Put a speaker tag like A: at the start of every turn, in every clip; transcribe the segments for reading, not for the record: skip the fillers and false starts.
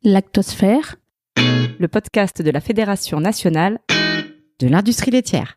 A: Lactosphère,
B: le podcast de la Fédération nationale
C: de l'industrie laitière.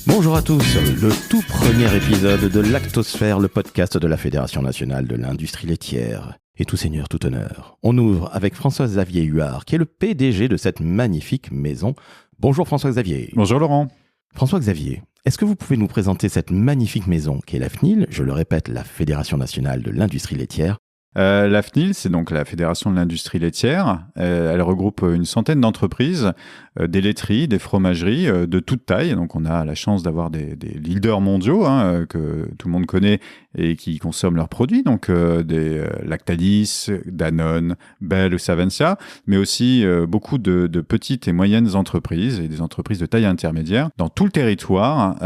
D: Bonjour à tous, le tout premier épisode de Lactosphère, le podcast de la Fédération nationale de l'industrie laitière. Et tout seigneur, tout honneur. On ouvre avec François-Xavier Huard, qui est le PDG de cette magnifique maison. Bonjour François-Xavier.
E: Bonjour Laurent.
D: François-Xavier, est-ce que vous pouvez nous présenter cette magnifique maison qui est la FNIL, je le répète, la Fédération nationale de l'industrie laitière?
E: La FNIL, c'est donc la Fédération de l'industrie laitière. Elle regroupe une centaine d'entreprises, des laiteries, des fromageries de toute taille. Donc on a la chance d'avoir des leaders mondiaux que tout le monde connaît et qui consomment leurs produits. Donc des Lactalis, Danone, Bell ou Savencia, mais aussi beaucoup de petites et moyennes entreprises et des entreprises de taille intermédiaire. Dans tout le territoire,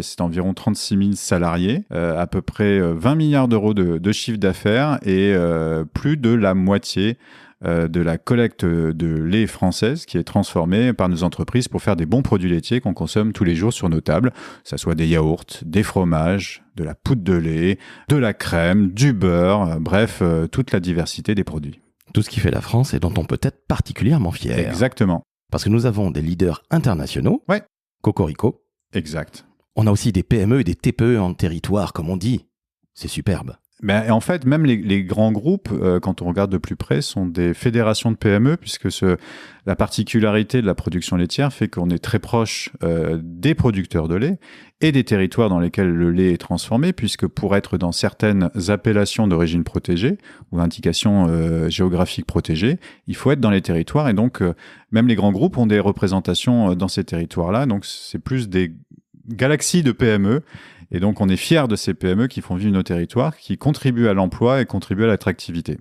E: c'est environ 36 000 salariés, à peu près 20 milliards d'euros de chiffre d'affaires et plus de la moitié de la collecte de lait française qui est transformée par nos entreprises pour faire des bons produits laitiers qu'on consomme tous les jours sur nos tables, que ce soit des yaourts, des fromages, de la poudre de lait, de la crème, du beurre, bref, toute la diversité des produits.
D: Tout ce qui fait la France et dont on peut être particulièrement fier.
E: Exactement.
D: Parce que nous avons des leaders internationaux.
E: Ouais.
D: Cocorico.
E: Exact.
D: On a aussi des PME et des TPE en territoire, comme on dit. C'est superbe.
E: En fait, même les grands groupes, quand on regarde de plus près, sont des fédérations de PME, puisque la particularité de la production laitière fait qu'on est très proche des producteurs de lait et des territoires dans lesquels le lait est transformé, puisque pour être dans certaines appellations d'origine protégée ou indications géographiques protégées, il faut être dans les territoires. Et donc, même les grands groupes ont des représentations dans ces territoires-là. Donc, c'est plus des galaxies de PME. Et donc, on est fiers de ces PME qui font vivre nos territoires, qui contribuent à l'emploi et contribuent à l'attractivité.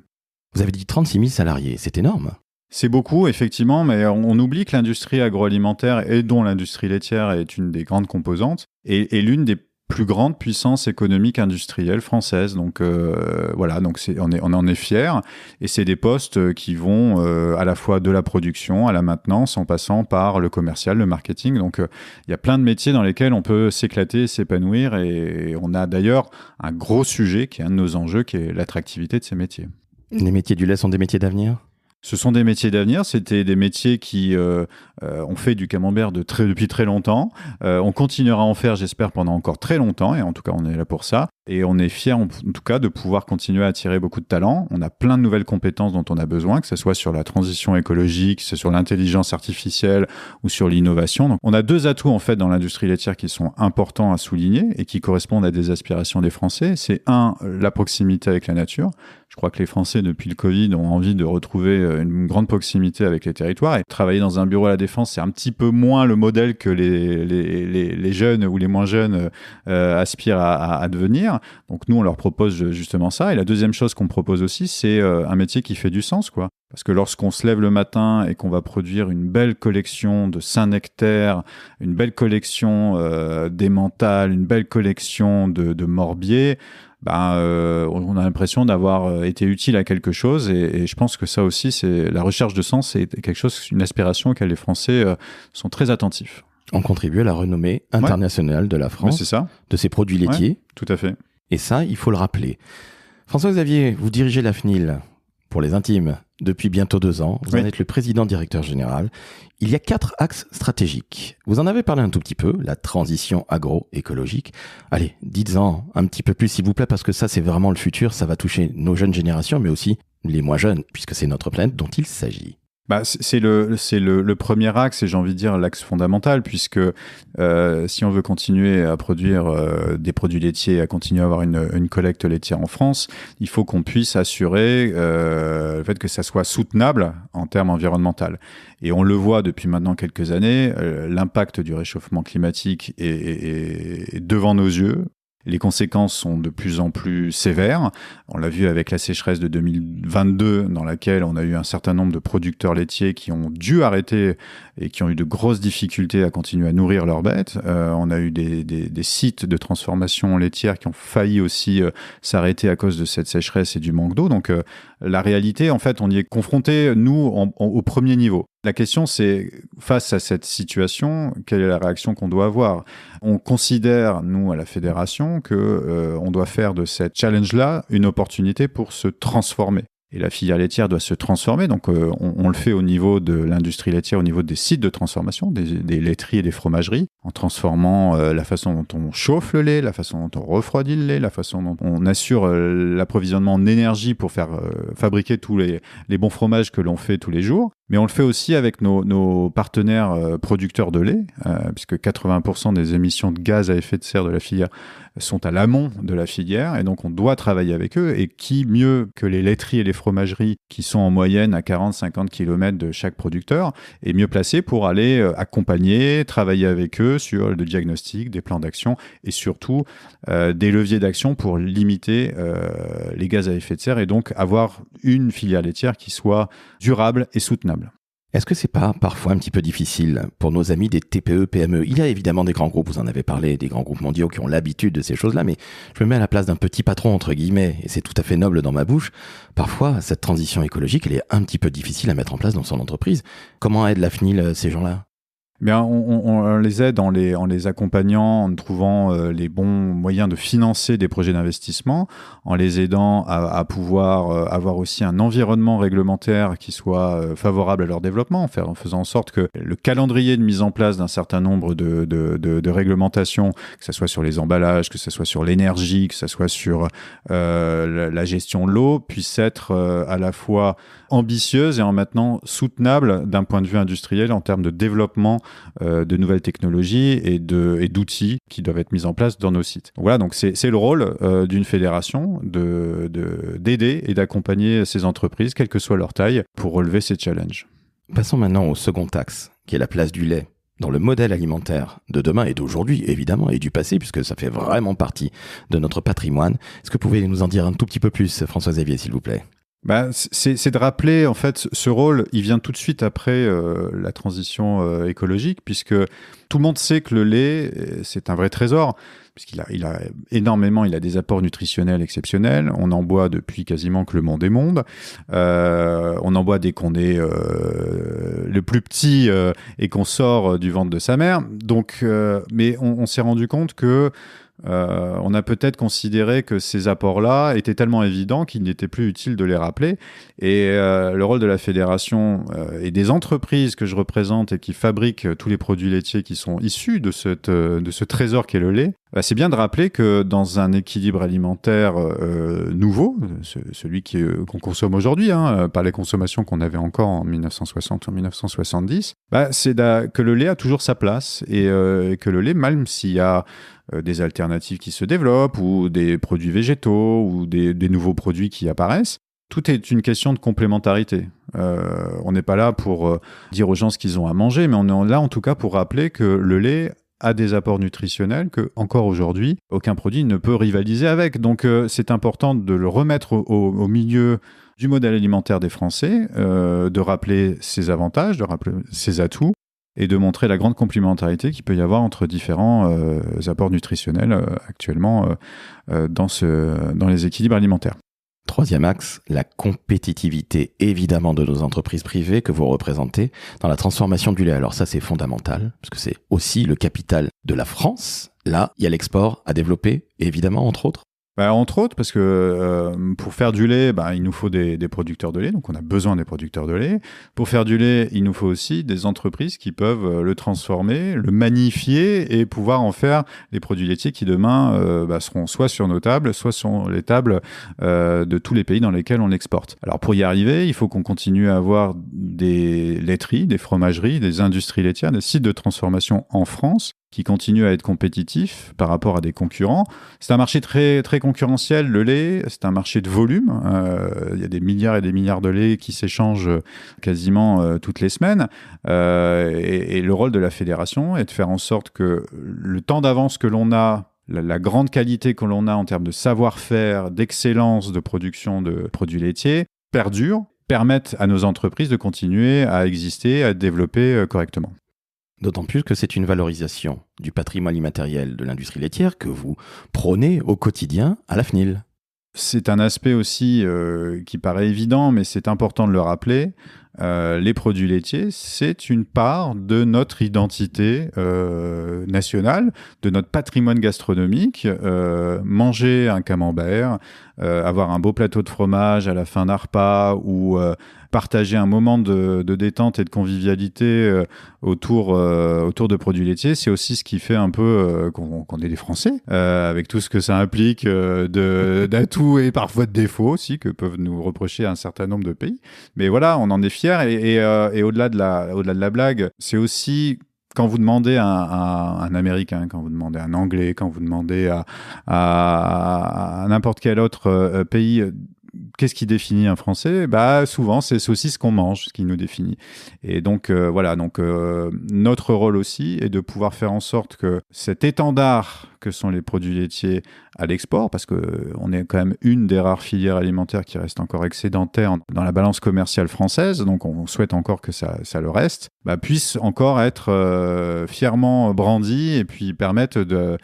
D: Vous avez dit 36 000 salariés, c'est énorme.
E: C'est beaucoup, effectivement, mais on oublie que l'industrie agroalimentaire, et dont l'industrie laitière est une des grandes composantes, est l'une des plus grandes puissances économiques industrielles françaises. Donc voilà, donc on en est fiers. Et c'est des postes qui vont à la fois de la production à la maintenance, en passant par le commercial, le marketing. Donc il y a plein de métiers dans lesquels on peut s'éclater, s'épanouir. Et on a d'ailleurs un gros sujet qui est un de nos enjeux, qui est l'attractivité de ces métiers.
D: Les métiers du lait sont des métiers d'avenir ?
E: Ce sont des métiers d'avenir, c'était des métiers qui ont fait du camembert depuis très longtemps. On continuera à en faire, j'espère, pendant encore très longtemps, et en tout cas, on est là pour ça. Et on est fiers, en tout cas, de pouvoir continuer à attirer beaucoup de talents. On a plein de nouvelles compétences dont on a besoin, que ce soit sur la transition écologique, que ce soit sur l'intelligence artificielle ou sur l'innovation. Donc, on a deux atouts, en fait, dans l'industrie laitière qui sont importants à souligner et qui correspondent à des aspirations des Français. C'est la proximité avec la nature. Je crois que les Français, depuis le Covid, ont envie de retrouver une grande proximité avec les territoires. Et travailler dans un bureau à la Défense, c'est un petit peu moins le modèle que les jeunes ou les moins jeunes aspirent à devenir. Donc nous, on leur propose justement ça. Et la deuxième chose qu'on propose aussi, c'est un métier qui fait du sens, quoi. Parce que lorsqu'on se lève le matin et qu'on va produire une belle collection de Saint-Nectaire, une belle collection d'Emmental, une belle collection de Morbier, on a l'impression d'avoir été utile à quelque chose, et je pense que ça aussi, c'est la recherche de sens, c'est quelque chose, une aspiration auquel les Français sont très attentifs.
D: On contribue à la renommée internationale de la France,
E: c'est ça.
D: De ses produits laitiers.
E: Ouais, tout à fait.
D: Et ça, il faut le rappeler. François-Xavier, vous dirigez la FNIL, pour les intimes, depuis bientôt 2 ans. Vous en êtes le président-directeur général. Il y a 4 axes stratégiques. Vous en avez parlé un tout petit peu, la transition agroécologique. Allez, dites-en un petit peu plus, s'il vous plaît, parce que ça, c'est vraiment le futur. Ça va toucher nos jeunes générations, mais aussi les moins jeunes, puisque c'est notre planète dont il s'agit.
E: C'est le premier axe, et j'ai envie de dire l'axe fondamental, puisque si on veut continuer à produire des produits laitiers, à continuer à avoir une collecte laitière en France, il faut qu'on puisse assurer le fait que ça soit soutenable en termes environnementaux. Et on le voit depuis maintenant quelques années, l'impact du réchauffement climatique est devant nos yeux. Les conséquences sont de plus en plus sévères. On l'a vu avec la sécheresse de 2022, dans laquelle on a eu un certain nombre de producteurs laitiers qui ont dû arrêter et qui ont eu de grosses difficultés à continuer à nourrir leurs bêtes. On a eu des sites de transformation laitière qui ont failli aussi s'arrêter à cause de cette sécheresse et du manque d'eau. Donc la réalité, en fait, on y est confronté, nous, au premier niveau. La question, c'est, face à cette situation, quelle est la réaction qu'on doit avoir ? On considère, nous, à la fédération, que on doit faire de cette challenge-là une opportunité pour se transformer. Et la filière laitière doit se transformer. Donc, on le fait au niveau de l'industrie laitière, au niveau des sites de transformation, des laiteries et des fromageries, en transformant la façon dont on chauffe le lait, la façon dont on refroidit le lait, la façon dont on assure l'approvisionnement en énergie pour faire fabriquer tous les bons fromages que l'on fait tous les jours. Mais on le fait aussi avec nos partenaires producteurs de lait, puisque 80% des émissions de gaz à effet de serre de la filière sont à l'amont de la filière, et donc on doit travailler avec eux. Et qui mieux que les laiteries et les fromageries, qui sont en moyenne à 40-50 km de chaque producteur, est mieux placé pour aller accompagner, travailler avec eux sur le diagnostic, des plans d'action, et surtout des leviers d'action pour limiter les gaz à effet de serre, et donc avoir une filière laitière qui soit durable et soutenable.
D: Est-ce que c'est pas parfois un petit peu difficile pour nos amis des TPE, PME ? Il y a évidemment des grands groupes, vous en avez parlé, des grands groupes mondiaux qui ont l'habitude de ces choses-là, mais je me mets à la place d'un petit patron, entre guillemets, et c'est tout à fait noble dans ma bouche. Parfois, cette transition écologique, elle est un petit peu difficile à mettre en place dans son entreprise. Comment aide la FNIL ces gens-là ?
E: Bien, on les aide en les accompagnant, en trouvant les bons moyens de financer des projets d'investissement, en les aidant à pouvoir avoir aussi un environnement réglementaire qui soit favorable à leur développement, en faisant en sorte que le calendrier de mise en place d'un certain nombre de réglementations, que ce soit sur les emballages, que ce soit sur l'énergie, que ce soit sur la gestion de l'eau, puisse être à la fois ambitieuse et en maintenant soutenable d'un point de vue industriel en termes de développement de nouvelles technologies et d'outils qui doivent être mis en place dans nos sites. Donc voilà, donc c'est le rôle d'une fédération d'aider et d'accompagner ces entreprises, quelle que soit leur taille, pour relever ces challenges.
D: Passons maintenant au second axe, qui est la place du lait dans le modèle alimentaire de demain et d'aujourd'hui, évidemment, et du passé, puisque ça fait vraiment partie de notre patrimoine. Est-ce que vous pouvez nous en dire un tout petit peu plus, François-Xavier, s'il vous plaît ?
E: C'est de rappeler, en fait, ce rôle, il vient tout de suite après la transition écologique, puisque tout le monde sait que le lait, c'est un vrai trésor, puisqu'il a énormément, il a des apports nutritionnels exceptionnels. On en boit depuis quasiment que le monde est monde. On en boit dès qu'on est le plus petit et qu'on sort du ventre de sa mère. Donc, mais on s'est rendu compte que on a peut-être considéré que ces apports-là étaient tellement évidents qu'il n'était plus utile de les rappeler. Et le rôle de la fédération et des entreprises que je représente et qui fabriquent tous les produits laitiers qui sont issus de ce trésor qu'est le lait, c'est bien de rappeler que dans un équilibre alimentaire nouveau, celui qu'on consomme aujourd'hui, pas les consommations qu'on avait encore en 1960 ou en 1970, c'est que le lait a toujours sa place et que le lait, même s'il y a des alternatives qui se développent ou des produits végétaux ou des nouveaux produits qui apparaissent, tout est une question de complémentarité. On n'est pas là pour dire aux gens ce qu'ils ont à manger, mais on est là en tout cas pour rappeler que le lait a des apports nutritionnels que, encore aujourd'hui, aucun produit ne peut rivaliser avec. Donc c'est important de le remettre au milieu du modèle alimentaire des Français, de rappeler ses avantages, de rappeler ses atouts, et de montrer la grande complémentarité qu'il peut y avoir entre différents apports nutritionnels actuellement dans les équilibres alimentaires.
D: Troisième axe, la compétitivité évidemment de nos entreprises privées que vous représentez dans la transformation du lait. Alors ça, c'est fondamental, parce que c'est aussi le capital de la France. Là, il y a l'export à développer, évidemment, entre autres.
E: Entre autres, parce que pour faire du lait, il nous faut des producteurs de lait, donc on a besoin des producteurs de lait. Pour faire du lait, il nous faut aussi des entreprises qui peuvent le transformer, le magnifier et pouvoir en faire des produits laitiers qui demain seront soit sur nos tables, soit sur les tables de tous les pays dans lesquels on exporte. Alors pour y arriver, il faut qu'on continue à avoir des laiteries, des fromageries, des industries laitières, des sites de transformation en France qui continue à être compétitif par rapport à des concurrents. C'est un marché très, très concurrentiel, le lait. C'est un marché de volume. Il y a des milliards et des milliards de lait qui s'échangent quasiment toutes les semaines. Et le rôle de la fédération est de faire en sorte que le temps d'avance que l'on a, la grande qualité que l'on a en termes de savoir-faire, d'excellence de production de produits laitiers, perdure, permettent à nos entreprises de continuer à exister, à être développées correctement.
D: D'autant plus que c'est une valorisation du patrimoine immatériel de l'industrie laitière que vous prônez au quotidien à la FNIL.
E: C'est un aspect aussi qui paraît évident, mais c'est important de le rappeler. les produits laitiers, c'est une part de notre identité nationale, de notre patrimoine gastronomique. Manger un camembert, avoir un beau plateau de fromage à la fin d'un repas ou partager un moment de détente et de convivialité autour de produits laitiers, c'est aussi ce qui fait un peu qu'on est des Français, avec tout ce que ça implique d'atouts et parfois de défauts aussi que peuvent nous reprocher un certain nombre de pays. Mais voilà, on en est fiers et au-delà de la blague, c'est aussi quand vous demandez à un Américain, quand vous demandez à un Anglais, quand vous demandez à n'importe quel autre pays, qu'est-ce qui définit un Français ? Souvent, c'est aussi ce qu'on mange, ce qui nous définit. Et donc, notre rôle aussi est de pouvoir faire en sorte que cet étendard que sont les produits laitiers à l'export, parce qu'on est quand même une des rares filières alimentaires qui reste encore excédentaire dans la balance commerciale française, donc on souhaite encore que ça le reste, puisse encore être fièrement brandi et puis permettre de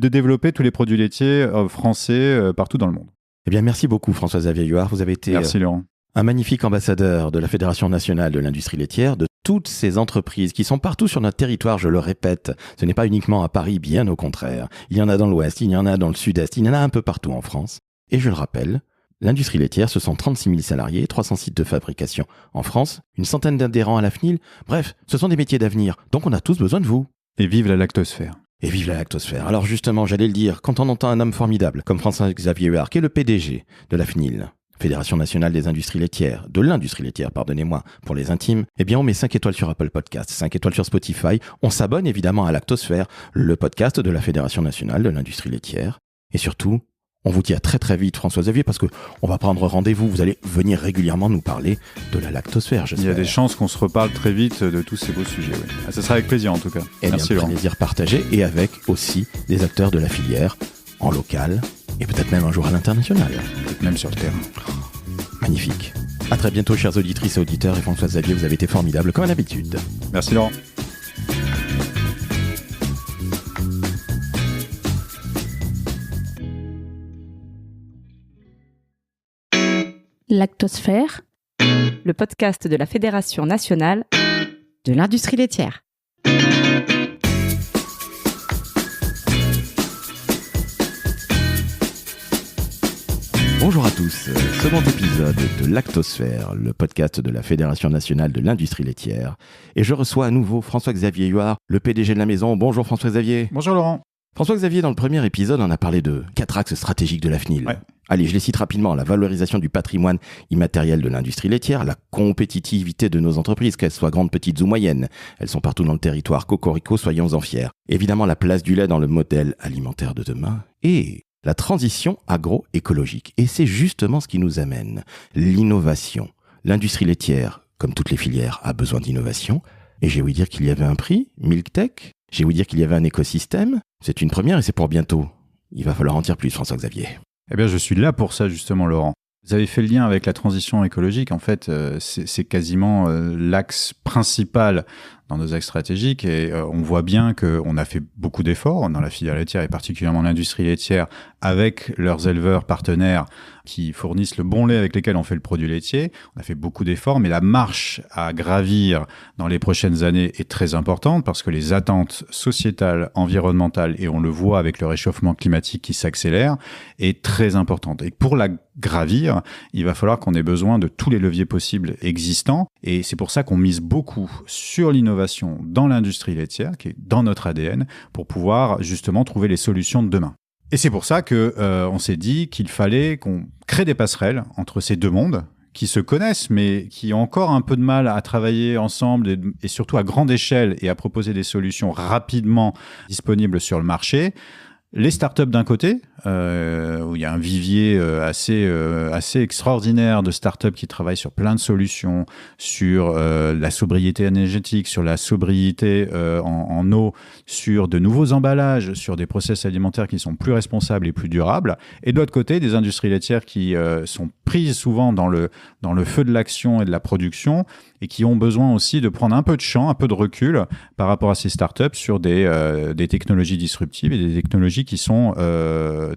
E: développer tous les produits laitiers français partout dans le monde.
D: Eh bien, merci beaucoup François-Xavier Huard. Vous avez été
E: Merci, Laurent.
D: Un magnifique ambassadeur de la Fédération nationale de l'industrie laitière, de toutes ces entreprises qui sont partout sur notre territoire, je le répète. Ce n'est pas uniquement à Paris, bien au contraire. Il y en a dans l'Ouest, il y en a dans le Sud-Est, il y en a un peu partout en France. Et je le rappelle, l'industrie laitière, ce sont 36 000 salariés, 300 sites de fabrication en France, une centaine d'adhérents à la FNIL. Bref, ce sont des métiers d'avenir, donc on a tous besoin de vous.
E: Et vive la lactosphère.
D: Et vive la lactosphère. Alors justement, j'allais le dire, quand on entend un homme formidable comme François-Xavier Huard, qui est le PDG de la FNIL, Fédération nationale des industries laitières, de l'industrie laitière, pardonnez-moi, pour les intimes, eh bien on met 5 étoiles sur Apple Podcasts, 5 étoiles sur Spotify, on s'abonne évidemment à Lactosphère, le podcast de la Fédération nationale de l'industrie laitière. Et surtout, on vous dit à très très vite François-Xavier, parce que on va prendre rendez-vous, vous allez venir régulièrement nous parler de la lactosphère, j'espère.
E: Il y a des chances qu'on se reparle très vite de tous ces beaux sujets, oui. Ça sera avec plaisir en tout cas.
D: Merci Laurent. Plaisir partagé, et avec aussi des acteurs de la filière, en local, et peut-être même un jour à l'international.
E: Peut-être même sur le terrain.
D: Magnifique. À très bientôt, chers auditrices et auditeurs, et François-Xavier, vous avez été formidable comme d'habitude.
E: Merci Laurent.
B: Lactosphère, le podcast de la Fédération nationale
C: de l'industrie laitière.
D: Bonjour à tous, second épisode de Lactosphère, le podcast de la Fédération nationale de l'industrie laitière. Et je reçois à nouveau François-Xavier Huard, le PDG de la maison. Bonjour François-Xavier.
E: Bonjour Laurent.
D: François-Xavier, dans le premier épisode, on a parlé de 4 axes stratégiques de la FNIL. Ouais. Allez, je les cite rapidement. La valorisation du patrimoine immatériel de l'industrie laitière, la compétitivité de nos entreprises, qu'elles soient grandes, petites ou moyennes. Elles sont partout dans le territoire. Cocorico, soyons-en fiers. Évidemment, la place du lait dans le modèle alimentaire de demain. Et la transition agroécologique. Et c'est justement ce qui nous amène. L'innovation. L'industrie laitière, comme toutes les filières, a besoin d'innovation. Et j'ai ouï dire qu'il y avait un prix, MilkTech. J'ai ouï dire qu'il y avait un écosystème. C'est une première et c'est pour bientôt. Il va falloir en dire plus, François-Xavier.
E: Eh bien, je suis là pour ça, justement, Laurent. Vous avez fait le lien avec la transition écologique. En fait, c'est quasiment l'axe principal dans nos axes stratégiques et on voit bien qu'on a fait beaucoup d'efforts dans la filière laitière et particulièrement l'industrie laitière avec leurs éleveurs partenaires qui fournissent le bon lait avec lesquels on fait le produit laitier. On a fait beaucoup d'efforts, mais la marche à gravir dans les prochaines années est très importante parce que les attentes sociétales, environnementales, et on le voit avec le réchauffement climatique qui s'accélère, est très importante. Et pour la gravir, il va falloir qu'on ait besoin de tous les leviers possibles existants et c'est pour ça qu'on mise beaucoup sur l'innovation dans l'industrie laitière, qui est dans notre ADN, pour pouvoir justement trouver les solutions de demain. Et c'est pour ça que on s'est dit qu'il fallait qu'on crée des passerelles entre ces deux mondes qui se connaissent, mais qui ont encore un peu de mal à travailler ensemble et surtout à grande échelle et à proposer des solutions rapidement disponibles sur le marché. Les startups d'un côté, où il y a un vivier assez extraordinaire de startups qui travaillent sur plein de solutions, sur la sobriété énergétique, sur la sobriété en eau, sur de nouveaux emballages, sur des process alimentaires qui sont plus responsables et plus durables. Et de l'autre côté, des industries laitières qui sont prises souvent dans le feu de l'action et de la production et qui ont besoin aussi de prendre un peu de champ, un peu de recul par rapport à ces startups sur des technologies disruptives et des technologies qui sont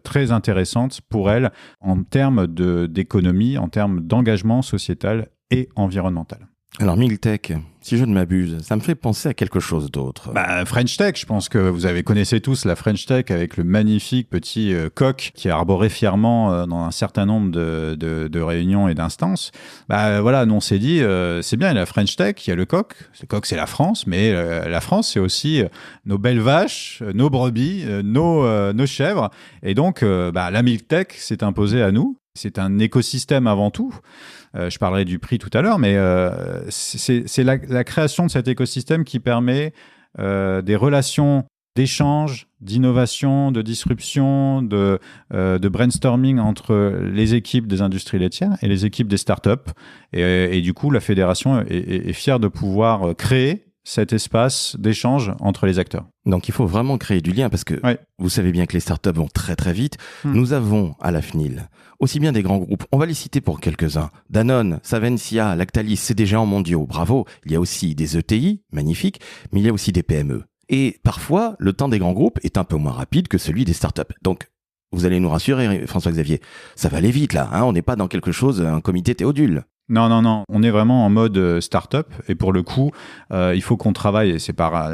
E: très intéressantes pour elles en termes d'économie, en termes d'engagement sociétal et environnementale.
D: Alors, Miltech, si je ne m'abuse, ça me fait penser à quelque chose d'autre.
E: French Tech, je pense que vous connaissez tous la French Tech avec le magnifique petit coq qui est arboré fièrement dans un certain nombre de réunions et d'instances. Nous on s'est dit, c'est bien, il y a la French Tech, il y a le coq. Le coq, c'est la France, mais la France, c'est aussi nos belles vaches, nos brebis, nos chèvres. Et donc, la Miltech s'est imposée à nous. C'est un écosystème avant tout. Je parlerai du prix tout à l'heure, mais c'est la création de cet écosystème qui permet des relations d'échange, d'innovation, de disruption, de brainstorming entre les équipes des industries laitières et les équipes des startups. Et du coup, la fédération est fière de pouvoir créer cet espace d'échange entre les acteurs.
D: Donc, il faut vraiment créer du lien parce que vous savez bien que les startups vont très très vite. Nous avons à la FNIL aussi bien des grands groupes, on va les citer pour quelques-uns. Danone, Savencia, Lactalis, c'est des géants mondiaux, bravo. Il y a aussi des ETI, magnifiques, mais il y a aussi des PME. Et parfois, le temps des grands groupes est un peu moins rapide que celui des startups. Donc, vous allez nous rassurer, François-Xavier, ça va aller vite là, on n'est pas dans quelque chose, un comité Théodule.
E: Non, on est vraiment en mode start-up et pour le coup, il faut qu'on travaille. Et c'est pas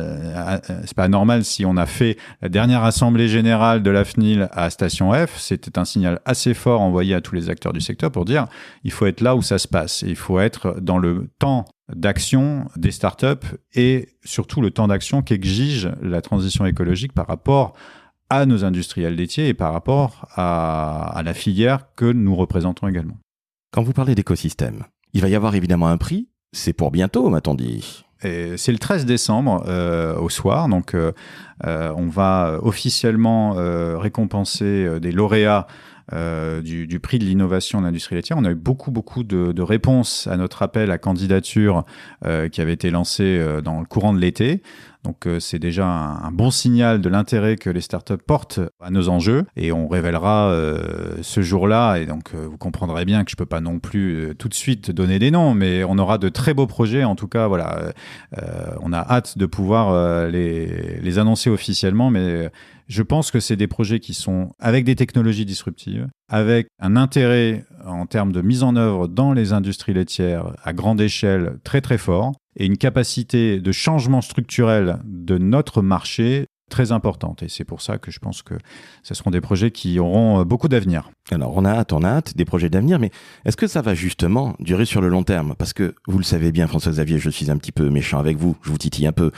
E: normal si on a fait la dernière assemblée générale de la FNIL à Station F. C'était un signal assez fort envoyé à tous les acteurs du secteur pour dire il faut être là où ça se passe. Il faut être dans le temps d'action des startups et surtout le temps d'action qu'exige la transition écologique par rapport à nos industriels laitiers et par rapport à la filière que nous représentons également.
D: Quand vous parlez d'écosystème, il va y avoir évidemment un prix. C'est pour bientôt, m'a-t-on dit.
E: Et c'est le 13 décembre au soir. Donc, on va officiellement récompenser des lauréats du prix de l'innovation de l'industrie laitière. On a eu beaucoup de réponses à notre appel à candidature qui avait été lancé dans le courant de l'été. Donc, c'est déjà un bon signal de l'intérêt que les startups portent à nos enjeux. Et on révélera ce jour-là. Et donc, vous comprendrez bien que je ne peux pas non plus tout de suite donner des noms, mais on aura de très beaux projets. En tout cas, voilà, on a hâte de pouvoir les annoncer officiellement. Mais je pense que c'est des projets qui sont avec des technologies disruptives, avec un intérêt en termes de mise en œuvre dans les industries laitières à grande échelle très très fort et une capacité de changement structurel de notre marché très importante. Et c'est pour ça que je pense que ce seront des projets qui auront beaucoup d'avenir.
D: Alors, on a hâte des projets d'avenir, mais est-ce que ça va justement durer sur le long terme ? Parce que, vous le savez bien, François-Xavier, je suis un petit peu méchant avec vous, je vous titille un peu.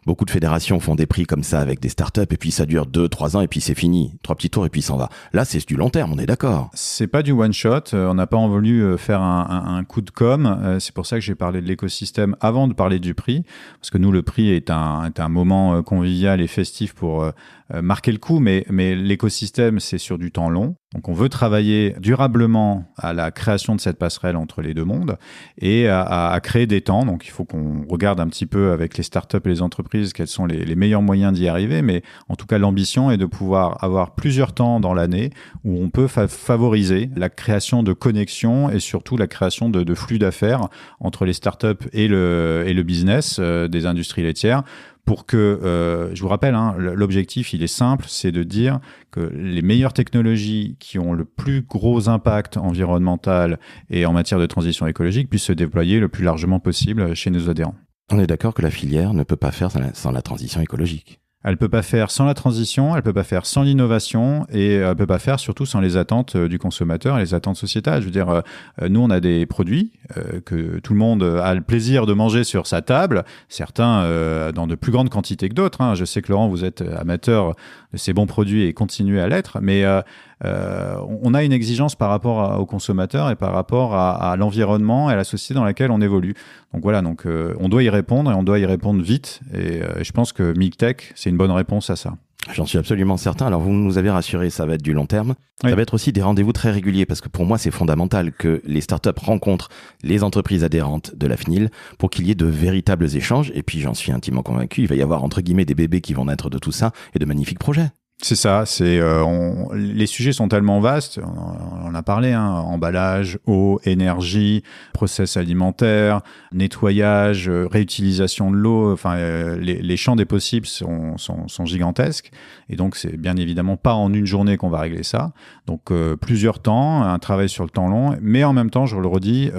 D: Beaucoup de fédérations font des prix comme ça avec des startups et puis ça dure 2-3 ans et puis c'est fini. 3 petits tours et puis s'en va. Là, c'est du long terme, on est d'accord.
E: C'est pas du one shot. On n'a pas voulu faire un coup de com'. C'est pour ça que j'ai parlé de l'écosystème avant de parler du prix. Parce que nous, le prix est un moment convivial et festif pour marquer le coup. Mais l'écosystème, c'est sur du temps long. Donc, on veut travailler durablement à la création de cette passerelle entre les deux mondes et à créer des temps. Donc, il faut qu'on regarde un petit peu avec les startups et les entreprises quels sont les meilleurs moyens d'y arriver. Mais en tout cas, l'ambition est de pouvoir avoir plusieurs temps dans l'année où on peut favoriser la création de connexions et surtout la création de flux d'affaires entre les startups et le business des industries laitières. Pour que, je vous rappelle, l'objectif, il est simple, c'est de dire que les meilleures technologies qui ont le plus gros impact environnemental et en matière de transition écologique puissent se déployer le plus largement possible chez nos adhérents.
D: On est d'accord que la filière ne peut pas faire sans la transition écologique.
E: Elle ne peut pas faire sans la transition, elle ne peut pas faire sans l'innovation et elle ne peut pas faire surtout sans les attentes du consommateur et les attentes sociétales. Je veux dire, nous, on a des produits que tout le monde a le plaisir de manger sur sa table, certains dans de plus grandes quantités que d'autres. Je sais que Laurent, vous êtes amateur de ces bons produits et continuez à l'être, mais on a une exigence par rapport aux consommateurs et par rapport à l'environnement et à la société dans laquelle on évolue. Donc voilà, on doit y répondre et on doit y répondre vite. Et je pense que Miltech, c'est une bonne réponse à ça.
D: J'en suis absolument certain. Alors, vous nous avez rassuré, ça va être du long terme.
E: Oui.
D: Ça va être aussi des rendez-vous très réguliers parce que pour moi, c'est fondamental que les startups rencontrent les entreprises adhérentes de la FNIL pour qu'il y ait de véritables échanges. Et puis, j'en suis intimement convaincu, il va y avoir entre guillemets des bébés qui vont naître de tout ça et de magnifiques projets.
E: C'est ça, les sujets sont tellement vastes, on en a parlé, emballage, eau, énergie, process alimentaire, nettoyage, réutilisation de l'eau, les champs des possibles sont gigantesques, et donc c'est bien évidemment pas en une journée qu'on va régler ça, donc plusieurs temps, un travail sur le temps long, mais en même temps, je le redis,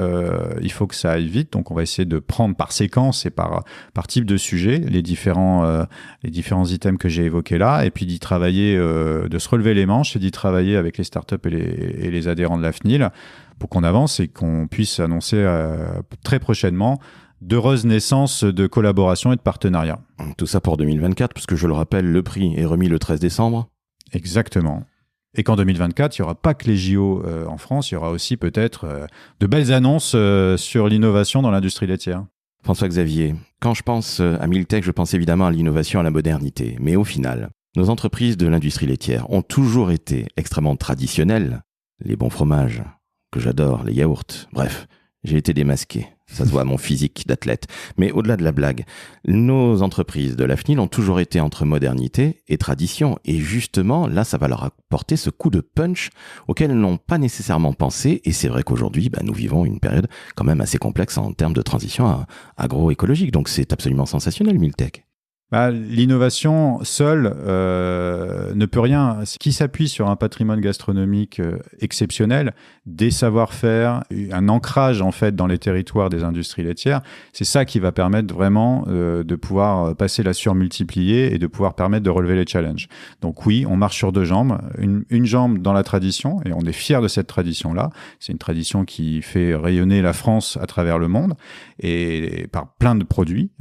E: il faut que ça aille vite, donc on va essayer de prendre par séquence et par type de sujet les différents items que j'ai évoqués là, et puis d'y travailler, de se relever les manches et d'y travailler avec les startups et les adhérents de la FNIL pour qu'on avance et qu'on puisse annoncer très prochainement d'heureuses naissances de collaboration et de partenariat.
D: Tout ça pour 2024, parce que je le rappelle, le prix est remis le 13 décembre.
E: Exactement. Et qu'en 2024, il n'y aura pas que les JO en France, il y aura aussi peut-être de belles annonces sur l'innovation dans l'industrie laitière.
D: François-Xavier, quand je pense à Miltech, je pense évidemment à l'innovation, à la modernité. Mais au final, nos entreprises de l'industrie laitière ont toujours été extrêmement traditionnelles. Les bons fromages, que j'adore, les yaourts, bref, j'ai été démasqué. Ça se voit à mon physique d'athlète. Mais au-delà de la blague, nos entreprises de la FNIL ont toujours été entre modernité et tradition. Et justement, là, ça va leur apporter ce coup de punch auquel elles n'ont pas nécessairement pensé. Et c'est vrai qu'aujourd'hui, nous vivons une période quand même assez complexe en termes de transition agroécologique. Donc c'est absolument sensationnel, Miltech.
E: L'innovation seule ne peut rien. Ce qui s'appuie sur un patrimoine gastronomique exceptionnel, des savoir-faire, un ancrage en fait dans les territoires des industries laitières, c'est ça qui va permettre vraiment de pouvoir passer la surmultiplier et de pouvoir permettre de relever les challenges. Donc oui, on marche sur deux jambes. Une jambe dans la tradition, et on est fiers de cette tradition-là. C'est une tradition qui fait rayonner la France à travers le monde et par plein de produits.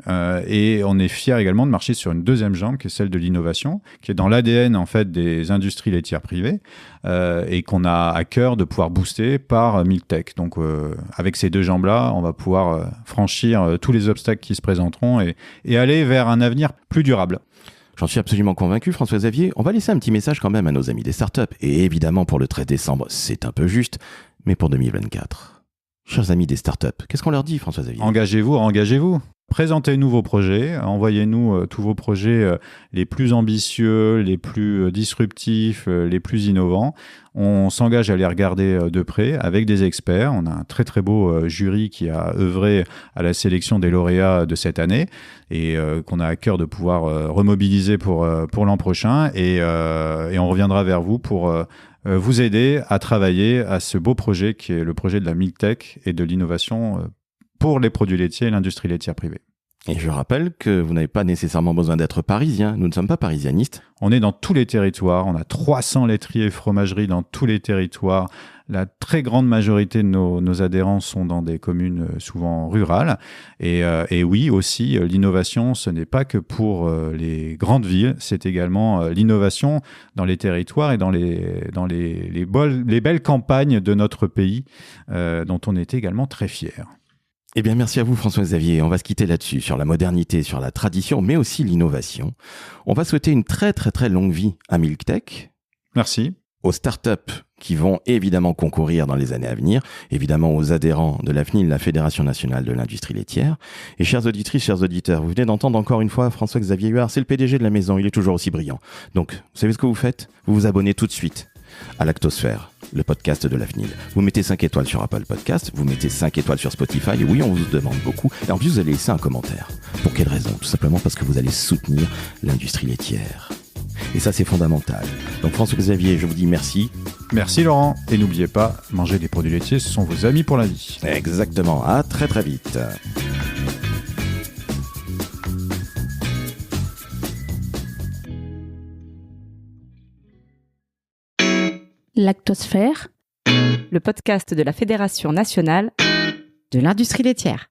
E: Et on est fiers également de marcher sur une deuxième jambe qui est celle de l'innovation, qui est dans l'ADN en fait des industries laitières privées et qu'on a à cœur de pouvoir booster par Miltech. Donc avec ces deux jambes-là, on va pouvoir franchir tous les obstacles qui se présenteront et aller vers un avenir plus durable.
D: J'en suis absolument convaincu, François-Xavier. On va laisser un petit message quand même à nos amis des startups. Et évidemment, pour le 13 décembre, c'est un peu juste, mais pour 2024. Chers amis des startups, qu'est-ce qu'on leur dit, François-Xavier ?
E: Engagez-vous. Présentez-nous vos projets, envoyez-nous tous vos projets les plus ambitieux, les plus disruptifs, les plus innovants. On s'engage à les regarder de près avec des experts. On a un très très beau jury qui a œuvré à la sélection des lauréats de cette année et qu'on a à cœur de pouvoir remobiliser pour l'an prochain. Et on reviendra vers vous pour vous aider à travailler à ce beau projet qui est le projet de la Miltech et de l'innovation pour les produits laitiers et l'industrie laitière privée.
D: Et je rappelle que vous n'avez pas nécessairement besoin d'être parisien. Nous ne sommes pas parisianistes.
E: On est dans tous les territoires. On a 300 laiteries et fromageries dans tous les territoires. La très grande majorité de nos adhérents sont dans des communes souvent rurales. Et oui, aussi, l'innovation, ce n'est pas que pour les grandes villes. C'est également l'innovation dans les territoires et dans les belles campagnes de notre pays, dont on est également très fiers.
D: Eh bien, merci à vous, François-Xavier. On va se quitter là-dessus, sur la modernité, sur la tradition, mais aussi l'innovation. On va souhaiter une très, très, très longue vie à Miltech.
E: Merci.
D: Aux startups qui vont évidemment concourir dans les années à venir, évidemment aux adhérents de la FNIL, la Fédération nationale de l'industrie laitière. Et chères auditrices, chers auditeurs, vous venez d'entendre encore une fois François-Xavier Huard, c'est le PDG de la maison, il est toujours aussi brillant. Donc, vous savez ce que vous faites ? Vous vous abonnez tout de suite à Lactosphère, le podcast de la FNIL. Vous mettez 5 étoiles sur Apple Podcast, vous mettez 5 étoiles sur Spotify, et oui, on vous demande beaucoup. Et en plus, vous allez laisser un commentaire. Pour quelle raison ? Tout simplement parce que vous allez soutenir l'industrie laitière. Et ça, c'est fondamental. Donc François-Xavier, je vous dis merci.
E: Merci Laurent. Et n'oubliez pas, manger des produits laitiers, ce sont vos amis pour la vie.
D: Exactement. À très très vite.
B: Lactosphère, le podcast de la Fédération nationale
C: de l'industrie laitière.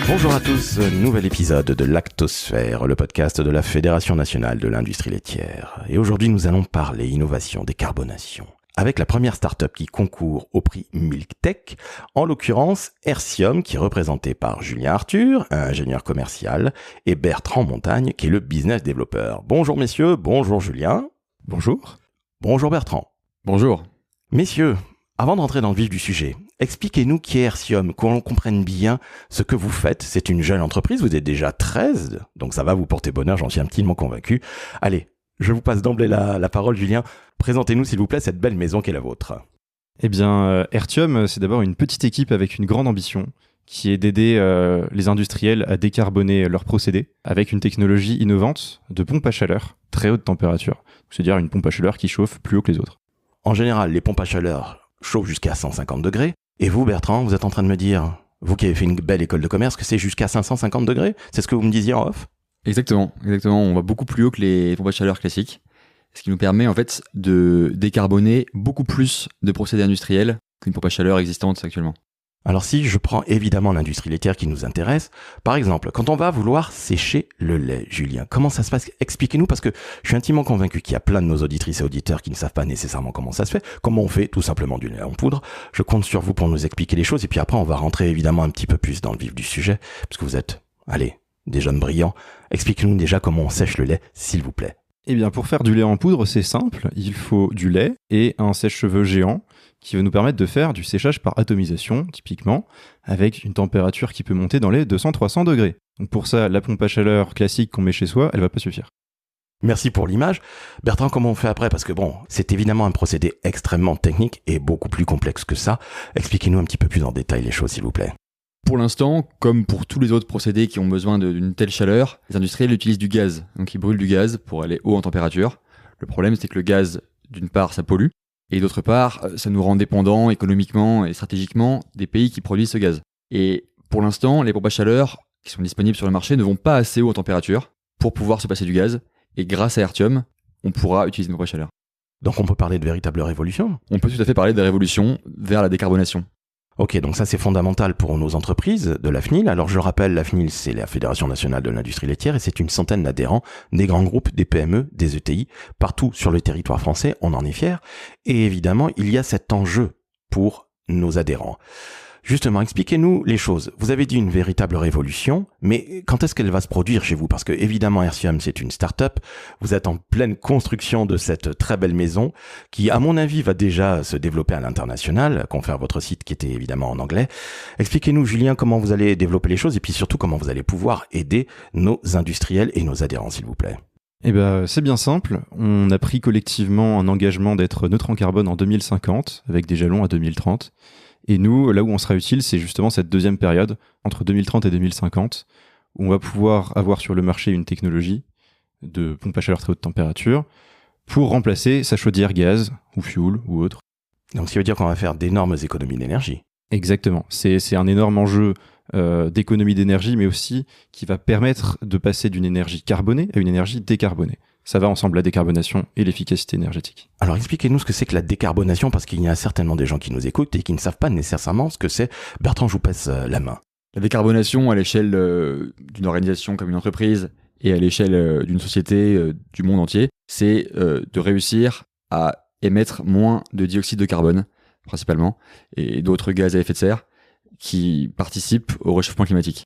D: Bonjour à tous, nouvel épisode de Lactosphère, le podcast de la Fédération nationale de l'industrie laitière. Et aujourd'hui, nous allons parler innovation, décarbonation. Avec la première start-up qui concourt au prix Miltech, en l'occurrence Hercium, qui est représenté par Julien Arthur, ingénieur commercial, et Bertrand Montagne, qui est le business développeur. Bonjour messieurs, bonjour Julien.
A: Bonjour.
D: Bonjour Bertrand.
A: Bonjour.
D: Messieurs, avant de rentrer dans le vif du sujet, Expliquez-nous qui est Hertium, qu'on comprenne bien ce que vous faites. C'est une jeune entreprise, vous êtes déjà 13, donc ça va vous porter bonheur, j'en suis intimement convaincu. Allez, je vous passe d'emblée la parole, Julien. Présentez-nous, s'il vous plaît, cette belle maison qui est la vôtre.
A: Eh bien, Hertium, c'est d'abord une petite équipe avec une grande ambition, qui est d'aider les industriels à décarboner leurs procédés avec une technologie innovante de pompe à chaleur, très haute température. C'est-à-dire une pompe à chaleur qui chauffe plus haut que les autres.
D: En général, les pompes à chaleur chauffent jusqu'à 150 degrés. Et vous, Bertrand, vous êtes en train de me dire, vous qui avez fait une belle école de commerce, que c'est jusqu'à 550 degrés? C'est ce que vous me disiez en off?
F: Exactement. On va beaucoup plus haut que les pompes à chaleur classiques. Ce qui nous permet en fait de décarboner beaucoup plus de procédés industriels qu'une pompe à chaleur existante actuellement.
D: Alors si je prends évidemment l'industrie laitière qui nous intéresse, par exemple, quand on va vouloir sécher le lait, Julien, comment ça se passe? Expliquez-nous, parce que je suis intimement convaincu qu'il y a plein de nos auditrices et auditeurs qui ne savent pas nécessairement comment ça se fait, comment on fait tout simplement du lait en poudre. Je compte sur vous pour nous expliquer les choses, et puis après on va rentrer évidemment un petit peu plus dans le vif du sujet, parce que vous êtes, allez, des jeunes brillants. Expliquez-nous déjà comment on sèche le lait, s'il vous plaît.
A: Eh bien, pour faire du lait en poudre, c'est simple. Il faut du lait et un sèche-cheveux géant qui va nous permettre de faire du séchage par atomisation, typiquement, avec une température qui peut monter dans les 200-300 degrés. Donc pour ça, la pompe à chaleur classique qu'on met chez soi, elle va pas suffire.
D: Merci pour l'image. Bertrand, comment on fait après? Parce que bon, c'est évidemment un procédé extrêmement technique et beaucoup plus complexe que ça. Expliquez-nous un petit peu plus en détail les choses, s'il vous plaît.
F: Pour l'instant, comme pour tous les autres procédés qui ont besoin d'une telle chaleur, les industriels utilisent du gaz. Donc ils brûlent du gaz pour aller haut en température. Le problème, c'est que le gaz, d'une part, ça pollue, et d'autre part, ça nous rend dépendants économiquement et stratégiquement des pays qui produisent ce gaz. Et pour l'instant, les pompes à chaleur qui sont disponibles sur le marché ne vont pas assez haut en température pour pouvoir se passer du gaz. Et grâce à Hertium, on pourra utiliser une pompe à chaleur.
D: Donc on peut parler de véritable révolution?
F: On peut tout à fait parler de révolution vers la décarbonation.
D: Ok, donc ça c'est fondamental pour nos entreprises de la FNIL. Alors je rappelle, la FNIL c'est la Fédération Nationale de l'Industrie Laitière et c'est une centaine d'adhérents, des grands groupes, des PME, des ETI, partout sur le territoire français, on en est fiers. Et évidemment, il y a cet enjeu pour nos adhérents. Justement, expliquez-nous les choses. Vous avez dit une véritable révolution, mais quand est-ce qu'elle va se produire chez vous? Parce que évidemment, Hertium, c'est une start-up. Vous êtes en pleine construction de cette très belle maison qui, à mon avis, va déjà se développer à l'international, confère votre site qui était évidemment en anglais. Expliquez-nous, Julien, comment vous allez développer les choses et puis surtout comment vous allez pouvoir aider nos industriels et nos adhérents, s'il vous plaît.
A: Eh ben, c'est bien simple. On a pris collectivement un engagement d'être neutre en carbone en 2050, avec des jalons à 2030. Et nous, là où on sera utile, c'est justement cette deuxième période, entre 2030 et 2050, où on va pouvoir avoir sur le marché une technologie de pompe à chaleur très haute température pour remplacer sa chaudière gaz ou fuel ou autre.
D: Donc ce qui veut dire qu'on va faire d'énormes économies d'énergie.
A: Exactement. C'est un énorme enjeu d'économie d'énergie, mais aussi qui va permettre de passer d'une énergie carbonée à une énergie décarbonée. Ça va ensemble, la décarbonation et l'efficacité énergétique.
D: Alors expliquez-nous ce que c'est que la décarbonation, parce qu'il y a certainement des gens qui nous écoutent et qui ne savent pas nécessairement ce que c'est. Bertrand, je vous passe la main.
F: La décarbonation à l'échelle d'une organisation comme une entreprise et à l'échelle d'une société du monde entier, c'est de réussir à émettre moins de dioxyde de carbone, principalement, et d'autres gaz à effet de serre qui participent au réchauffement climatique.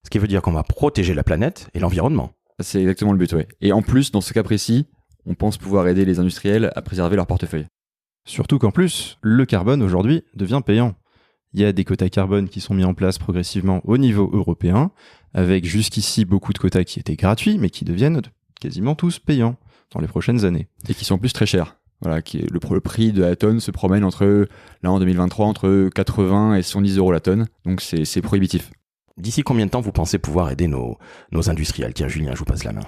D: Ce qui veut dire qu'on va protéger la planète et l'environnement.
F: C'est exactement le but, ouais. Et en plus, dans ce cas précis, on pense pouvoir aider les industriels à préserver leur portefeuille.
A: Surtout qu'en plus, le carbone aujourd'hui devient payant. Il y a des quotas carbone qui sont mis en place progressivement au niveau européen, avec jusqu'ici beaucoup de quotas qui étaient gratuits, mais qui deviennent quasiment tous payants dans les prochaines années.
F: Et qui sont en plus très chers. Voilà, le prix de la tonne se promène en 2023, entre 80 et 110 euros la tonne. Donc c'est prohibitif.
D: D'ici combien de temps vous pensez pouvoir aider nos industriels? Tiens, Julien, je vous passe la main.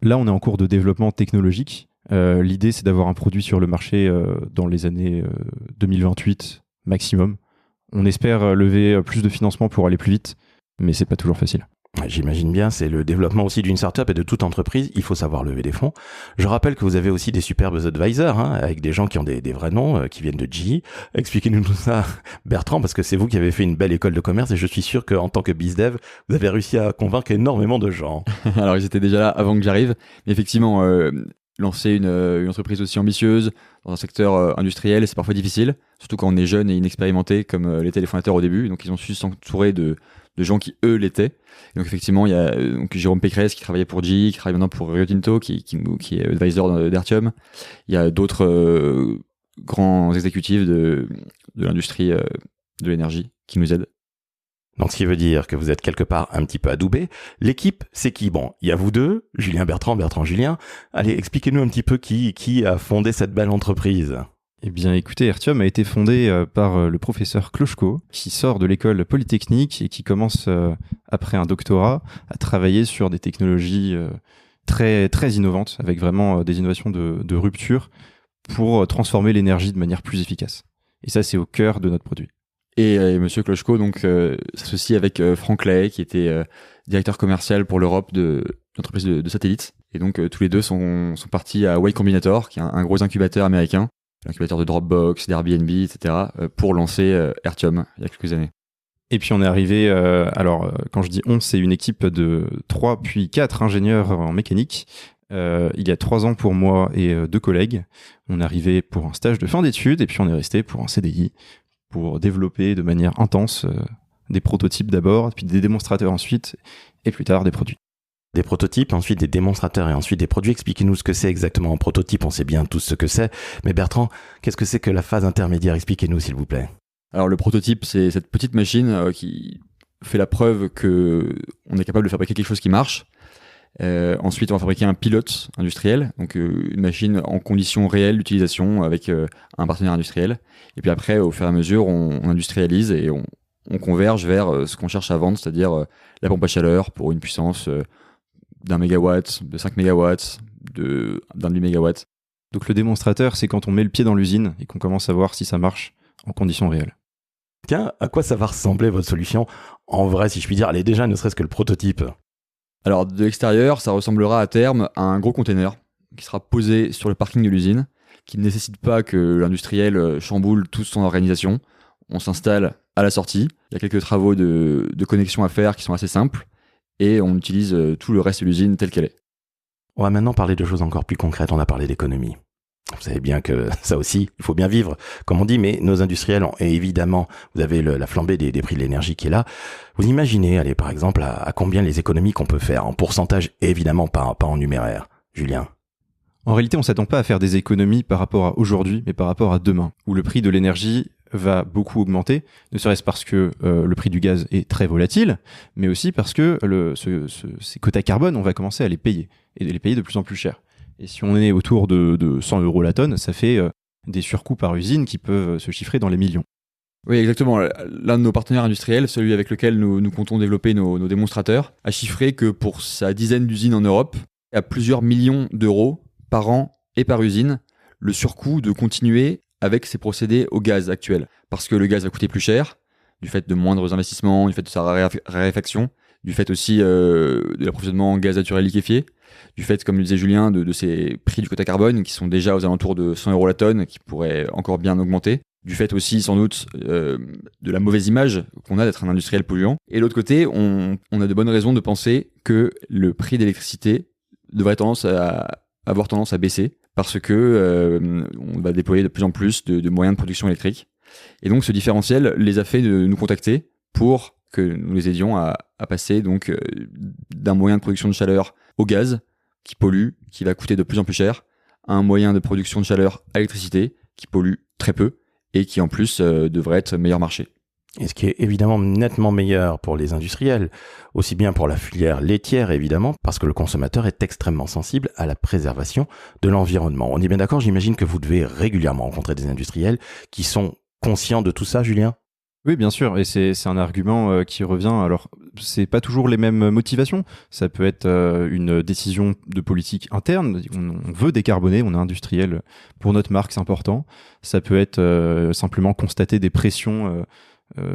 A: Là, on est en cours de développement technologique. L'idée, c'est d'avoir un produit sur le marché dans les années 2028 maximum. On espère lever plus de financement pour aller plus vite, mais c'est pas toujours facile.
D: J'imagine bien, c'est le développement aussi d'une start-up et de toute entreprise, il faut savoir lever des fonds. Je rappelle que vous avez aussi des superbes advisors, avec des gens qui ont des vrais noms, qui viennent de GE. Expliquez-nous tout ça, Bertrand, parce que c'est vous qui avez fait une belle école de commerce et je suis sûr qu'en tant que BizDev, vous avez réussi à convaincre énormément de gens.
F: Alors ils étaient déjà là avant que j'arrive, mais effectivement, lancer une entreprise aussi ambitieuse dans un secteur industriel, c'est parfois difficile, surtout quand on est jeune et inexpérimenté comme l'étaient les fondateurs au début, donc ils ont su s'entourer de gens qui, eux, l'étaient. Et donc, effectivement, il y a Jérôme Pécresse qui travaillait pour GE, qui travaille maintenant pour Rio Tinto, qui est advisor d'Hertium. Il y a d'autres grands exécutifs de l'industrie de l'énergie qui nous aide.
D: Donc, ce qui veut dire que vous êtes quelque part un petit peu adoubé. L'équipe, c'est qui? Bon, il y a vous deux, Julien Bertrand, Bertrand Julien. Allez, expliquez-nous un petit peu qui a fondé cette belle entreprise.
A: Eh bien, écoutez, Ertium a été fondé par le professeur Kloschko, qui sort de l'école polytechnique et qui commence, après un doctorat, à travailler sur des technologies très, très innovantes, avec vraiment des innovations de rupture pour transformer l'énergie de manière plus efficace. Et ça, c'est au cœur de notre produit.
F: Et Monsieur Kloschko donc s'associe avec Frank Ley, qui était directeur commercial pour l'Europe de l'entreprise de satellites. Et donc tous les deux sont partis à Y Combinator, qui est un gros incubateur américain, l'incubateur de Dropbox, d'Airbnb, etc., pour lancer Ertium il y a quelques années.
A: Et puis on est arrivé, quand je dis on, c'est une équipe de 3 puis 4 ingénieurs en mécanique. Il y a 3 ans pour moi et 2 collègues. On est arrivé pour un stage de fin d'études et puis on est resté pour un CDI pour développer de manière intense des prototypes d'abord, puis des démonstrateurs ensuite, et plus tard des produits.
D: Des prototypes, ensuite des démonstrateurs et ensuite des produits. Expliquez-nous ce que c'est exactement un prototype, on sait bien tous ce que c'est. Mais Bertrand, qu'est-ce que c'est que la phase intermédiaire? Expliquez-nous s'il vous plaît.
F: Alors le prototype, c'est cette petite machine qui fait la preuve qu'on est capable de fabriquer quelque chose qui marche. Ensuite, on va fabriquer un pilote industriel, donc une machine en conditions réelles d'utilisation avec un partenaire industriel. Et puis après, au fur et à mesure, on industrialise et on converge vers ce qu'on cherche à vendre, c'est-à-dire la pompe à chaleur pour une puissance d'1 mégawatt, de 5 mégawatts, d'un 8 mégawatts.
A: Donc le démonstrateur, c'est quand on met le pied dans l'usine et qu'on commence à voir si ça marche en conditions réelles.
D: Tiens, à quoi ça va ressembler votre solution en vrai, si je puis dire? Allez, déjà, ne serait-ce que le prototype.
F: Alors de l'extérieur, ça ressemblera à terme à un gros container qui sera posé sur le parking de l'usine, qui ne nécessite pas que l'industriel chamboule toute son organisation. On s'installe à la sortie, il y a quelques travaux de connexion à faire qui sont assez simples, et on utilise tout le reste de l'usine telle qu'elle est.
D: On va maintenant parler de choses encore plus concrètes, on a parlé d'économie. Vous savez bien que ça aussi, il faut bien vivre, comme on dit, mais nos industriels, et évidemment, vous avez la flambée des prix de l'énergie qui est là. Vous imaginez, allez, par exemple, à combien les économies qu'on peut faire, en pourcentage, évidemment, pas en numéraire. Julien?
A: En réalité, on ne s'attend pas à faire des économies par rapport à aujourd'hui, mais par rapport à demain, où le prix de l'énergie va beaucoup augmenter, ne serait-ce parce que le prix du gaz est très volatile, mais aussi parce que ces quotas carbone, on va commencer à les payer, et les payer de plus en plus cher. Et si on est autour de 100 € la tonne, ça fait des surcoûts par usine qui peuvent se chiffrer dans les millions.
F: Oui, exactement. L'un de nos partenaires industriels, celui avec lequel nous comptons développer nos démonstrateurs, a chiffré que pour sa dizaine d'usines en Europe, à plusieurs millions d'euros par an et par usine, le surcoût de continuer avec ces procédés au gaz actuel. Parce que le gaz va coûter plus cher, du fait de moindres investissements, du fait de sa raréfaction, du fait aussi de l'approvisionnement en gaz naturel liquéfié, du fait, comme le disait Julien, de ces prix du quota carbone qui sont déjà aux alentours de 100 € la tonne, qui pourraient encore bien augmenter, du fait aussi sans doute de la mauvaise image qu'on a d'être un industriel polluant. Et de l'autre côté, on a de bonnes raisons de penser que le prix d'électricité devrait avoir tendance à baisser, parce que on va déployer de plus en plus de moyens de production électrique. Et donc ce différentiel les a fait de nous contacter pour que nous les aidions à passer donc d'un moyen de production de chaleur au gaz, qui pollue, qui va coûter de plus en plus cher, à un moyen de production de chaleur à l'électricité, qui pollue très peu, et qui en plus devrait être meilleur marché.
D: Et ce qui est évidemment nettement meilleur pour les industriels, aussi bien pour la filière laitière évidemment, parce que le consommateur est extrêmement sensible à la préservation de l'environnement. On est bien d'accord, j'imagine que vous devez régulièrement rencontrer des industriels qui sont conscients de tout ça, Julien ?
A: Oui, bien sûr, et c'est un argument qui revient. Alors, c'est pas toujours les mêmes motivations. Ça peut être une décision de politique interne. On veut décarboner, on est industriel. Pour notre marque, c'est important. Ça peut être simplement constater des pressions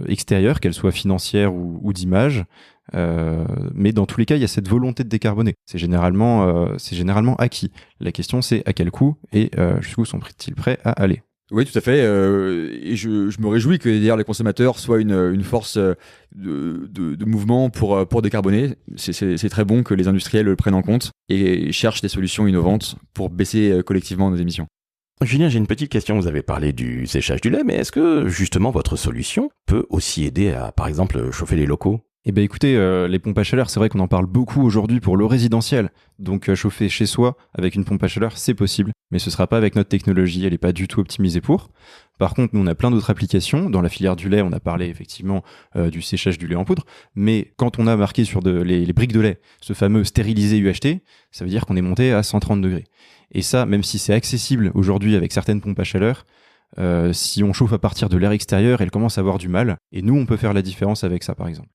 A: extérieures, qu'elles soient financières ou d'image. Mais dans tous les cas, il y a cette volonté de décarboner. C'est généralement acquis. La question, c'est à quel coût et jusqu'où sont-ils prêts à aller.
F: Oui, tout à fait. Et je me réjouis que d'ailleurs les consommateurs soient une force de mouvement pour décarboner. C'est très bon que les industriels le prennent en compte et cherchent des solutions innovantes pour baisser collectivement nos émissions.
D: Julien, j'ai une petite question. Vous avez parlé du séchage du lait, mais est-ce que justement votre solution peut aussi aider à, par exemple, chauffer les locaux ?
A: Eh bien écoutez, les pompes à chaleur, c'est vrai qu'on en parle beaucoup aujourd'hui pour le résidentiel. Donc chauffer chez soi avec une pompe à chaleur, c'est possible. Mais ce ne sera pas avec notre technologie, elle n'est pas du tout optimisée pour. Par contre, nous, on a plein d'autres applications. Dans la filière du lait, on a parlé effectivement du séchage du lait en poudre. Mais quand on a marqué sur les briques de lait, ce fameux stérilisé UHT, ça veut dire qu'on est monté à 130 degrés. Et ça, même si c'est accessible aujourd'hui avec certaines pompes à chaleur, si on chauffe à partir de l'air extérieur, elle commence à avoir du mal. Et nous, on peut faire la différence avec ça, par exemple.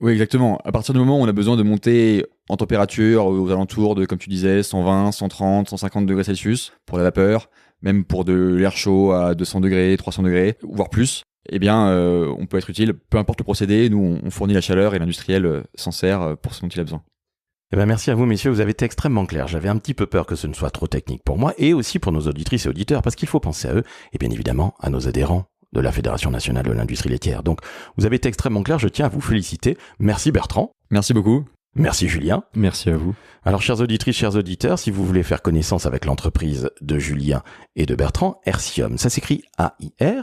F: Oui, exactement. À partir du moment où on a besoin de monter en température aux alentours de, comme tu disais, 120, 130, 150 degrés Celsius pour la vapeur, même pour de l'air chaud à 200 degrés, 300 degrés, voire plus, eh bien, on peut être utile. Peu importe le procédé, nous, on fournit la chaleur et l'industriel s'en sert pour ce dont il a besoin.
D: Eh ben merci à vous, messieurs, vous avez été extrêmement clairs. J'avais un petit peu peur que ce ne soit trop technique pour moi et aussi pour nos auditrices et auditeurs, parce qu'il faut penser à eux et bien évidemment à nos adhérents de la Fédération nationale de l'industrie laitière. Donc, vous avez été extrêmement clair, je tiens à vous féliciter. Merci Bertrand.
F: Merci beaucoup.
D: Merci Julien.
A: Merci à vous.
D: Alors, chères auditrices, chers auditeurs, si vous voulez faire connaissance avec l'entreprise de Julien et de Bertrand, Airthium, ça s'écrit A-I-R-T-H-I-U-M,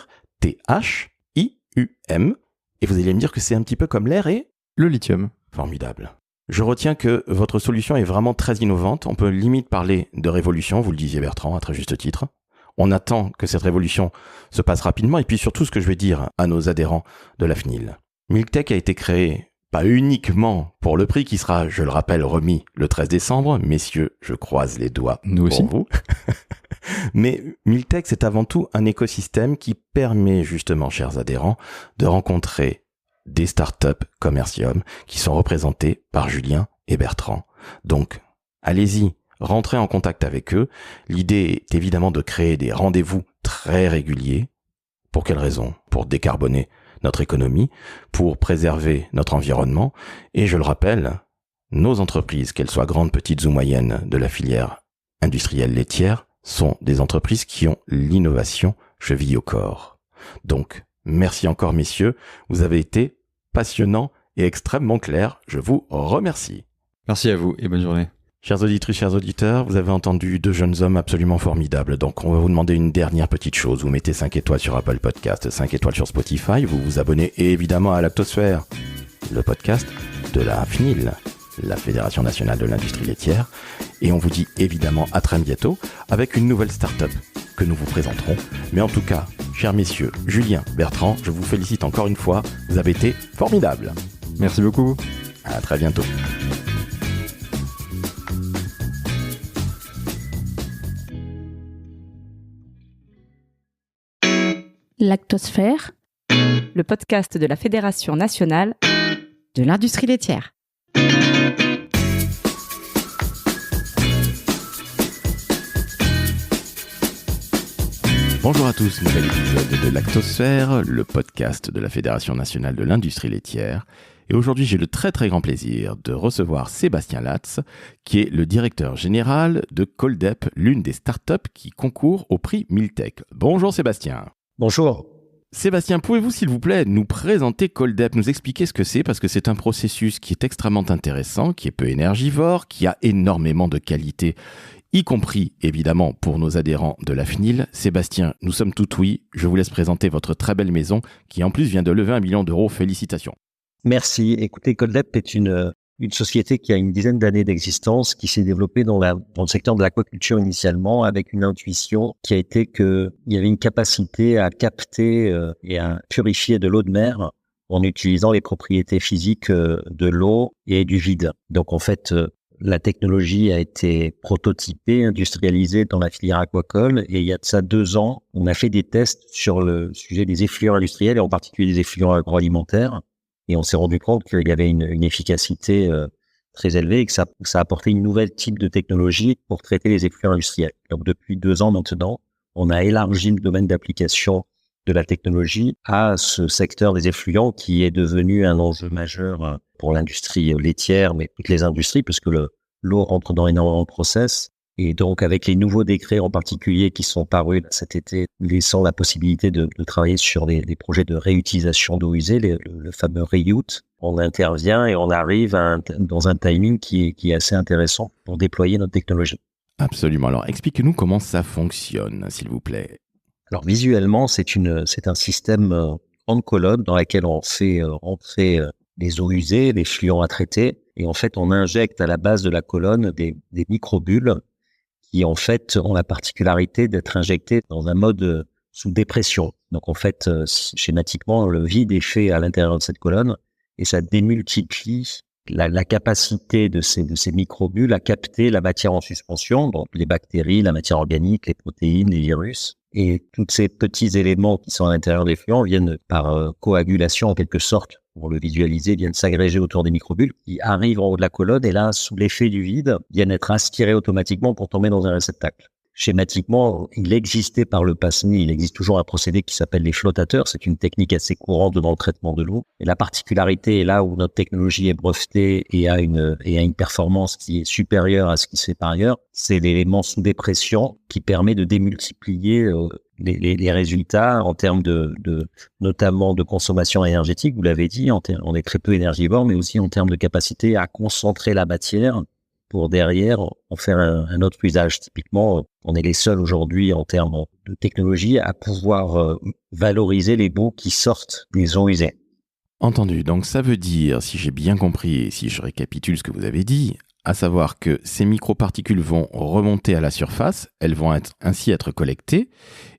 D: et vous allez me dire que c'est un petit peu comme l'air et...
A: Le lithium.
D: Formidable. Je retiens que votre solution est vraiment très innovante. On peut limite parler de révolution, vous le disiez Bertrand, à très juste titre. On attend que cette révolution se passe rapidement. Et puis surtout, ce que je vais dire à nos adhérents de la FNIL. Milktech a été créé pas uniquement pour le prix qui sera, je le rappelle, remis le 13 décembre. Messieurs, je croise les doigts
A: Nous aussi.
D: pour vous. Mais Milktech, c'est avant tout un écosystème qui permet justement, chers adhérents, de rencontrer des startups comme Airthium qui sont représentées par Julien et Bertrand. Donc, allez-y, rentrez en contact avec eux. L'idée est évidemment de créer des rendez-vous très réguliers. Pour quelle raison ? Pour décarboner notre économie, pour préserver notre environnement. Et je le rappelle, nos entreprises, qu'elles soient grandes, petites ou moyennes de la filière industrielle laitière, sont des entreprises qui ont l'innovation cheville au corps. Donc, merci encore messieurs, vous avez été passionnants et extrêmement clairs. Je vous remercie.
F: Merci à vous et bonne journée.
D: Chers auditrices, chers auditeurs, vous avez entendu deux jeunes hommes absolument formidables. Donc, on va vous demander une dernière petite chose. Vous mettez 5 étoiles sur Apple Podcast, 5 étoiles sur Spotify. Vous vous abonnez évidemment à Lactosphère, le podcast de la FNIL, la Fédération nationale de l'industrie laitière. Et on vous dit évidemment à très bientôt avec une nouvelle start-up que nous vous présenterons. Mais en tout cas, chers messieurs, Julien, Bertrand, je vous félicite encore une fois. Vous avez été formidables.
A: Merci beaucoup.
D: À très bientôt.
B: Lactosphère, le podcast de la Fédération nationale
C: De l'industrie laitière.
D: Bonjour à tous, nouvel épisode de Lactosphère, le podcast de la Fédération nationale de l'industrie laitière. Et aujourd'hui, j'ai le très très grand plaisir de recevoir Sébastien Latz, qui est le directeur général de Coldep, l'une des startups qui concourt au prix Milktech. Bonjour Sébastien.
G: Bonjour.
D: Sébastien, pouvez-vous s'il vous plaît nous présenter Coldep, nous expliquer ce que c'est, parce que c'est un processus qui est extrêmement intéressant, qui est peu énergivore, qui a énormément de qualités, y compris évidemment pour nos adhérents de la FNIL. Sébastien, nous sommes tout oui, je vous laisse présenter votre très belle maison qui en plus vient de lever 1 million d'euros, félicitations.
G: Merci. Écoutez, Coldep est une société qui a une dizaine d'années d'existence, qui s'est développée dans le secteur de l'aquaculture initialement, avec une intuition qui a été qu'il y avait une capacité à capter et à purifier de l'eau de mer en utilisant les propriétés physiques de l'eau et du vide. Donc en fait, la technologie a été prototypée, industrialisée dans la filière aquacole, et il y a de ça 2 ans, on a fait des tests sur le sujet des effluents industriels et en particulier des effluents agroalimentaires. Et on s'est rendu compte qu'il y avait une efficacité très élevée et que ça apportait une nouvelle type de technologie pour traiter les effluents industriels. Donc depuis 2 ans maintenant, on a élargi le domaine d'application de la technologie à ce secteur des effluents qui est devenu un enjeu majeur pour l'industrie laitière, mais toutes les industries, puisque l'eau rentre dans énormément de process. Et donc, avec les nouveaux décrets en particulier qui sont parus cet été, laissant la possibilité de travailler sur des projets de réutilisation d'eau usée, le fameux reuse, on intervient et on arrive dans un timing qui est assez intéressant pour déployer notre technologie.
D: Absolument. Alors, expliquez-nous comment ça fonctionne, s'il vous plaît.
G: Alors, visuellement, c'est un système on-colonne dans lequel on fait rentrer les eaux usées, les fluents à traiter. Et en fait, on injecte à la base de la colonne des microbules qui, en fait, ont la particularité d'être injectés dans un mode sous dépression. Donc, en fait, schématiquement, le vide est fait à l'intérieur de cette colonne et ça démultiplie la capacité de ces microbules à capter la matière en suspension, donc les bactéries, la matière organique, les protéines, les virus. Et tous ces petits éléments qui sont à l'intérieur des fluents viennent par coagulation en quelque sorte, pour le visualiser, viennent s'agréger autour des microbules qui arrivent en haut de la colonne et là, sous l'effet du vide, viennent être aspirés automatiquement pour tomber dans un réceptacle. Schématiquement, il existait par le passé, il existe toujours un procédé qui s'appelle les flottateurs. C'est une technique assez courante dans le traitement de l'eau. Et la particularité est là où notre technologie est brevetée et a une performance qui est supérieure à ce qui se fait par ailleurs. C'est l'élément sous dépression qui permet de démultiplier les résultats en termes notamment de consommation énergétique. Vous l'avez dit, on est très peu énergivore, mais aussi en termes de capacité à concentrer la matière pour derrière en faire un autre usage. Typiquement, on est les seuls aujourd'hui en termes de technologie à pouvoir valoriser les boues qui sortent des eaux usées.
D: Entendu. Donc ça veut dire, si j'ai bien compris et si je récapitule ce que vous avez dit, à savoir que ces microparticules vont remonter à la surface, elles vont ainsi être collectées,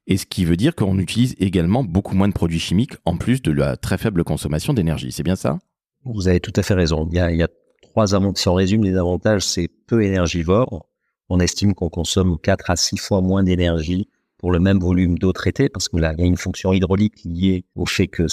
D: et ce qui veut dire qu'on utilise également beaucoup moins de produits chimiques en plus de la très faible consommation d'énergie. C'est bien ça?
G: Vous avez tout à fait raison. Il y a trois avantages. Si on résume les avantages, c'est peu énergivore. On estime qu'on consomme 4 à 6 fois moins d'énergie pour le même volume d'eau traitée, parce que là, il y a une fonction hydraulique liée au fait que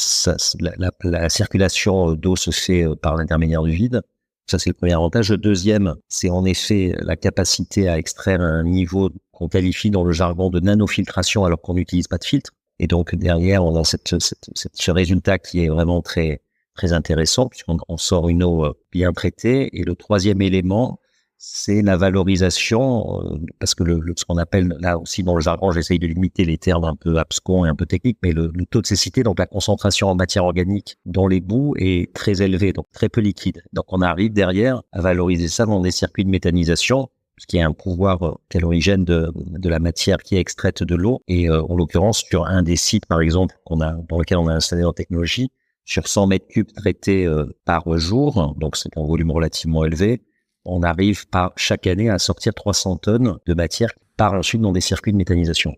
G: la circulation d'eau se fait par l'intermédiaire du vide. Ça, c'est le premier avantage. Le deuxième, c'est en effet la capacité à extraire un niveau qu'on qualifie dans le jargon de nanofiltration alors qu'on n'utilise pas de filtre. Et donc, derrière, on a ce résultat qui est vraiment très, très intéressant puisqu'on sort une eau bien traitée. Et le troisième élément, c'est la valorisation, parce que ce qu'on appelle là aussi dans le jargon, j'essaye de limiter les termes un peu abscons et un peu techniques, mais le taux de cécité, donc la concentration en matière organique dans les boues est très élevé, donc très peu liquide. Donc on arrive derrière à valoriser ça dans des circuits de méthanisation, ce qui est un pouvoir calorigène de la matière qui est extraite de l'eau. Et en l'occurrence, sur un des sites, par exemple, dans lequel on a installé notre technologie, sur 100 mètres cubes traités par jour, donc c'est un volume relativement élevé, on arrive chaque année à sortir 300 tonnes de matière qui part ensuite dans des circuits de méthanisation.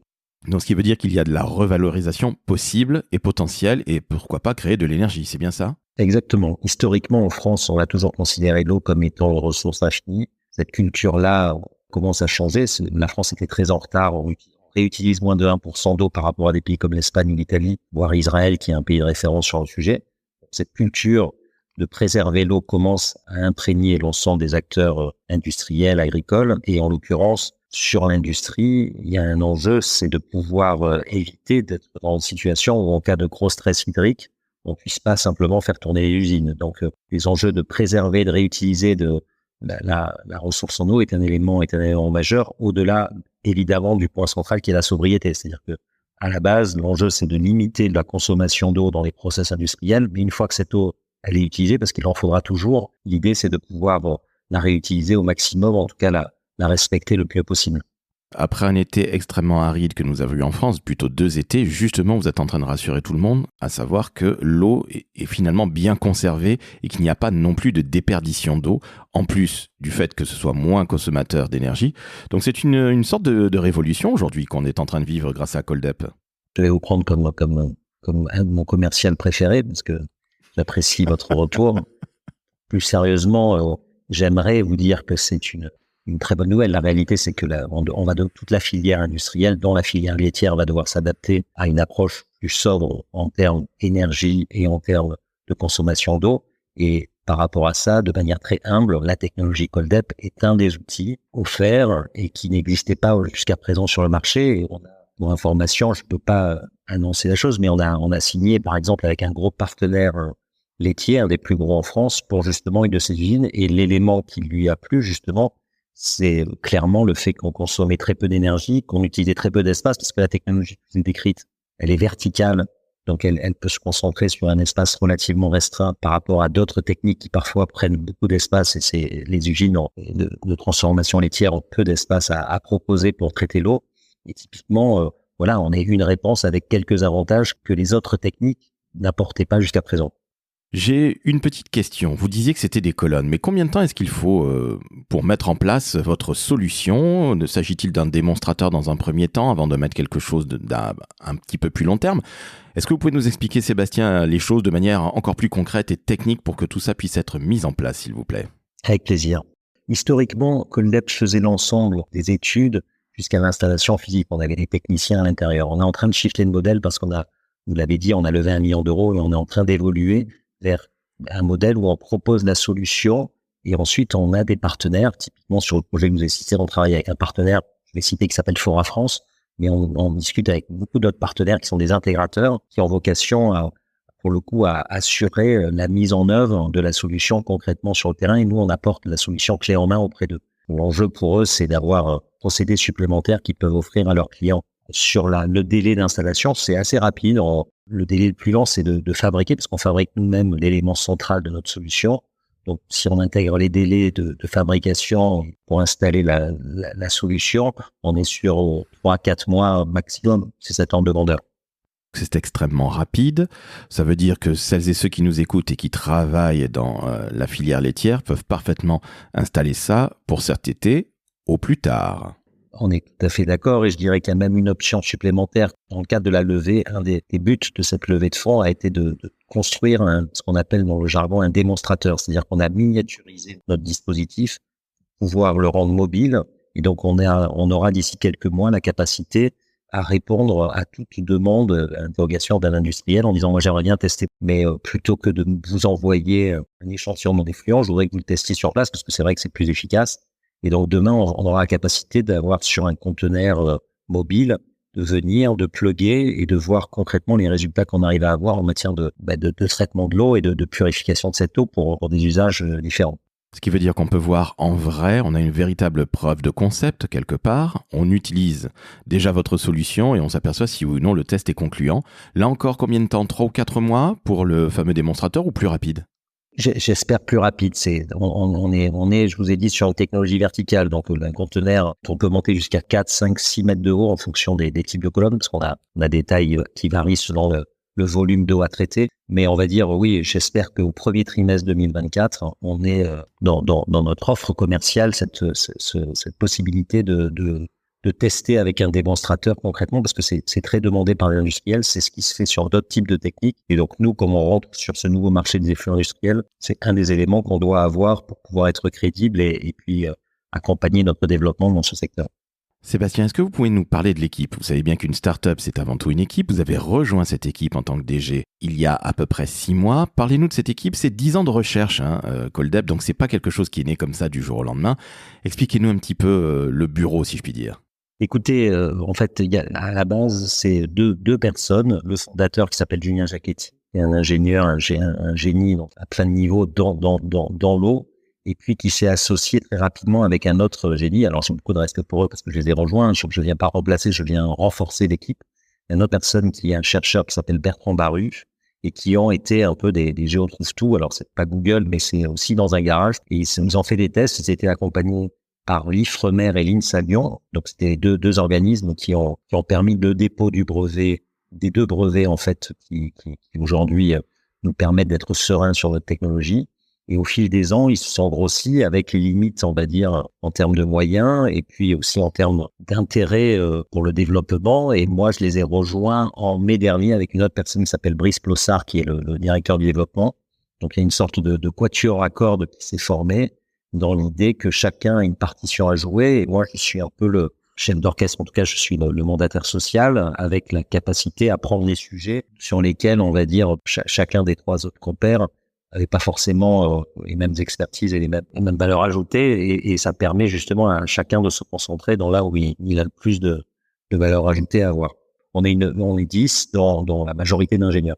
D: Donc ce qui veut dire qu'il y a de la revalorisation possible et potentielle et pourquoi pas créer de l'énergie, c'est bien ça?
G: Exactement. Historiquement, en France, on a toujours considéré l'eau comme étant une ressource infinie. Cette culture-là commence à changer. La France était très en retard. On réutilise moins de 1% d'eau par rapport à des pays comme l'Espagne ou l'Italie, voire Israël, qui est un pays de référence sur le sujet. Cette culture de préserver l'eau commence à imprégner l'ensemble des acteurs industriels, agricoles. Et en l'occurrence, sur l'industrie, il y a un enjeu, c'est de pouvoir éviter d'être dans une situation où, en cas de gros stress hydrique, on puisse pas simplement faire tourner les usines. Donc, les enjeux de préserver, de réutiliser la ressource en eau est un élément majeur, au-delà, évidemment, du point central qui est la sobriété. C'est-à-dire que, à la base, l'enjeu, c'est de limiter la consommation d'eau dans les process industriels, mais une fois que cette eau elle est utilisée, parce qu'il en faudra toujours. L'idée, c'est de pouvoir la réutiliser au maximum, en tout cas la respecter le plus possible.
D: Après un été extrêmement aride que nous avons eu en France, plutôt 2 étés, justement, vous êtes en train de rassurer tout le monde, à savoir que l'eau est finalement bien conservée et qu'il n'y a pas non plus de déperdition d'eau, en plus du fait que ce soit moins consommateur d'énergie. Donc c'est une sorte de révolution aujourd'hui qu'on est en train de vivre grâce à Coldep.
G: Je vais vous prendre comme un de mon commercial préféré, parce que j'apprécie votre retour. Plus sérieusement, j'aimerais vous dire que c'est une très bonne nouvelle. La réalité, c'est que toute la filière industrielle, dont la filière laitière, va devoir s'adapter à une approche plus sobre en termes d'énergie et en termes de consommation d'eau. Et par rapport à ça, de manière très humble, la technologie Coldep est un des outils offerts et qui n'existait pas jusqu'à présent sur le marché. Et pour information, je peux pas annoncer la chose, mais on a signé, par exemple, avec un gros partenaire laitier, un des plus gros en France, pour justement une de ces usines. Et l'élément qui lui a plu, justement, c'est clairement le fait qu'on consommait très peu d'énergie, qu'on utilisait très peu d'espace, parce que la technologie que vous avez décrite, elle est verticale, donc elle peut se concentrer sur un espace relativement restreint par rapport à d'autres techniques qui parfois prennent beaucoup d'espace, et c'est les usines de transformation laitière ont peu d'espace à proposer pour traiter l'eau. Et typiquement, on a eu une réponse avec quelques avantages que les autres techniques n'apportaient pas jusqu'à présent.
D: J'ai une petite question. Vous disiez que c'était des colonnes, mais combien de temps est-ce qu'il faut pour mettre en place votre solution? Ne s'agit-il d'un démonstrateur dans un premier temps avant de mettre quelque chose d'un un petit peu plus long terme? Est-ce que vous pouvez nous expliquer, Sébastien, les choses de manière encore plus concrète et technique pour que tout ça puisse être mis en place, s'il vous plaît?
G: Avec plaisir. Historiquement, Coldept faisait l'ensemble des études jusqu'à l'installation physique. On avait des techniciens à l'intérieur. On est en train de shifter le modèle parce qu'on a, vous l'avez dit, on a levé 1 million d'euros et on est en train d'évoluer vers un modèle où on propose la solution et ensuite on a des partenaires. Typiquement sur le projet que vous avez cité, on travaille avec un partenaire, je vais citer, qui s'appelle Fora France, mais on discute avec beaucoup d'autres partenaires qui sont des intégrateurs qui ont vocation à, pour le coup, à assurer la mise en œuvre de la solution concrètement sur le terrain et nous on apporte la solution clé en main auprès d'eux. L'enjeu pour eux, c'est d'avoir un procédé supplémentaire qu'ils peuvent offrir à leurs clients. Sur le délai d'installation, c'est assez rapide. Le délai le plus lent, c'est de fabriquer, parce qu'on fabrique nous-mêmes l'élément central de notre solution. Donc, si on intègre les délais de fabrication pour installer la solution, on est sur 3-4 mois maximum. C'est cet ordre de grandeur.
D: C'est extrêmement rapide. Ça veut dire que celles et ceux qui nous écoutent et qui travaillent dans la filière laitière peuvent parfaitement installer ça pour cet été au plus tard.
G: On est tout à fait d'accord et je dirais qu'il y a même une option supplémentaire. Dans le cadre de la levée, un des buts de cette levée de fonds a été de construire ce qu'on appelle dans le jargon un démonstrateur. C'est-à-dire qu'on a miniaturisé notre dispositif pour pouvoir le rendre mobile. Et donc, on aura d'ici quelques mois la capacité à répondre à toute demande, interrogation d'un industriel en disant « moi j'aimerais bien tester ». Mais plutôt que de vous envoyer un échantillon non effluent, je voudrais que vous le testiez sur place parce que c'est vrai que c'est plus efficace. Et donc demain, on aura la capacité d'avoir sur un conteneur mobile, de venir, de plugger et de voir concrètement les résultats qu'on arrive à avoir en matière de traitement de l'eau et de purification de cette eau pour des usages différents.
D: Ce qui veut dire qu'on peut voir en vrai, on a une véritable preuve de concept quelque part, on utilise déjà votre solution et on s'aperçoit si oui ou non le test est concluant. Là encore, combien de temps? 3 ou 4 mois pour le fameux démonstrateur ou plus rapide?
G: J'espère plus rapide. On est, je vous ai dit, sur une technologie verticale. Donc, un conteneur, on peut monter jusqu'à 4, 5, 6 mètres de haut en fonction des types de colonnes, parce qu'on a des tailles qui varient selon le volume d'eau à traiter. Mais on va dire, oui, j'espère qu'au premier trimestre 2024, on est dans notre offre commerciale cette possibilité de tester avec un démonstrateur concrètement, parce que c'est très demandé par les industriels, c'est ce qui se fait sur d'autres types de techniques. Et donc nous, comme on rentre sur ce nouveau marché des effluents industriels, c'est un des éléments qu'on doit avoir pour pouvoir être crédible et puis accompagner notre développement dans ce secteur.
D: Sébastien, est-ce que vous pouvez nous parler de l'équipe? Vous savez bien qu'une start-up, c'est avant tout une équipe. Vous avez rejoint cette équipe en tant que DG il y a à peu près 6 mois. Parlez-nous de cette équipe. C'est 10 ans de recherche, Coldept, donc c'est pas quelque chose qui est né comme ça du jour au lendemain. Expliquez-nous un petit peu le bureau, si je puis dire.
G: Écoutez, en fait, à la base, c'est deux personnes. Le fondateur qui s'appelle Julien Jacquetti, qui est un ingénieur, un génie donc à plein de niveaux dans l'eau, et puis qui s'est associé très rapidement avec un autre génie. Alors j'ai beaucoup de respect pour eux parce que je les ai rejoints. Je viens pas remplacer, je viens renforcer l'équipe. Il y a une autre personne qui est un chercheur qui s'appelle Bertrand Baru et qui ont été un peu des géos trouve-tout. Alors c'est pas Google, mais c'est aussi dans un garage. Et ils nous ont fait des tests. Ils étaient accompagnés par l'IFREMER et l'INSA Lyon. Donc, c'était deux organismes qui ont permis le dépôt du brevet, des 2 brevets, en fait, qui aujourd'hui nous permettent d'être sereins sur notre technologie. Et au fil des ans, ils se sont grossis avec les limites, on va dire, en termes de moyens et puis aussi en termes d'intérêt pour le développement. Et moi, je les ai rejoints en mai dernier avec une autre personne qui s'appelle Brice Plossard, qui est le directeur du développement. Donc, il y a une sorte de quatuor à cordes qui s'est formé dans l'idée que chacun a une partition à jouer. Et moi, je suis un peu le chef d'orchestre, en tout cas, je suis le mandataire social avec la capacité à prendre les sujets sur lesquels, on va dire, chacun des 3 autres compères n'avait pas forcément les mêmes expertises et les mêmes valeurs ajoutées. Et ça permet justement à chacun de se concentrer dans là où il a le plus de valeur ajoutée à avoir. On est 10 dans la majorité d'ingénieurs.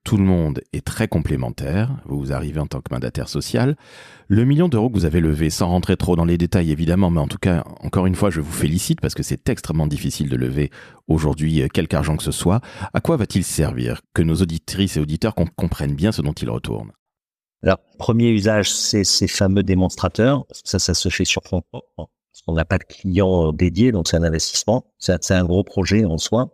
D: Tout le monde est très complémentaire. Vous arrivez en tant que mandataire social. Le 1 million d'euros que vous avez levé, sans rentrer trop dans les détails évidemment, mais en tout cas, encore une fois, je vous félicite parce que c'est extrêmement difficile de lever aujourd'hui quelque argent que ce soit. À quoi va-t-il servir? Que nos auditrices et auditeurs comprennent bien ce dont il retourne.
G: Alors, premier usage, c'est ces fameux démonstrateurs. Ça se fait sur fonds propres, parce qu'on n'a pas de clients dédiés, donc c'est un investissement. C'est un gros projet en soi.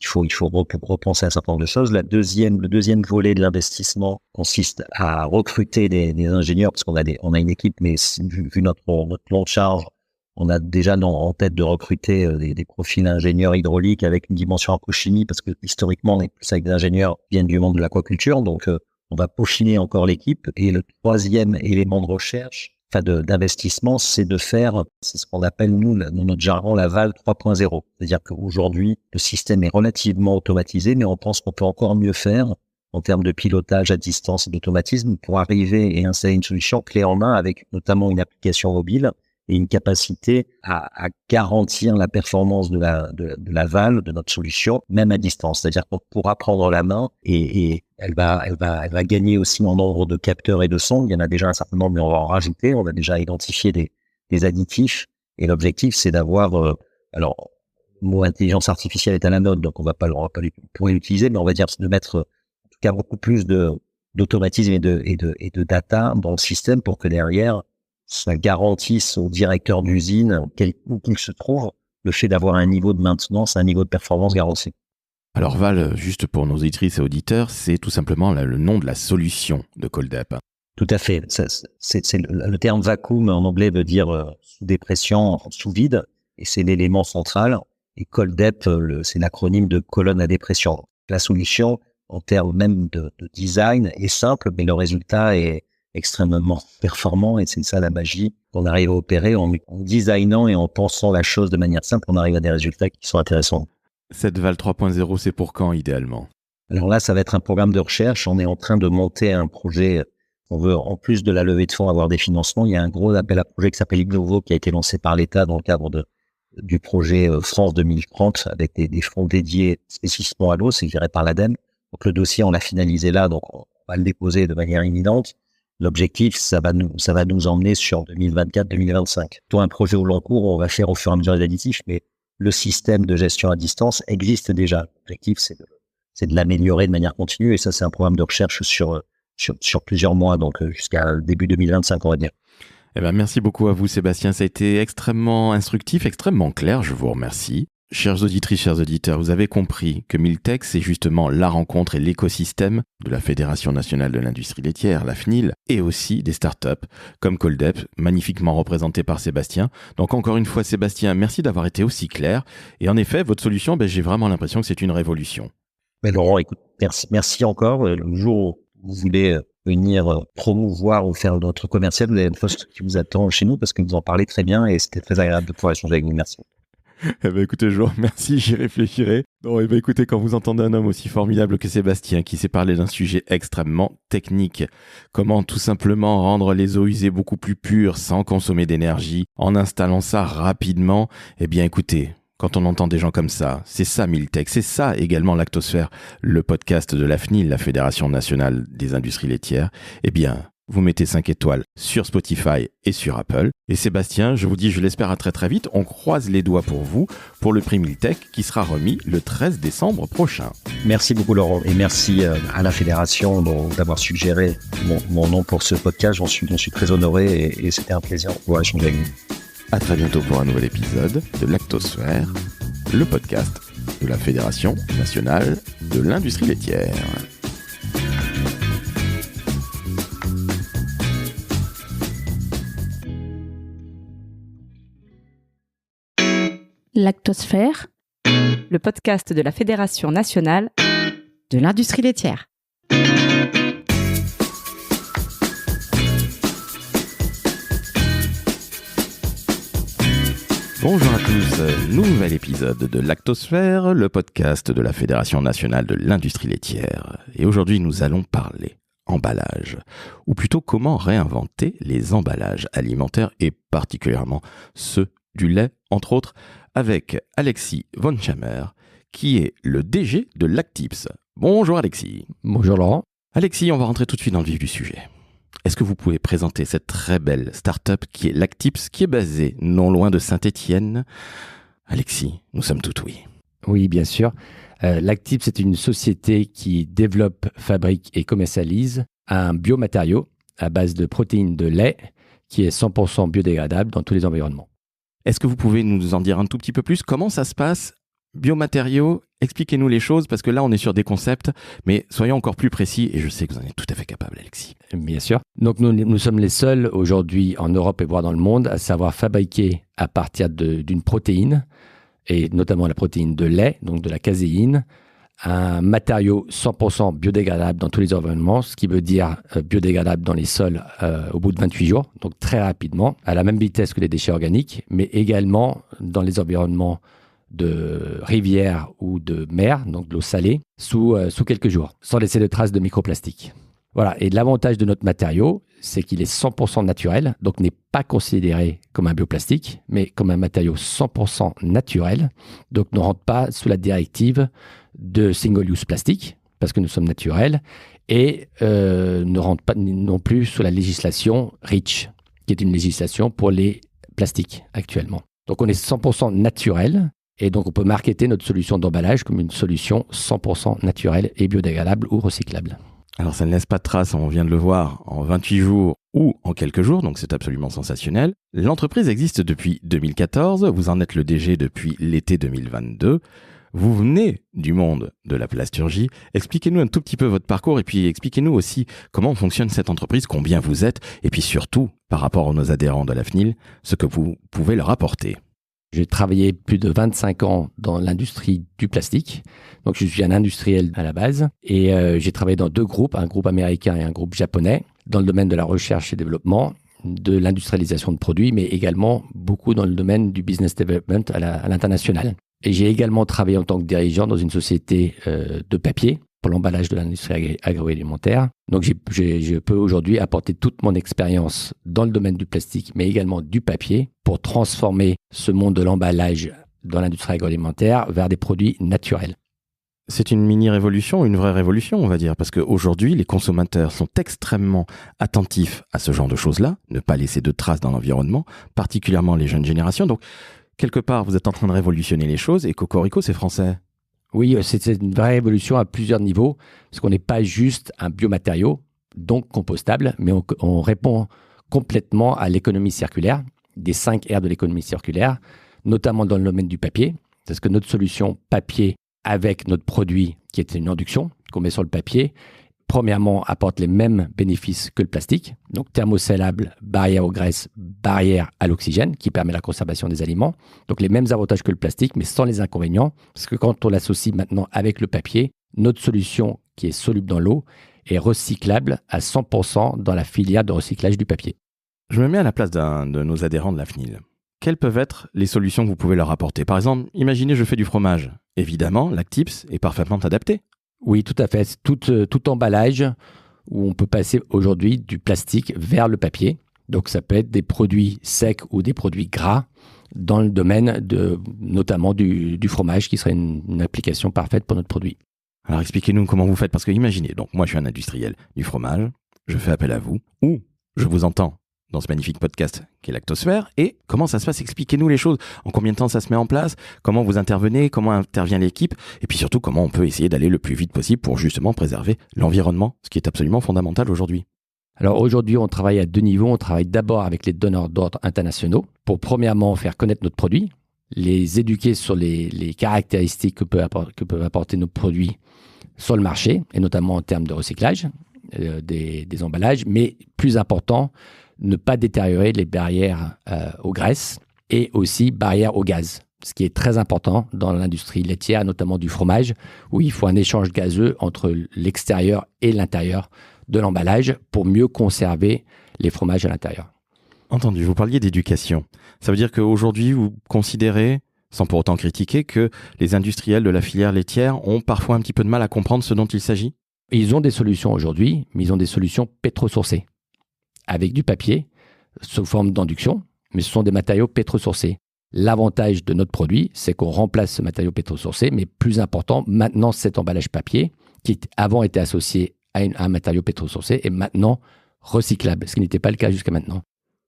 G: Il faut repenser un certain nombre de choses. Le deuxième volet de l'investissement consiste à recruter des ingénieurs, parce qu'on a une équipe, mais vu notre plan de charge, on a déjà en tête de recruter des profils ingénieurs hydrauliques avec une dimension aquachimie, parce que historiquement, on est plus avec des ingénieurs qui viennent du monde de l'aquaculture, donc on va peaufiner encore l'équipe. Et le troisième élément de recherche, d'investissement, c'est ce qu'on appelle, nous, dans notre jargon, la VAL 3.0. C'est-à-dire qu'aujourd'hui, le système est relativement automatisé, mais on pense qu'on peut encore mieux faire en termes de pilotage à distance et d'automatisme pour arriver et installer une solution clé en main avec notamment une application mobile et une capacité à garantir la performance de la VAL, de notre solution, même à distance. C'est-à-dire qu'on pourra prendre la main et elle va gagner aussi en nombre de capteurs et de sondes. Il y en a déjà un certain nombre, mais on va en rajouter. On a déjà identifié des additifs. Et l'objectif, c'est d'avoir, alors, le mot intelligence artificielle est à la mode, donc on va pas l'utiliser, mais on va dire de mettre, en tout cas, beaucoup plus d'automatisme et de data dans le système pour que derrière, ça garantisse au directeur d'usine, où qu'il se trouve, le fait d'avoir un niveau de maintenance, un niveau de performance garanti.
D: Alors Val, juste pour nos auditrices et auditeurs, c'est tout simplement le nom de la solution de Coldep.
G: Tout à fait. C'est le terme vacuum en anglais veut dire sous dépression, sous vide, et c'est l'élément central. Et Coldep, c'est l'acronyme de colonne à dépression. La solution, en termes même de design, est simple, mais le résultat est extrêmement performant, et c'est ça la magie qu'on arrive à opérer en designant et en pensant la chose de manière simple, on arrive à des résultats qui sont intéressants.
D: Cette VAL 3.0, c'est pour quand idéalement?
G: Alors là, ça va être un programme de recherche. On est en train de monter un projet. On veut, en plus de la levée de fonds, avoir des financements. Il y a un gros appel à projet qui s'appelle Ignovo, qui a été lancé par l'État dans le cadre du projet France 2030, avec des fonds dédiés spécifiquement à l'eau, c'est géré par l'ADEME. Donc le dossier, on l'a finalisé là, donc on va le déposer de manière imminente. L'objectif, ça va nous emmener sur 2024-2025. Tout un projet au long cours, on va faire au fur et à mesure les additifs, mais le système de gestion à distance existe déjà. L'objectif, c'est de l'améliorer de manière continue, et ça, c'est un programme de recherche sur plusieurs mois, donc jusqu'à début 2025, on va dire.
D: Eh ben, merci beaucoup à vous, Sébastien. Ça a été extrêmement instructif, extrêmement clair. Je vous remercie. Chères auditrices, chers auditeurs, vous avez compris que Miltech, c'est justement la rencontre et l'écosystème de la Fédération nationale de l'industrie laitière, la FNIL, et aussi des startups comme Coldep, magnifiquement représentés par Sébastien. Donc encore une fois, Sébastien, merci d'avoir été aussi clair. Et en effet, votre solution, j'ai vraiment l'impression que c'est une révolution.
G: Mais Laurent, écoute, merci encore. Le jour où vous voulez venir promouvoir ou faire notre commercial, vous avez un poste qui vous attend chez nous parce que vous en parlez très bien et c'était très agréable de pouvoir échanger avec vous. Merci.
D: Écoutez, je vous remercie, j'y réfléchirai. Non, écoutez, quand vous entendez un homme aussi formidable que Sébastien qui sait parler d'un sujet extrêmement technique, comment tout simplement rendre les eaux usées beaucoup plus pures sans consommer d'énergie, en installant ça rapidement, écoutez, quand on entend des gens comme ça, c'est ça Miltech, c'est ça également Lactosphère, le podcast de la FNIL, la Fédération nationale des industries laitières, vous mettez 5 étoiles sur Spotify et sur Apple. Et Sébastien, je vous dis, je l'espère à très très vite. On croise les doigts pour vous, pour le prix Miltech qui sera remis le 13 décembre prochain.
G: Merci beaucoup Laurent et merci à la Fédération d'avoir suggéré mon nom pour ce podcast. J'en suis très honoré et c'était un plaisir de pouvoir échanger avec vous.
D: À très bientôt pour un nouvel épisode de Lactosphère, le podcast de la Fédération nationale de l'industrie laitière.
B: Lactosphère, le podcast de la Fédération nationale
C: de l'industrie laitière.
D: Bonjour à tous, nouvel épisode de Lactosphère, le podcast de la Fédération nationale de l'industrie laitière. Et aujourd'hui, nous allons parler emballage, ou plutôt comment réinventer les emballages alimentaires et particulièrement ceux du lait, entre autres, avec Alexis von Schammer, qui est le DG de Lactips. Bonjour Alexis.
H: Bonjour Laurent.
D: Alexis, on va rentrer tout de suite dans le vif du sujet. Est-ce que vous pouvez présenter cette très belle start-up qui est Lactips, qui est basée non loin de Saint-Étienne? Alexis, nous sommes tout oui.
H: Oui, bien sûr. Lactips est une société qui développe, fabrique et commercialise un biomatériau à base de protéines de lait qui est 100% biodégradable dans tous les environnements.
D: Est-ce que vous pouvez nous en dire un tout petit peu plus? Comment ça se passe biomatériaux, expliquez-nous les choses, parce que là, on est sur des concepts, mais soyons encore plus précis, et je sais que vous en êtes tout à fait capable, Alexis.
H: Bien sûr. Donc nous sommes les seuls aujourd'hui en Europe et voire dans le monde à savoir fabriquer à partir d'une protéine, et notamment la protéine de lait, donc de la caséine, un matériau 100% biodégradable dans tous les environnements, ce qui veut dire biodégradable dans les sols au bout de 28 jours, donc très rapidement, à la même vitesse que les déchets organiques, mais également dans les environnements de rivières ou de mer, donc de l'eau salée, sous quelques jours, sans laisser de traces de microplastiques. Voilà. Et l'avantage de notre matériau, c'est qu'il est 100% naturel, donc n'est pas considéré comme un bioplastique, mais comme un matériau 100% naturel, donc ne rentre pas sous la directive de single-use plastique, parce que nous sommes naturels, et ne rentre pas non plus sous la législation REACH, qui est une législation pour les plastiques actuellement. Donc on est 100% naturel, et donc on peut marketer notre solution d'emballage comme une solution 100% naturelle et biodégradable ou recyclable.
D: Alors ça ne laisse pas de traces, on vient de le voir, en 28 jours ou en quelques jours, donc c'est absolument sensationnel. L'entreprise existe depuis 2014, vous en êtes le DG depuis l'été 2022. Vous venez du monde de la plasturgie. Expliquez-nous un tout petit peu votre parcours et puis expliquez-nous aussi comment fonctionne cette entreprise, combien vous êtes et puis surtout, par rapport à nos adhérents de la FNIL, ce que vous pouvez leur apporter.
H: J'ai travaillé plus de 25 ans dans l'industrie du plastique. Donc, je suis un industriel à la base. Et j'ai travaillé dans deux groupes, un groupe américain et un groupe japonais, dans le domaine de la recherche et développement, de l'industrialisation de produits, mais également beaucoup dans le domaine du business development à l'international. Et j'ai également travaillé en tant que dirigeant dans une société de papier pour l'emballage de l'industrie agroalimentaire. Donc, je peux aujourd'hui apporter toute mon expérience dans le domaine du plastique, mais également du papier, pour transformer ce monde de l'emballage dans l'industrie agroalimentaire vers des produits naturels.
D: C'est une mini-révolution, une vraie révolution, on va dire, parce qu'aujourd'hui, les consommateurs sont extrêmement attentifs à ce genre de choses-là, ne pas laisser de traces dans l'environnement, particulièrement les jeunes générations. Donc, quelque part, vous êtes en train de révolutionner les choses, et Cocorico, c'est français.
H: Oui, c'est une vraie révolution à plusieurs niveaux, parce qu'on n'est pas juste un biomatériau, donc compostable, mais on répond complètement à l'économie circulaire, des 5 R de l'économie circulaire, notamment dans le domaine du papier, parce que notre solution papier avec notre produit qui est une induction qu'on met sur le papier, premièrement, apporte les mêmes bénéfices que le plastique, donc thermosellable, barrière aux graisses, barrière à l'oxygène, qui permet la conservation des aliments. Donc les mêmes avantages que le plastique, mais sans les inconvénients, parce que quand on l'associe maintenant avec le papier, notre solution qui est soluble dans l'eau est recyclable à 100% dans la filière de recyclage du papier.
D: Je me mets à la place d'un de nos adhérents de la FNIL. Quelles peuvent être les solutions que vous pouvez leur apporter? Par exemple, imaginez je fais du fromage. Évidemment, l'Actips est parfaitement adapté.
H: Oui, tout à fait. Tout emballage où on peut passer aujourd'hui du plastique vers le papier. Donc, ça peut être des produits secs ou des produits gras dans le domaine notamment du fromage, qui serait une application parfaite pour notre produit.
D: Alors, expliquez-nous comment vous faites, parce que imaginez, donc moi je suis un industriel du fromage, je fais appel à vous, ou je vous entends dans ce magnifique podcast qui est Lactosphère, et comment ça se passe? Expliquez-nous les choses. En combien de temps ça se met en place? Comment vous intervenez? Comment intervient l'équipe? Et puis surtout, comment on peut essayer d'aller le plus vite possible pour justement préserver l'environnement, ce qui est absolument fondamental aujourd'hui.
H: Alors aujourd'hui, on travaille à 2 niveaux. On travaille d'abord avec les donneurs d'ordre internationaux pour premièrement faire connaître notre produit, les éduquer sur les caractéristiques que peuvent apporter nos produits sur le marché, et notamment en termes de recyclage des emballages, mais plus important, ne pas détériorer les barrières aux graisses et aussi barrières au gaz, ce qui est très important dans l'industrie laitière, notamment du fromage, où il faut un échange gazeux entre l'extérieur et l'intérieur de l'emballage pour mieux conserver les fromages à l'intérieur.
D: Entendu, vous parliez d'éducation. Ça veut dire qu'aujourd'hui, vous considérez, sans pour autant critiquer, que les industriels de la filière laitière ont parfois un petit peu de mal à comprendre ce dont il s'agit?
H: Ils ont des solutions aujourd'hui, mais ils ont des solutions pétrosourcées, avec du papier, sous forme d'induction, mais ce sont des matériaux pétrosourcés. L'avantage de notre produit, c'est qu'on remplace ce matériau pétrosourcé, mais plus important, maintenant cet emballage papier, qui avant était associé à un matériau pétrosourcé, est maintenant recyclable, ce qui n'était pas le cas jusqu'à maintenant.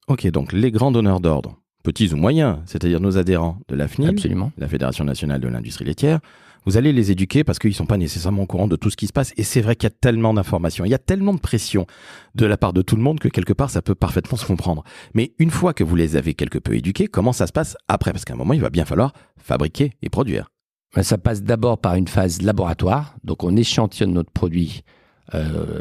D: Ok, donc les grands donneurs d'ordre, petits ou moyens, c'est-à-dire nos adhérents de la FNIL,
H: absolument,
D: la Fédération nationale de l'industrie laitière, vous allez les éduquer parce qu'ils ne sont pas nécessairement au courant de tout ce qui se passe. Et c'est vrai qu'il y a tellement d'informations, il y a tellement de pression de la part de tout le monde que quelque part, ça peut parfaitement se comprendre. Mais une fois que vous les avez quelque peu éduqués, comment ça se passe après? Parce qu'à un moment, il va bien falloir fabriquer et produire.
H: Ça passe d'abord par une phase laboratoire. Donc, on échantillonne notre produit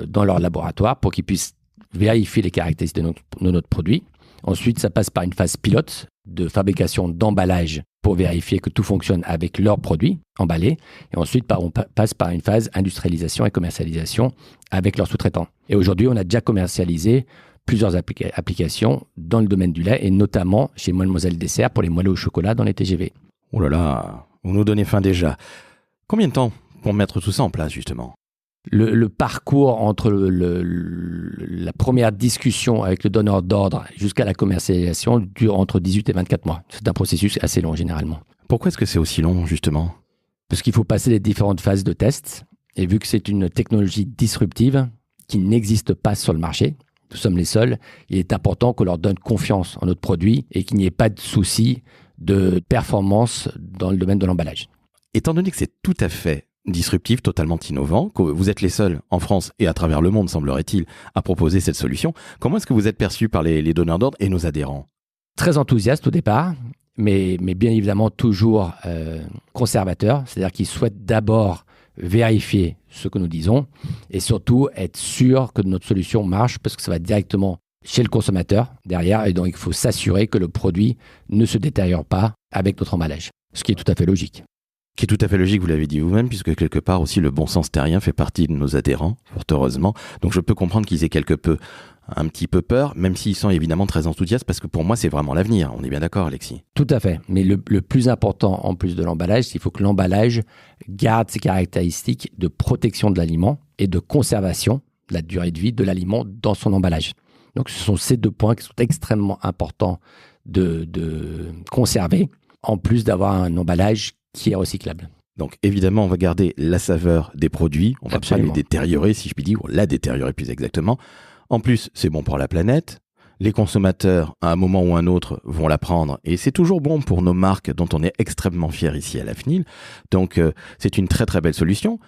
H: dans leur laboratoire pour qu'ils puissent vérifier les caractéristiques de notre produit. Ensuite, ça passe par une phase pilote de fabrication d'emballage pour vérifier que tout fonctionne avec leurs produits emballés. Et ensuite, on passe par une phase industrialisation et commercialisation avec leurs sous-traitants. Et aujourd'hui, on a déjà commercialisé plusieurs applications dans le domaine du lait et notamment chez Mademoiselle Dessert pour les moelleux au chocolat dans les TGV.
D: Oh là là, vous nous donnez faim déjà. Combien de temps pour mettre tout ça en place, justement ?
H: Le parcours entre la première discussion avec le donneur d'ordre jusqu'à la commercialisation dure entre 18 et 24 mois. C'est un processus assez long généralement.
D: Pourquoi est-ce que c'est aussi long, justement ?
H: Parce qu'il faut passer les différentes phases de test. Et vu que c'est une technologie disruptive qui n'existe pas sur le marché, nous sommes les seuls, il est important qu'on leur donne confiance en notre produit et qu'il n'y ait pas de souci de performance dans le domaine de l'emballage.
D: Étant donné que c'est tout à fait disruptif, totalement innovant, que vous êtes les seuls en France et à travers le monde, semblerait-il, à proposer cette solution, comment est-ce que vous êtes perçus par les donneurs d'ordre et nos adhérents ?
H: Très enthousiaste au départ, mais bien évidemment toujours conservateur, c'est-à-dire qu'ils souhaitent d'abord vérifier ce que nous disons et surtout être sûr que notre solution marche parce que ça va directement chez le consommateur derrière et donc il faut s'assurer que le produit ne se détériore pas avec notre emballage, ce qui est tout à fait logique.
D: Qui est tout à fait logique, vous l'avez dit vous-même, puisque quelque part aussi le bon sens terrien fait partie de nos adhérents, fort heureusement. Donc je peux comprendre qu'ils aient un petit peu peur, même s'ils sont évidemment très enthousiastes, parce que pour moi c'est vraiment l'avenir. On est bien d'accord, Alexis ?
H: Tout à fait, mais le plus important en plus de l'emballage, c'est qu'il faut que l'emballage garde ses caractéristiques de protection de l'aliment et de conservation de la durée de vie de l'aliment dans son emballage. Donc ce sont ces deux points qui sont extrêmement importants de conserver, en plus d'avoir un emballage qui est recyclable.
D: Donc évidemment, on va garder la saveur des produits, on va
H: Absolument.
D: pas les détériorer, si je puis dire, ou la détériorer plus exactement. En plus, c'est bon pour la planète. Les consommateurs, à un moment ou un autre, vont la prendre. Et c'est toujours bon pour nos marques dont on est extrêmement fiers ici à la FNIL. Donc c'est une très très belle solution.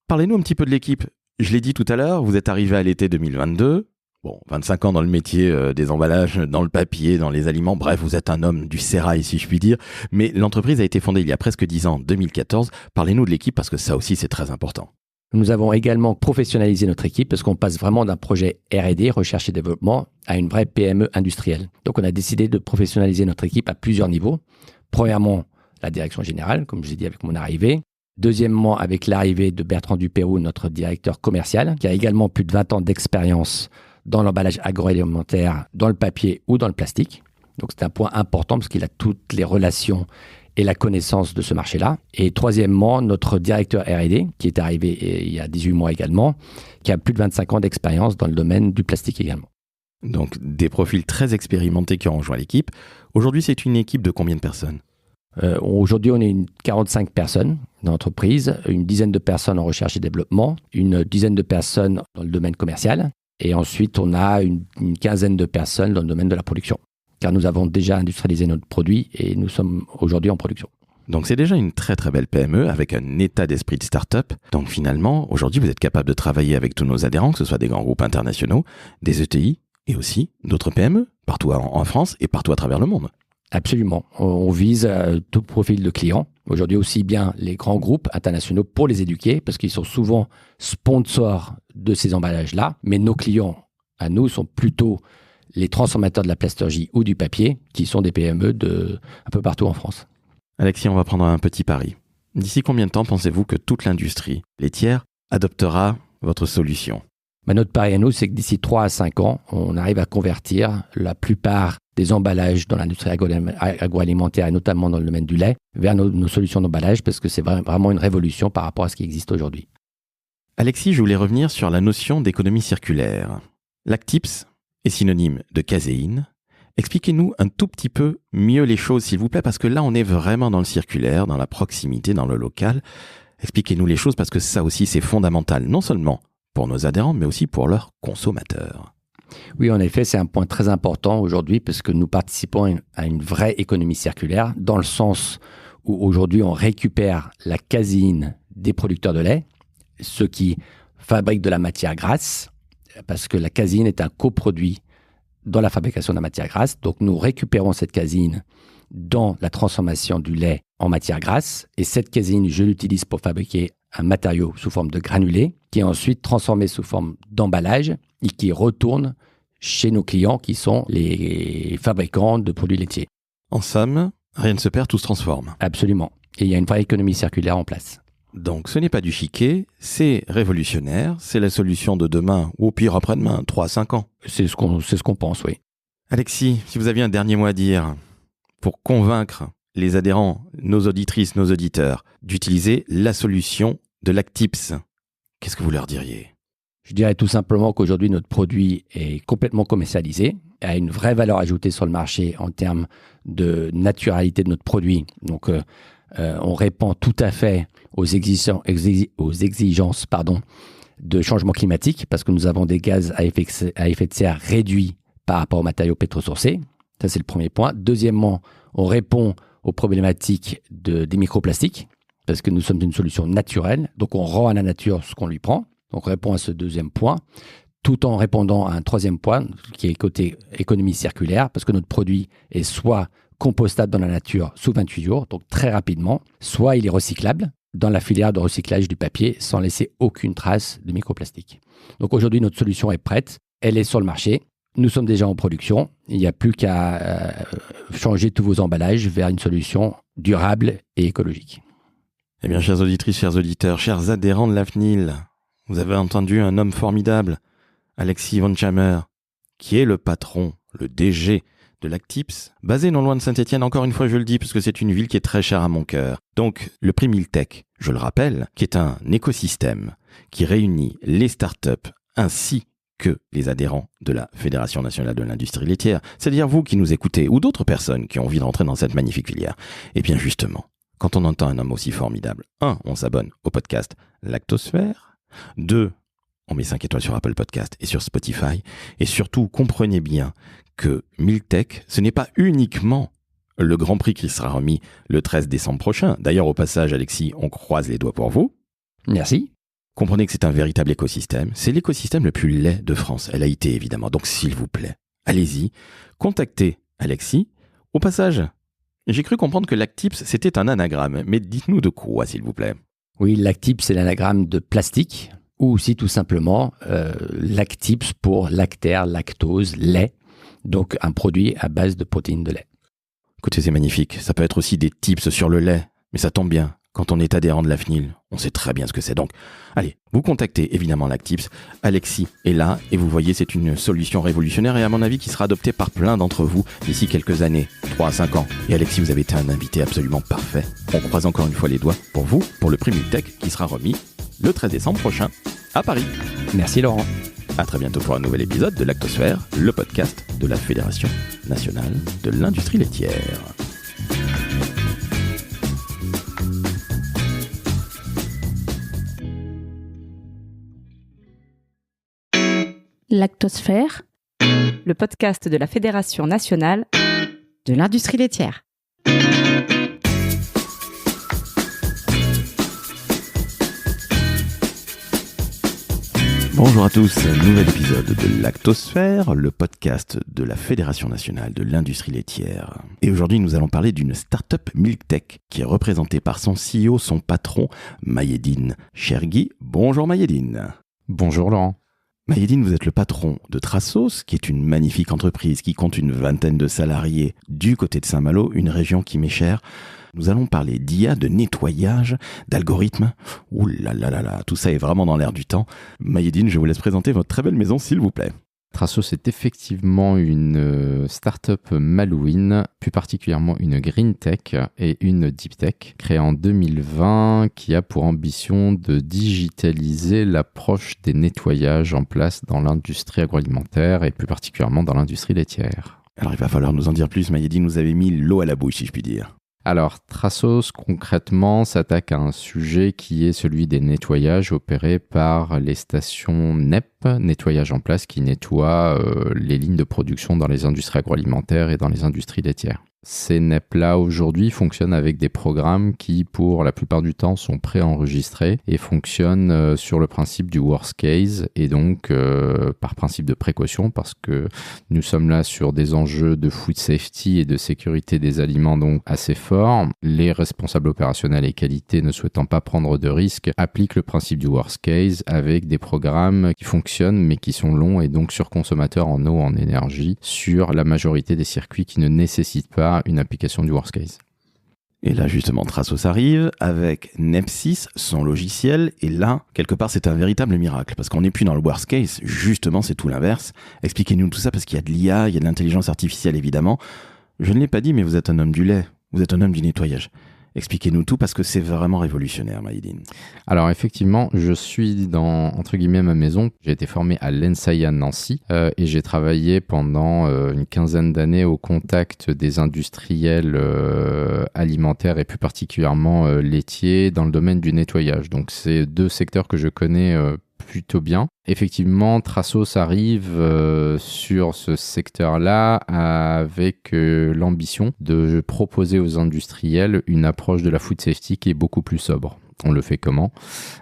D: Parlez-nous un petit peu de l'équipe. Je l'ai dit tout à l'heure, vous êtes arrivé à l'été 2022. Bon, 25 ans dans le métier des emballages, dans le papier, dans les aliments. Bref, vous êtes un homme du sérail, si je puis dire. Mais l'entreprise a été fondée il y a presque 10 ans, en 2014. Parlez-nous de l'équipe parce que ça aussi, c'est très important.
H: Nous avons également professionnalisé notre équipe parce qu'on passe vraiment d'un projet R&D, recherche et développement, à une vraie PME industrielle. Donc, on a décidé de professionnaliser notre équipe à plusieurs niveaux. Premièrement, la direction générale, comme je l'ai dit avec mon arrivée. Deuxièmement, avec l'arrivée de Bertrand Dupérou, notre directeur commercial, qui a également plus de 20 ans d'expérience dans l'emballage agroalimentaire, dans le papier ou dans le plastique. Donc, c'est un point important parce qu'il a toutes les relations et la connaissance de ce marché-là. Et troisièmement, notre directeur R&D, qui est arrivé il y a 18 mois également, qui a plus de 25 ans d'expérience dans le domaine du plastique également.
D: Donc, des profils très expérimentés qui ont rejoint l'équipe. Aujourd'hui, c'est une équipe de combien de personnes ?
H: Aujourd'hui, on est 45 personnes dans l'entreprise, une dizaine de personnes en recherche et développement, une dizaine de personnes dans le domaine commercial. Et ensuite, on a une quinzaine de personnes dans le domaine de la production. Car nous avons déjà industrialisé notre produit et nous sommes aujourd'hui en production.
D: Donc c'est déjà une très très belle PME avec un état d'esprit de start-up. Donc finalement, aujourd'hui, vous êtes capable de travailler avec tous nos adhérents, que ce soit des grands groupes internationaux, des ETI et aussi d'autres PME, partout en France et partout à travers le monde.
H: Absolument. On vise tout profil de clients. Aujourd'hui, aussi bien les grands groupes internationaux pour les éduquer, parce qu'ils sont souvent sponsors de ces emballages-là. Mais nos clients, à nous, sont plutôt les transformateurs de la plasturgie ou du papier, qui sont des PME un peu partout en France.
D: Alexis, on va prendre un petit pari. D'ici combien de temps pensez-vous que toute l'industrie laitière adoptera votre solution ?
H: Notre pari à nous, c'est que d'ici 3 à 5 ans, on arrive à convertir la plupart des emballages dans l'industrie agroalimentaire et notamment dans le domaine du lait vers nos solutions d'emballage parce que c'est vraiment une révolution par rapport à ce qui existe aujourd'hui.
D: Alexis, je voulais revenir sur la notion d'économie circulaire. Lactips est synonyme de caséine. Expliquez-nous un tout petit peu mieux les choses, s'il vous plaît, parce que là, on est vraiment dans le circulaire, dans la proximité, dans le local. Expliquez-nous les choses parce que ça aussi, c'est fondamental, non seulement pour nos adhérents, mais aussi pour leurs consommateurs.
H: Oui, en effet, c'est un point très important aujourd'hui parce que nous participons à une vraie économie circulaire dans le sens où aujourd'hui on récupère la caséine des producteurs de lait, ceux qui fabriquent de la matière grasse, parce que la caséine est un coproduit dans la fabrication de la matière grasse. Donc nous récupérons cette caséine dans la transformation du lait en matière grasse. Et cette caséine, je l'utilise pour fabriquer un matériau sous forme de granulé qui est ensuite transformé sous forme d'emballage et qui retourne chez nos clients qui sont les fabricants de produits laitiers.
D: En somme, rien ne se perd, tout se transforme.
H: Absolument. Et il y a une vraie économie circulaire en place.
D: Donc ce n'est pas du chiquet, c'est révolutionnaire, c'est la solution de demain, ou au pire après-demain, 3 à 5 ans.
H: C'est ce qu'on pense, oui.
D: Alexis, si vous aviez un dernier mot à dire pour convaincre les adhérents, nos auditrices, nos auditeurs, d'utiliser la solution de Lactips, qu'est-ce que vous leur diriez ?
H: Je dirais tout simplement qu'aujourd'hui, notre produit est complètement commercialisé, a une vraie valeur ajoutée sur le marché en termes de naturalité de notre produit. Donc, on répond tout à fait aux exigences de changement climatique parce que nous avons des gaz à effet de serre réduits par rapport aux matériaux pétrosourcés. Ça, c'est le premier point. Deuxièmement, on répond aux problématiques des microplastiques parce que nous sommes une solution naturelle. Donc, on rend à la nature ce qu'on lui prend. Donc, on répond à ce deuxième point, tout en répondant à un troisième point qui est côté économie circulaire, parce que notre produit est soit compostable dans la nature sous 28 jours, donc très rapidement, soit il est recyclable dans la filière de recyclage du papier sans laisser aucune trace de microplastique. Donc aujourd'hui, notre solution est prête, elle est sur le marché, nous sommes déjà en production, il n'y a plus qu'à changer tous vos emballages vers une solution durable et écologique.
D: Eh bien, chères auditrices, chers auditeurs, chers adhérents de l'AFNIL, vous avez entendu un homme formidable, Alexis von Chammer, qui est le patron, le DG de Lactips, basé non loin de Saint-Étienne. Encore une fois, je le dis, parce que c'est une ville qui est très chère à mon cœur. Donc, le prix Miltech, je le rappelle, qui est un écosystème qui réunit les startups ainsi que les adhérents de la Fédération nationale de l'industrie laitière, c'est-à-dire vous qui nous écoutez, ou d'autres personnes qui ont envie de rentrer dans cette magnifique filière. Eh bien, justement, quand on entend un homme aussi formidable, 1, on s'abonne au podcast Lactosphère, 2, on met 5 étoiles sur Apple Podcast et sur Spotify. Et surtout, comprenez bien que Miltech, ce n'est pas uniquement le Grand Prix qui sera remis le 13 décembre prochain. D'ailleurs, au passage, Alexis, on croise les doigts pour vous.
H: Merci.
D: Comprenez que c'est un véritable écosystème. C'est l'écosystème le plus laid de France. Elle a été évidemment. Donc, s'il vous plaît, allez-y, contactez Alexis. Au passage, j'ai cru comprendre que Lactips, c'était un anagramme. Mais dites-nous de quoi, s'il vous plaît.
H: Oui, Lactips, c'est l'anagramme de plastique, ou aussi tout simplement Lactips pour lactaire, lactose, lait, donc un produit à base de protéines de lait.
D: Écoutez, c'est magnifique. Ça peut être aussi des tips sur le lait, mais ça tombe bien. Quand on est adhérent de l'AFNIL, on sait très bien ce que c'est. Donc, allez, vous contactez évidemment Lactips. Alexis est là et vous voyez, c'est une solution révolutionnaire et à mon avis qui sera adoptée par plein d'entre vous d'ici quelques années, 3 à 5 ans. Et Alexis, vous avez été un invité absolument parfait. On croise encore une fois les doigts pour vous, pour le prix Miltech qui sera remis le 13 décembre prochain à Paris.
H: Merci Laurent.
D: À très bientôt pour un nouvel épisode de Lactosphère, le podcast de la Fédération nationale de l'industrie laitière.
B: Lactosphère, le podcast de la Fédération nationale
C: de l'industrie laitière.
D: Bonjour à tous, nouvel épisode de Lactosphère, le podcast de la Fédération nationale de l'industrie laitière. Et aujourd'hui, nous allons parler d'une start-up Miltech qui est représentée par son CEO, son patron, Maïeddine Chergui. Bonjour Maïeddine.
A: Bonjour Laurent.
D: Maïeddine, vous êtes le patron de Trasos, qui est une magnifique entreprise qui compte une vingtaine de salariés du côté de Saint-Malo, une région qui m'est chère. Nous allons parler d'IA, de nettoyage, d'algorithmes. Ouh là là là là, tout ça est vraiment dans l'air du temps. Maïeddine, je vous laisse présenter votre très belle maison, s'il vous plaît.
A: Trasos est effectivement une start-up malouine, plus particulièrement une green tech et une deep tech, créée en 2020, qui a pour ambition de digitaliser l'approche des nettoyages en place dans l'industrie agroalimentaire et plus particulièrement dans l'industrie laitière.
D: Alors il va falloir nous en dire plus, Maïeddine, nous avez mis l'eau à la bouche, si je puis dire.
A: Alors, Trasos, concrètement, s'attaque à un sujet qui est celui des nettoyages opérés par les stations NEP, nettoyage en place, qui nettoient les lignes de production dans les industries agroalimentaires et dans les industries laitières.
I: Ces NEP-là, aujourd'hui, fonctionnent avec des programmes qui, pour la plupart du temps, sont préenregistrés et fonctionnent sur le principe du worst case et donc par principe de précaution, parce que nous sommes là sur des enjeux de food safety et de sécurité des aliments donc assez forts. Les responsables opérationnels et qualité, ne souhaitant pas prendre de risques, appliquent le principe du worst case avec des programmes qui fonctionnent mais qui sont longs et donc surconsommateurs en eau, en énergie, sur la majorité des circuits qui ne nécessitent pas une application du worst case.
D: Et là, justement, Trasos arrive avec NEP6, son logiciel. Et là, quelque part, c'est un véritable miracle. Parce qu'on n'est plus dans le worst case. Justement, c'est tout l'inverse. Expliquez-nous tout ça, parce qu'il y a de l'IA, il y a de l'intelligence artificielle, évidemment. Je ne l'ai pas dit, mais vous êtes un homme du lait. Vous êtes un homme du nettoyage. Expliquez-nous tout, parce que c'est vraiment révolutionnaire, Maïdine.
I: Alors effectivement, je suis dans, entre guillemets, ma maison. J'ai été formé à l'ENSAIA Nancy et j'ai travaillé pendant une quinzaine d'années au contact des industriels alimentaires et plus particulièrement laitiers dans le domaine du nettoyage. Donc c'est deux secteurs que je connais plutôt bien. Effectivement, Trasos arrive sur ce secteur-là avec l'ambition de proposer aux industriels une approche de la food safety qui est beaucoup plus sobre. On le fait comment ?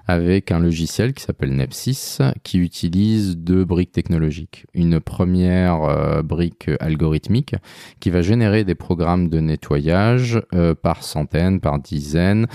I: Avec un logiciel qui s'appelle NEP6 qui utilise deux briques technologiques. Une première brique algorithmique qui va générer des programmes de nettoyage par centaines, par dizaines,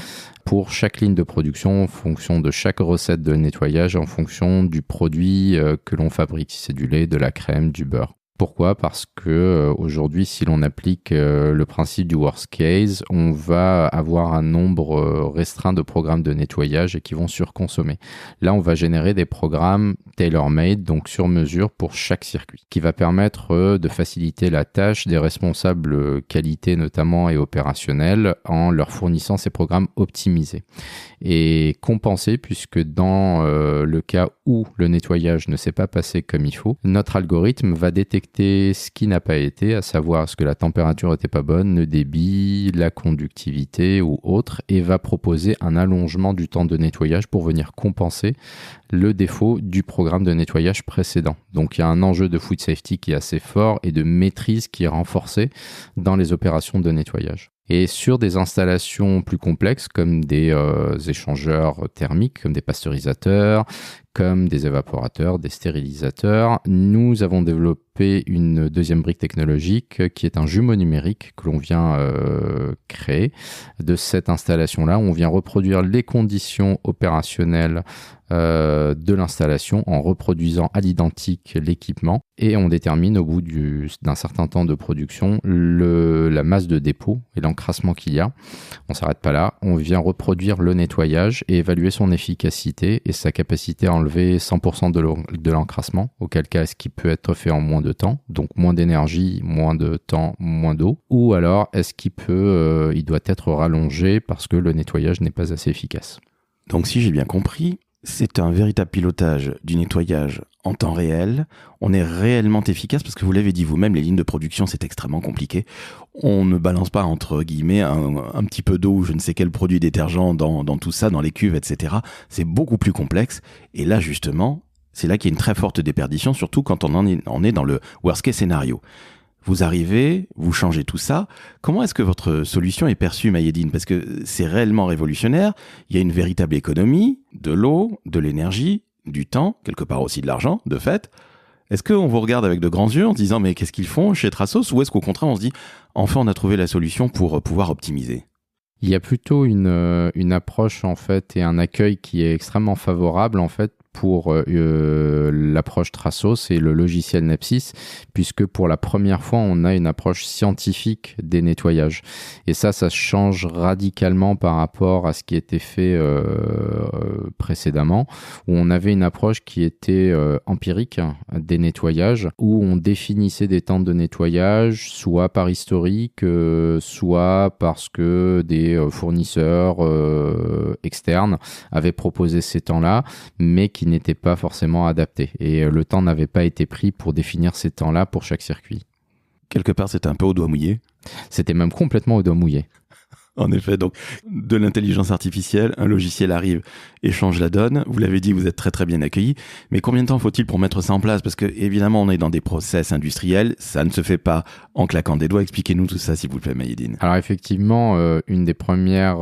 I: pour chaque ligne de production en fonction de chaque recette de nettoyage, en fonction du produit que l'on fabrique, si c'est du lait, de la crème, du beurre. Pourquoi ? Parce que aujourd'hui, si l'on applique le principe du worst case, on va avoir un nombre restreint de programmes de nettoyage et qui vont surconsommer. Là, on va générer des programmes tailor-made, donc sur mesure pour chaque circuit, qui va permettre de faciliter la tâche des responsables qualité notamment et opérationnels en leur fournissant ces programmes optimisés. Et compenser, puisque dans le cas où le nettoyage ne s'est pas passé comme il faut, notre algorithme va détecter ce qui n'a pas été, à savoir ce que la température n'était pas bonne, le débit, la conductivité ou autre, et va proposer un allongement du temps de nettoyage pour venir compenser le défaut du programme de nettoyage précédent. Donc il y a un enjeu de food safety qui est assez fort et de maîtrise qui est renforcé dans les opérations de nettoyage. Et sur des installations plus complexes comme des échangeurs thermiques, comme des pasteurisateurs, comme des évaporateurs, des stérilisateurs, nous avons développé une deuxième brique technologique qui est un jumeau numérique que l'on vient créer. De cette installation-là, on vient reproduire les conditions opérationnelles de l'installation en reproduisant à l'identique l'équipement et on détermine au bout d'un certain temps de production la masse de dépôt et l'encrassement qu'il y a. On ne s'arrête pas là, on vient reproduire le nettoyage et évaluer son efficacité et sa capacité à enlever 100% de l'encrassement, auquel cas est-ce qu'il peut être fait en moins de temps, donc moins d'énergie, moins de temps, moins d'eau, ou alors est-ce qu'il doit être rallongé parce que le nettoyage n'est pas assez efficace.
D: Donc si j'ai bien compris, c'est un véritable pilotage du nettoyage en temps réel. On est réellement efficace parce que vous l'avez dit vous-même, les lignes de production, c'est extrêmement compliqué. On ne balance pas, entre guillemets, un petit peu d'eau ou je ne sais quel produit détergent dans tout ça, dans les cuves, etc. C'est beaucoup plus complexe. Et là, justement, c'est là qu'il y a une très forte déperdition, surtout quand on est dans le worst case scénario. Vous arrivez, vous changez tout ça. Comment est-ce que votre solution est perçue, Maïdine ? Parce que c'est réellement révolutionnaire. Il y a une véritable économie de l'eau, de l'énergie, du temps, quelque part aussi de l'argent, de fait. Est-ce qu'on vous regarde avec de grands yeux en se disant « mais qu'est-ce qu'ils font chez Trasos ?» ou est-ce qu'au contraire on se dit « enfin on a trouvé la solution pour pouvoir optimiser ?»
I: Il y a plutôt une approche en fait et un accueil qui est extrêmement favorable en fait pour l'approche Trasos et le logiciel NEP6, puisque pour la première fois, on a une approche scientifique des nettoyages. Et ça change radicalement par rapport à ce qui était fait précédemment, où on avait une approche qui était empirique des nettoyages, où on définissait des temps de nettoyage, soit par historique, soit parce que des fournisseurs externes avaient proposé ces temps-là, mais qui n'étaient pas forcément adaptés. Et le temps n'avait pas été pris pour définir ces temps-là pour chaque circuit.
D: Quelque part, c'était un peu au doigt mouillé.
I: C'était même complètement au doigt mouillé.
D: En effet, donc de l'intelligence artificielle, un logiciel arrive et change la donne. Vous l'avez dit, vous êtes très très bien accueillis. Mais combien de temps faut-il pour mettre ça en place? Parce que évidemment, on est dans des process industriels, ça ne se fait pas en claquant des doigts. Expliquez-nous tout ça, s'il vous plaît, Mayedine.
I: Alors effectivement, une des premières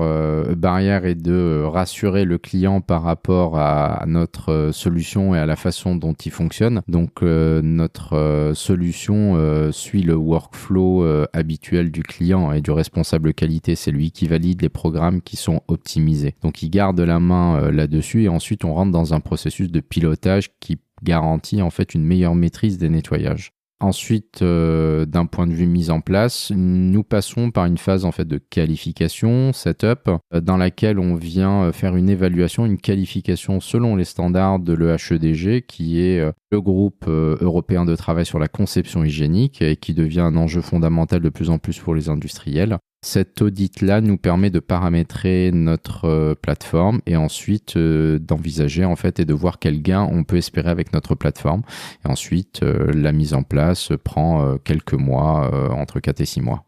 I: barrières est de rassurer le client par rapport à notre solution et à la façon dont il fonctionne. Donc notre solution suit le workflow habituel du client et du responsable qualité. C'est lui qui valide les programmes qui sont optimisés. Donc il garde la main là-dessus et ensuite on rentre dans un processus de pilotage qui garantit en fait une meilleure maîtrise des nettoyages. Ensuite, d'un point de vue mise en place, nous passons par une phase en fait de qualification, setup, dans laquelle on vient faire une évaluation, une qualification selon les standards de l'EHEDG, qui est le groupe européen de travail sur la conception hygiénique et qui devient un enjeu fondamental de plus en plus pour les industriels. Cet audit-là nous permet de paramétrer notre plateforme et ensuite d'envisager en fait et de voir quel gain on peut espérer avec notre plateforme. Et ensuite, la mise en place prend quelques mois, entre 4 et 6 mois.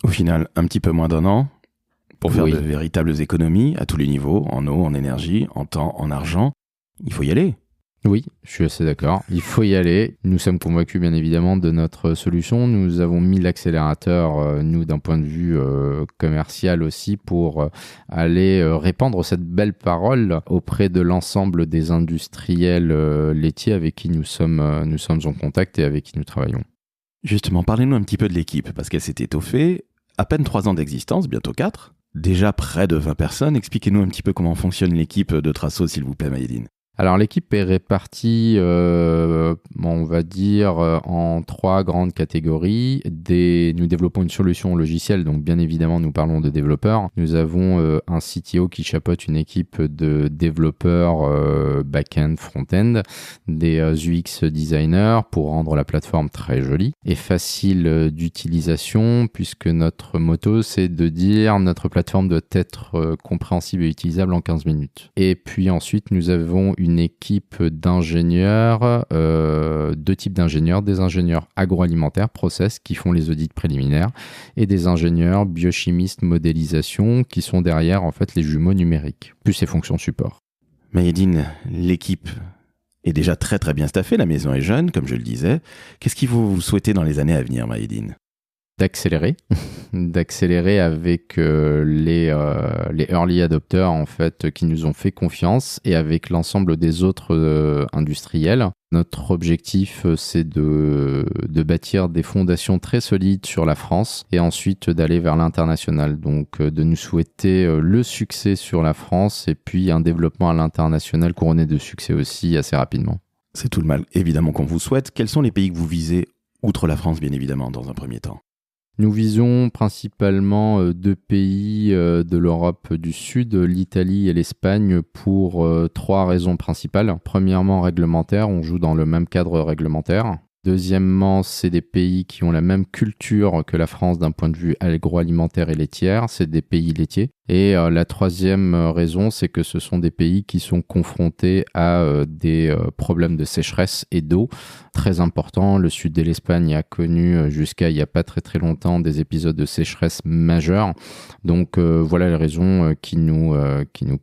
D: Au final, un petit peu moins d'1 an pour faire de véritables économies à tous les niveaux, en eau, en énergie, en temps, en argent. Il faut y aller.
I: Oui, je suis assez d'accord. Il faut y aller. Nous sommes convaincus, bien évidemment, de notre solution. Nous avons mis l'accélérateur, nous, d'un point de vue commercial aussi, pour aller répandre cette belle parole auprès de l'ensemble des industriels laitiers avec qui nous sommes en contact et avec qui nous travaillons.
D: Justement, parlez-nous un petit peu de l'équipe, parce qu'elle s'est étoffée. À peine 3 ans d'existence, bientôt 4. Déjà près de 20 personnes. Expliquez-nous un petit peu comment fonctionne l'équipe de Trasso, s'il vous plaît, Mayedine.
I: Alors l'équipe est répartie, on va dire, en 3 grandes catégories. Nous développons une solution logicielle, donc bien évidemment nous parlons de développeurs. Nous avons un CTO qui chapeaute une équipe de développeurs back-end, front-end, des UX designers pour rendre la plateforme très jolie et facile d'utilisation, puisque notre motto c'est de dire notre plateforme doit être compréhensible et utilisable en 15 minutes. Et puis ensuite nous avons une équipe d'ingénieurs, 2 types d'ingénieurs, des ingénieurs agroalimentaires, process, qui font les audits préliminaires, et des ingénieurs biochimistes, modélisation, qui sont derrière en fait les jumeaux numériques, plus les fonctions support.
D: Mayedine, l'équipe est déjà très très bien staffée, la maison est jeune, comme je le disais. Qu'est-ce que vous souhaitez dans les années à venir, Mayedine ?
I: D'accélérer avec les early adopters en fait qui nous ont fait confiance et avec l'ensemble des autres industriels. Notre objectif c'est de bâtir des fondations très solides sur la France et ensuite d'aller vers l'international. Donc de nous souhaiter le succès sur la France et puis un développement à l'international couronné de succès aussi assez rapidement.
D: C'est tout le mal évidemment qu'on vous souhaite. Quels sont les pays que vous visez, outre la France bien évidemment, dans un premier temps ?
I: Nous visons principalement 2 pays de l'Europe du Sud, l'Italie et l'Espagne, pour 3 raisons principales. Premièrement, réglementaire, on joue dans le même cadre réglementaire. Deuxièmement, c'est des pays qui ont la même culture que la France d'un point de vue agroalimentaire et laitière, c'est des pays laitiers. Et la troisième raison, c'est que ce sont des pays qui sont confrontés à des problèmes de sécheresse et d'eau très importants. Le sud de l'Espagne a connu jusqu'à il n'y a pas très très longtemps des épisodes de sécheresse majeurs. Donc voilà les raisons qui nous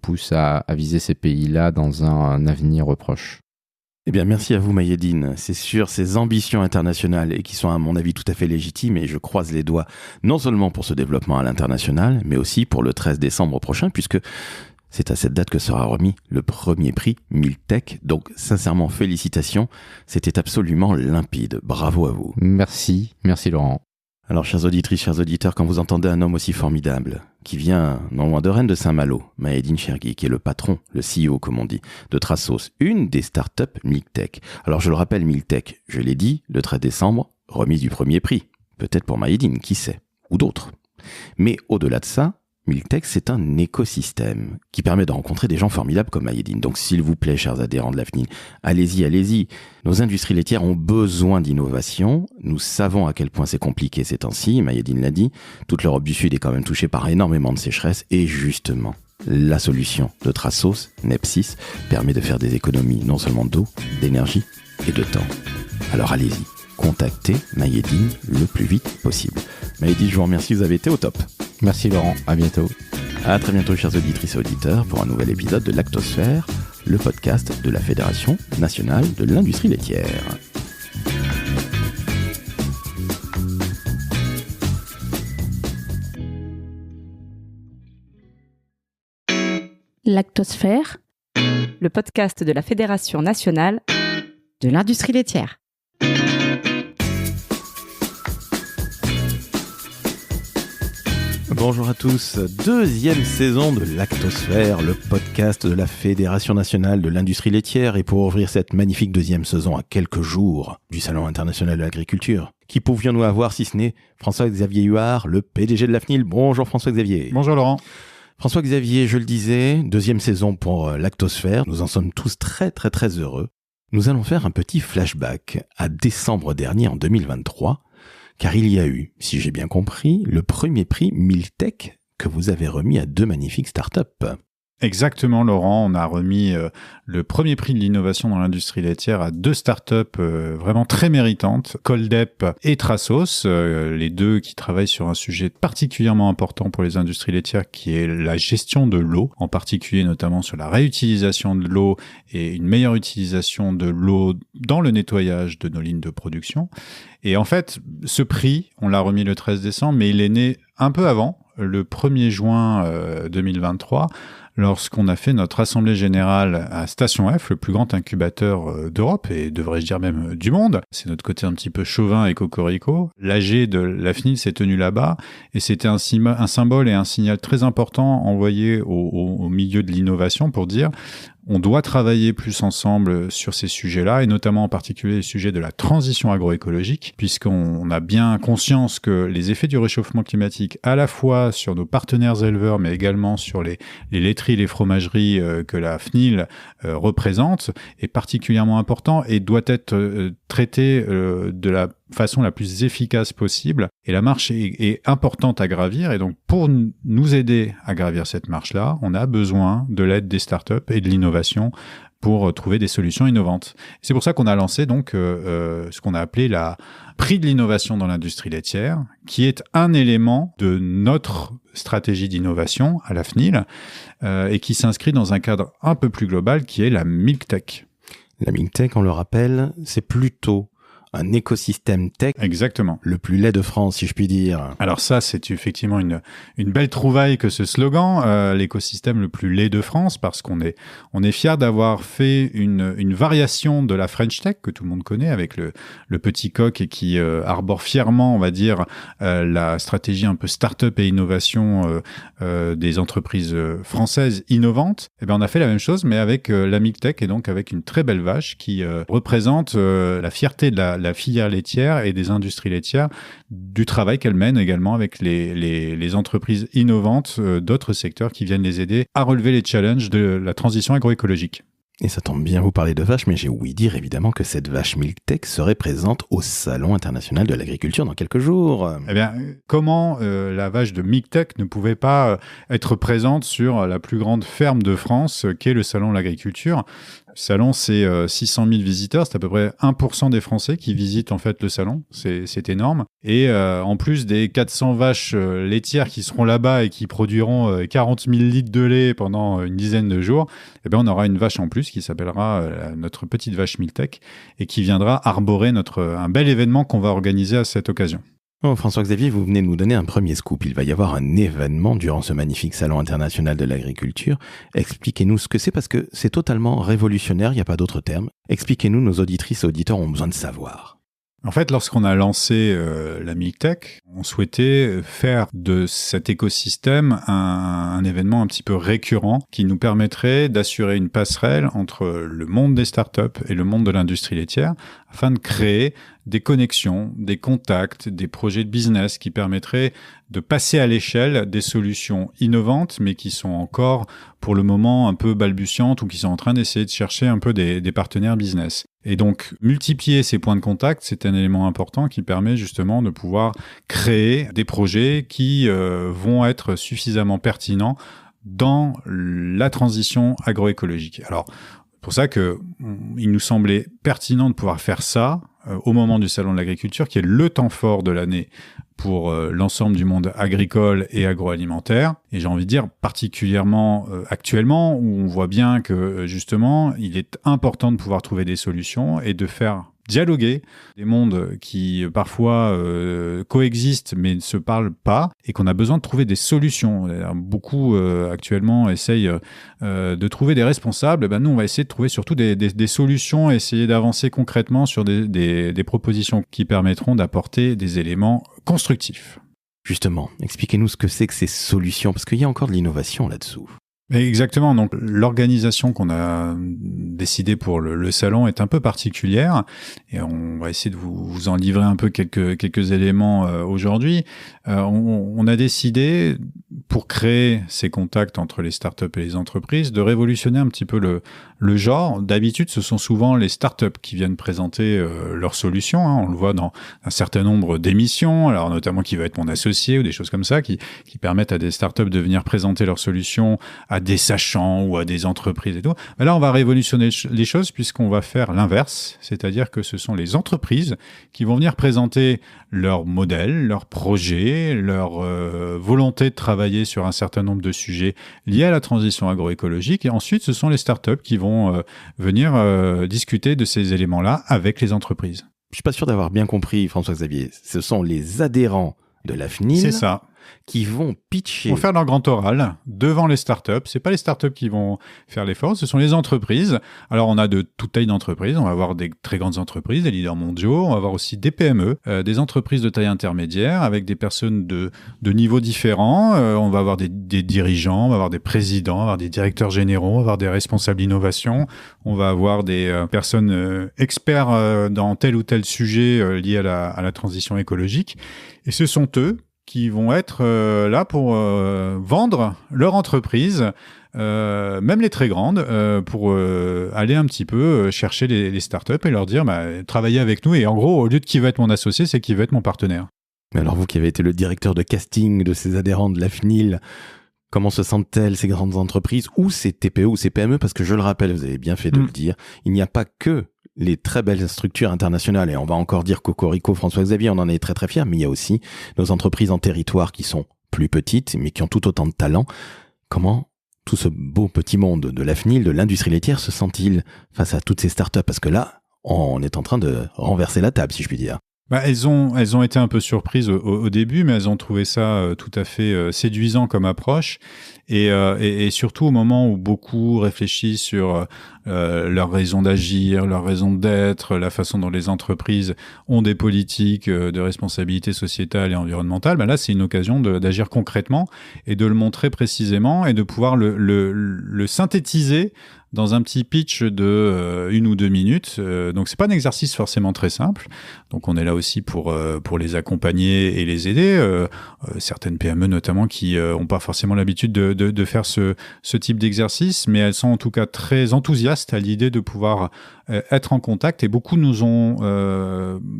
I: poussent à viser ces pays-là dans un avenir proche.
D: Eh bien, merci à vous, Mayedine. C'est sûr, ces ambitions internationales et qui sont, à mon avis, tout à fait légitimes, et je croise les doigts, non seulement pour ce développement à l'international, mais aussi pour le 13 décembre prochain, puisque c'est à cette date que sera remis le premier prix Miltech. Donc, sincèrement, félicitations. C'était absolument limpide. Bravo à vous.
I: Merci Laurent.
D: Alors, chères auditrices, chers auditeurs, quand vous entendez un homme aussi formidable, qui vient non loin de Rennes, de Saint-Malo, Mayedine Chergui, qui est le patron, le CEO, comme on dit, de Trasos, une des startups Miltech. Alors, je le rappelle, Miltech, je l'ai dit, le 13 décembre, remise du premier prix. Peut-être pour Mayedine, qui sait, ou d'autres. Mais au-delà de ça, Miltech, c'est un écosystème qui permet de rencontrer des gens formidables comme Mayedine. Donc, s'il vous plaît, chers adhérents de la FNIL, allez-y. Nos industries laitières ont besoin d'innovation. Nous savons à quel point c'est compliqué ces temps-ci. Mayedine l'a dit. Toute l'Europe du Sud est quand même touchée par énormément de sécheresse. Et justement, la solution de Trasos, NEP6, permet de faire des économies non seulement d'eau, d'énergie et de temps. Alors, allez-y. Contactez Mayedine le plus vite possible. Mayedine, je vous remercie, vous avez été au top.
I: Merci Laurent, à bientôt.
D: À très bientôt, chers auditrices et auditeurs, pour un nouvel épisode de Lactosphère, le podcast de la Fédération nationale de l'industrie laitière.
B: Lactosphère, le podcast de la Fédération nationale
C: De l'industrie laitière.
D: Bonjour à tous, deuxième saison de Lactosphère, le podcast de la Fédération nationale de l'industrie laitière, et pour ouvrir cette magnifique deuxième saison à quelques jours du Salon international de l'agriculture. Qui pouvions-nous avoir si ce n'est François-Xavier Huard, le PDG de la FNIL. Bonjour François-Xavier.
E: Bonjour Laurent.
D: François-Xavier, je le disais, deuxième saison pour Lactosphère, nous en sommes tous très heureux. Nous allons faire un petit flashback à décembre dernier en 2023, car il y a eu, si j'ai bien compris, le premier prix Miltech que vous avez remis à 2 magnifiques startups.
E: Exactement Laurent, on a remis le premier prix de l'innovation dans l'industrie laitière à 2 startups vraiment très méritantes, Coldep et Trasos, les deux qui travaillent sur un sujet particulièrement important pour les industries laitières qui est la gestion de l'eau, en particulier notamment sur la réutilisation de l'eau et une meilleure utilisation de l'eau dans le nettoyage de nos lignes de production. Et en fait, ce prix, on l'a remis le 13 décembre, mais il est né un peu avant, le 1er juin 2023, lorsqu'on a fait notre assemblée générale à Station F, le plus grand incubateur d'Europe et devrais-je dire même du monde. C'est notre côté un petit peu chauvin et cocorico. L'AG de la FNIL s'est tenu là-bas et c'était un symbole et un signal très important envoyé au milieu de l'innovation pour dire on doit travailler plus ensemble sur ces sujets-là, et notamment en particulier les sujets de la transition agroécologique, puisqu'on a bien conscience que les effets du réchauffement climatique, à la fois sur nos partenaires éleveurs, mais également sur les laiteries, les fromageries que la FNIL représente, est particulièrement important et doit être traité de la façon la plus efficace possible. Et la marche est importante à gravir. Et donc, pour nous aider à gravir cette marche-là, on a besoin de l'aide des startups et de l'innovation pour trouver des solutions innovantes. C'est pour ça qu'on a lancé donc ce qu'on a appelé la prix de l'innovation dans l'industrie laitière, qui est un élément de notre stratégie d'innovation à la FNIL et qui s'inscrit dans un cadre un peu plus global qui est la Miltech.
D: La Miltech, on le rappelle, c'est plutôt un écosystème tech.
E: Exactement.
D: Le plus laid de France, si je puis dire.
E: Alors ça, c'est effectivement une belle trouvaille que ce slogan, l'écosystème le plus laid de France, parce qu'on est fiers d'avoir fait une variation de la French Tech que tout le monde connaît, avec le petit coq et qui arbore fièrement, on va dire, la stratégie un peu start-up et innovation des entreprises françaises innovantes. Et bien, on a fait la même chose, mais avec la Miltech, et donc avec une très belle vache qui représente la fierté de la filière laitière et des industries laitières, du travail qu'elle mène également avec les entreprises innovantes d'autres secteurs qui viennent les aider à relever les challenges de la transition agroécologique.
D: Et ça tombe bien, vous parlez de vache, mais j'ai ouï dire évidemment que cette vache Miltech serait présente au Salon international de l'agriculture dans quelques jours.
E: Eh bien, comment la vache de Miltech ne pouvait pas être présente sur la plus grande ferme de France, qu'est le Salon de l'agriculture ? Le salon, c'est 600 000 visiteurs, c'est à peu près 1% des Français qui visitent en fait le salon, c'est énorme. Et en plus des 400 vaches laitières qui seront là-bas et qui produiront 40 000 litres de lait pendant une dizaine de jours, eh bien on aura une vache en plus qui s'appellera notre petite vache Miltech et qui viendra arborer un bel événement qu'on va organiser à cette occasion.
D: Oh, François-Xavier, vous venez de nous donner un premier scoop. Il va y avoir un événement durant ce magnifique Salon international de l'agriculture. Expliquez-nous ce que c'est, parce que c'est totalement révolutionnaire, il n'y a pas d'autre terme. Expliquez-nous, nos auditrices et auditeurs ont besoin de savoir.
E: En fait, lorsqu'on a lancé la Miltech, on souhaitait faire de cet écosystème un événement un petit peu récurrent qui nous permettrait d'assurer une passerelle entre le monde des startups et le monde de l'industrie laitière afin de créer des connexions, des contacts, des projets de business qui permettraient de passer à l'échelle des solutions innovantes, mais qui sont encore, pour le moment, un peu balbutiantes ou qui sont en train d'essayer de chercher un peu des partenaires business. Et donc, multiplier ces points de contact, c'est un élément important qui permet justement de pouvoir créer des projets qui vont être suffisamment pertinents dans la transition agroécologique. Alors, c'est pour ça qu'il nous semblait pertinent de pouvoir faire ça au moment du Salon de l'agriculture, qui est le temps fort de l'année pour l'ensemble du monde agricole et agroalimentaire. Et j'ai envie de dire particulièrement actuellement, où on voit bien que justement, il est important de pouvoir trouver des solutions et de faire dialoguer des mondes qui parfois coexistent mais ne se parlent pas et qu'on a besoin de trouver des solutions. Beaucoup actuellement essayent de trouver des responsables. Nous, on va essayer de trouver surtout des solutions, essayer d'avancer concrètement sur des propositions qui permettront d'apporter des éléments constructifs.
D: Justement, expliquez-nous ce que c'est que ces solutions, parce qu'il y a encore de l'innovation là-dessous.
E: Exactement. Donc, l'organisation qu'on a décidée pour le salon est un peu particulière et on va essayer de vous en livrer un peu quelques éléments aujourd'hui. On a décidé, pour créer ces contacts entre les startups et les entreprises, de révolutionner un petit peu le genre. D'habitude, ce sont souvent les startups qui viennent présenter leurs solutions. On le voit dans un certain nombre d'émissions, alors notamment qui va être mon associé ou des choses comme ça, qui permettent à des startups de venir présenter leurs solutions à des sachants ou à des entreprises et tout. Mais là, on va révolutionner les choses puisqu'on va faire l'inverse, c'est-à-dire que ce sont les entreprises qui vont venir présenter leurs modèles, leurs projets, leur volonté de travailler sur un certain nombre de sujets liés à la transition agroécologique. Et ensuite, ce sont les startups qui vont venir discuter de ces éléments-là avec les entreprises.
D: Je suis pas sûr d'avoir bien compris, François-Xavier. Ce sont les adhérents de la FNIL.
E: C'est ça.
D: Qui vont pitcher.
E: Ils vont faire leur grand oral devant les startups. C'est pas les startups qui vont faire l'effort, ce sont les entreprises. Alors, on a de toute taille d'entreprises. On va avoir des très grandes entreprises, des leaders mondiaux. On va avoir aussi des PME, des entreprises de taille intermédiaire avec des personnes de niveaux différents. On va avoir des dirigeants, on va avoir des présidents, on va avoir des directeurs généraux, on va avoir des responsables d'innovation. On va avoir des personnes experts dans tel ou tel sujet lié à la transition écologique. Et ce sont eux qui vont être là pour vendre leur entreprise, même les très grandes, pour aller un petit peu chercher les startups et leur dire travaillez avec nous. Et en gros, au lieu de qui va être mon associé, c'est qui va être mon partenaire.
D: Mais alors vous qui avez été le directeur de casting de ces adhérents de la FNIL, comment se sentent-elles ces grandes entreprises ou ces TPE ou ces PME? Parce que je le rappelle, vous avez bien fait de le dire, il n'y a pas que les très belles structures internationales, et on va encore dire Cocorico, François-Xavier, on en est très très fiers, mais il y a aussi nos entreprises en territoire qui sont plus petites, mais qui ont tout autant de talent. Comment tout ce beau petit monde de la FNIL, de l'industrie laitière, se sent-il face à toutes ces startups? Parce que là, on est en train de renverser la table, si je puis dire.
E: Elles ont été un peu surprises au début, mais elles ont trouvé ça tout à fait séduisant comme approche. Et surtout au moment où beaucoup réfléchissent sur leur raison d'agir, leur raison d'être, la façon dont les entreprises ont des politiques de responsabilité sociétale et environnementale, là c'est une occasion d'agir concrètement et de le montrer précisément et de pouvoir le synthétiser dans un petit pitch de 1 ou 2 minutes. Donc c'est pas un exercice forcément très simple. Donc on est là aussi pour les accompagner et les aider. Certaines PME notamment qui ont pas forcément l'habitude de faire ce type d'exercice, mais elles sont en tout cas très enthousiastes à l'idée de pouvoir être en contact. Et beaucoup nous ont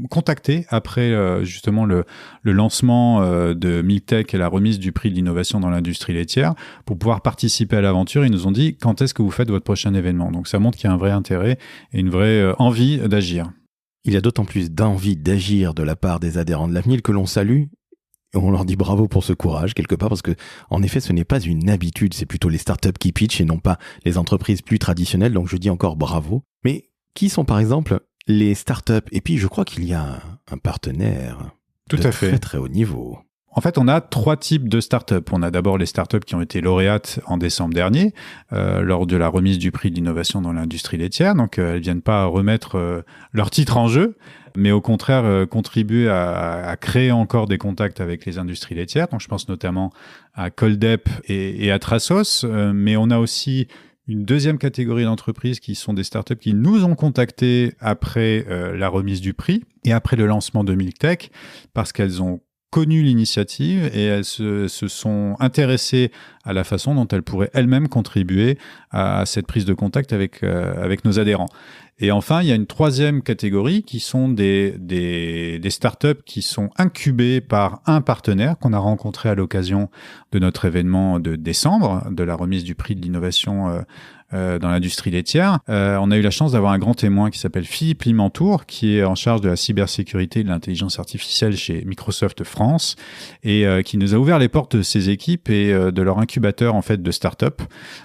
E: contactés après justement le lancement de Milktech et la remise du prix de l'innovation dans l'industrie laitière pour pouvoir participer à l'aventure. Ils nous ont dit quand est-ce que vous faites votre prochain événement. Donc ça montre qu'il y a un vrai intérêt et une vraie envie d'agir.
D: Il y a d'autant plus d'envie d'agir de la part des adhérents de la FNIL que l'on salue. Et on leur dit bravo pour ce courage, quelque part, parce que, en effet, ce n'est pas une habitude, c'est plutôt les startups qui pitchent et non pas les entreprises plus traditionnelles, donc je dis encore bravo. Mais qui sont, par exemple, les startups? Et puis, je crois qu'il y a un partenaire
E: Tout à fait.
D: Très, très haut niveau.
E: En fait, on a 3 types de startups. On a d'abord les startups qui ont été lauréates en décembre dernier, lors de la remise du prix de l'innovation dans l'industrie laitière. Donc, elles viennent pas remettre leur titre en jeu, mais au contraire contribuer à créer encore des contacts avec les industries laitières. Donc, je pense notamment à Coldep et à Trasos. Mais on a aussi une deuxième catégorie d'entreprises qui sont des startups qui nous ont contactés après la remise du prix et après le lancement de Milktech, parce qu'elles ont connu l'initiative et elles se sont intéressées à la façon dont elles pourraient elles-mêmes contribuer à cette prise de contact avec nos adhérents. Et enfin, il y a une troisième catégorie qui sont des startups qui sont incubées par un partenaire qu'on a rencontré à l'occasion de notre événement de décembre, de la remise du prix de l'innovation dans l'industrie laitière. On a eu la chance d'avoir un grand témoin qui s'appelle Philippe Limantour, qui est en charge de la cybersécurité et de l'intelligence artificielle chez Microsoft France, et qui nous a ouvert les portes de ses équipes et de leur incubateur en fait de start-up,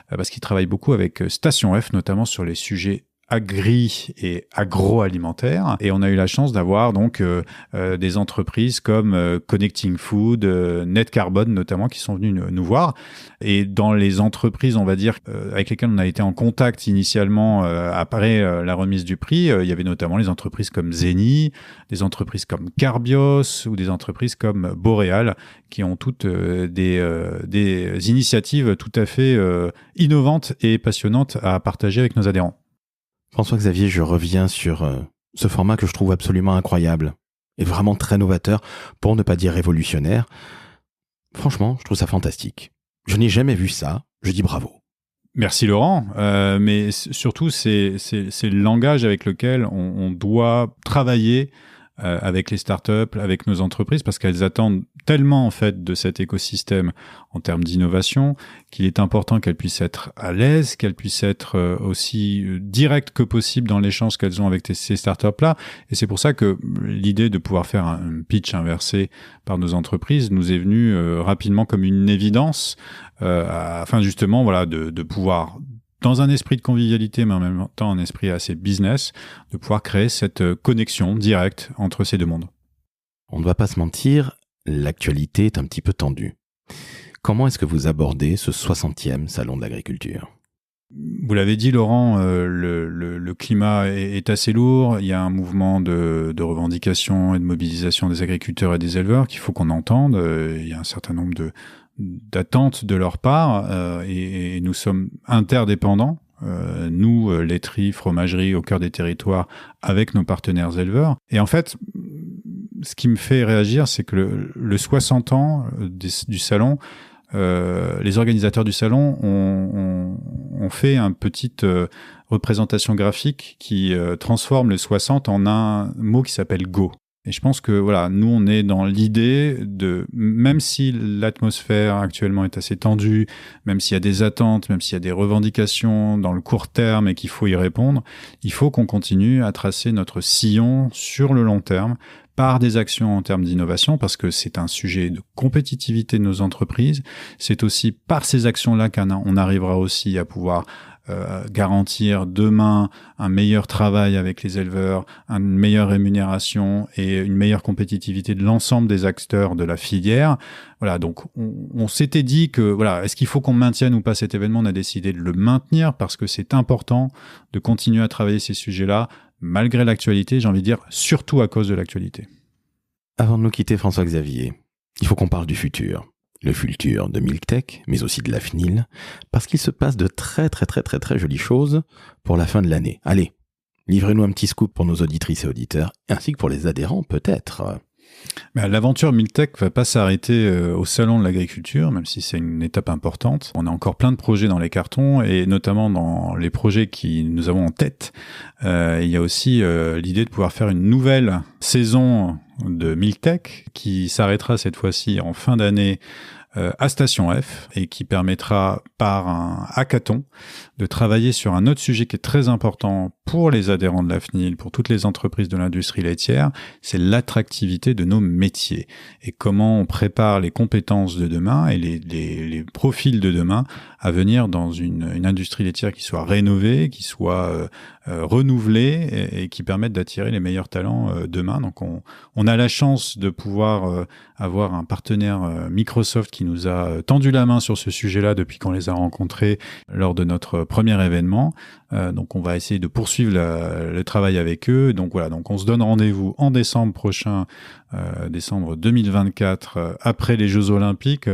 E: parce qu'il travaille beaucoup avec Station F, notamment sur les sujets agri et agroalimentaire, et on a eu la chance d'avoir donc des entreprises comme Connecting Food, Net Carbon notamment, qui sont venus nous voir. Et dans les entreprises, on va dire, avec lesquelles on a été en contact initialement après la remise du prix, il y avait notamment les entreprises comme Zeni, des entreprises comme Carbios ou des entreprises comme Boréal, qui ont toutes des initiatives tout à fait innovantes et passionnantes à partager avec nos adhérents.
D: François-Xavier, je reviens sur ce format que je trouve absolument incroyable et vraiment très novateur, pour ne pas dire révolutionnaire. Franchement, je trouve ça fantastique. Je n'ai jamais vu ça, je dis bravo.
E: Merci Laurent, mais surtout c'est le langage avec lequel on doit travailler avec les startups, avec nos entreprises, parce qu'elles attendent tellement en fait de cet écosystème en termes d'innovation qu'il est important qu'elles puissent être à l'aise, qu'elles puissent être aussi directes que possible dans l'échange qu'elles ont avec ces startups-là. Et c'est pour ça que l'idée de pouvoir faire un pitch inversé par nos entreprises nous est venue rapidement comme une évidence, afin justement de pouvoir, dans un esprit de convivialité, mais en même temps un esprit assez business, de pouvoir créer cette connexion directe entre ces deux mondes.
D: On ne va pas se mentir, l'actualité est un petit peu tendue. Comment est-ce que vous abordez ce 60e Salon de l'agriculture ?
E: Vous l'avez dit Laurent, le climat est assez lourd, il y a un mouvement de revendication et de mobilisation des agriculteurs et des éleveurs qu'il faut qu'on entende, il y a un certain nombre d'attentes de leur part, et nous sommes interdépendants, nous, laiterie, fromagerie, au cœur des territoires, avec nos partenaires éleveurs. Et en fait, ce qui me fait réagir, c'est que le 60 ans du salon, les organisateurs du salon ont fait une petite représentation graphique qui transforme le 60 en un mot qui s'appelle Go. Et je pense que voilà, nous on est dans l'idée de, même si l'atmosphère actuellement est assez tendue, même s'il y a des attentes, même s'il y a des revendications dans le court terme et qu'il faut y répondre, il faut qu'on continue à tracer notre sillon sur le long terme par des actions en termes d'innovation, parce que c'est un sujet de compétitivité de nos entreprises. C'est aussi par ces actions-là qu'on arrivera aussi à pouvoir garantir demain un meilleur travail avec les éleveurs, une meilleure rémunération et une meilleure compétitivité de l'ensemble des acteurs de la filière. Voilà, donc on s'était dit que voilà, est-ce qu'il faut qu'on maintienne ou pas cet événement ? On a décidé de le maintenir parce que c'est important de continuer à travailler ces sujets-là malgré l'actualité, j'ai envie de dire surtout à cause de l'actualité.
D: Avant de nous quitter, François-Xavier, il faut qu'on parle du futur. Le futur de Milktech, mais aussi de la FNIL, parce qu'il se passe de très jolies choses pour la fin de l'année. Allez, livrez-nous un petit scoop pour nos auditrices et auditeurs, ainsi que pour les adhérents peut-être.
E: L'aventure Milktech va pas s'arrêter au salon de l'agriculture, même si c'est une étape importante. On a encore plein de projets dans les cartons, et notamment dans les projets que nous avons en tête. Il y a aussi l'idée de pouvoir faire une nouvelle saison de Milktech qui s'arrêtera cette fois-ci en fin d'année à Station F, et qui permettra par un hackathon de travailler sur un autre sujet qui est très important pour les adhérents de la FNIL, pour toutes les entreprises de l'industrie laitière, c'est l'attractivité de nos métiers et comment on prépare les compétences de demain et les profils de demain à venir dans une industrie laitière qui soit rénovée, qui soit renouvelée et qui permette d'attirer les meilleurs talents demain. Donc on a la chance de pouvoir avoir un partenaire Microsoft qui nous a tendu la main sur ce sujet-là depuis qu'on les a rencontrés lors de notre premier événement. Donc on va essayer de poursuivre le travail avec eux. Donc voilà, donc on se donne rendez-vous en décembre prochain, décembre 2024, après les Jeux Olympiques,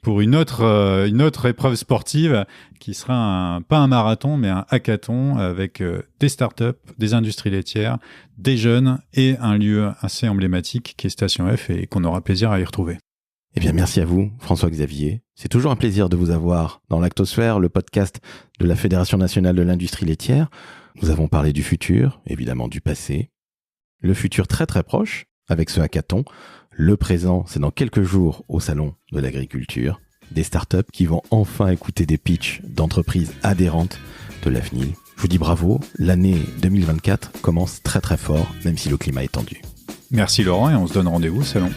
E: pour une autre épreuve sportive qui sera pas un marathon, mais un hackathon avec des startups, des industries laitières, des jeunes et un lieu assez emblématique qui est Station F et qu'on aura plaisir à y retrouver.
D: Eh bien, merci à vous, François-Xavier. C'est toujours un plaisir de vous avoir dans Lactosphère, le podcast de la Fédération nationale de l'industrie laitière. Nous avons parlé du futur, évidemment du passé. Le futur très très proche, avec ce hackathon. Le présent, c'est dans quelques jours au Salon de l'Agriculture. Des startups qui vont enfin écouter des pitchs d'entreprises adhérentes de la FNIL. Je vous dis bravo, l'année 2024 commence très très fort, même si le climat est tendu.
E: Merci Laurent, et on se donne rendez-vous au salon.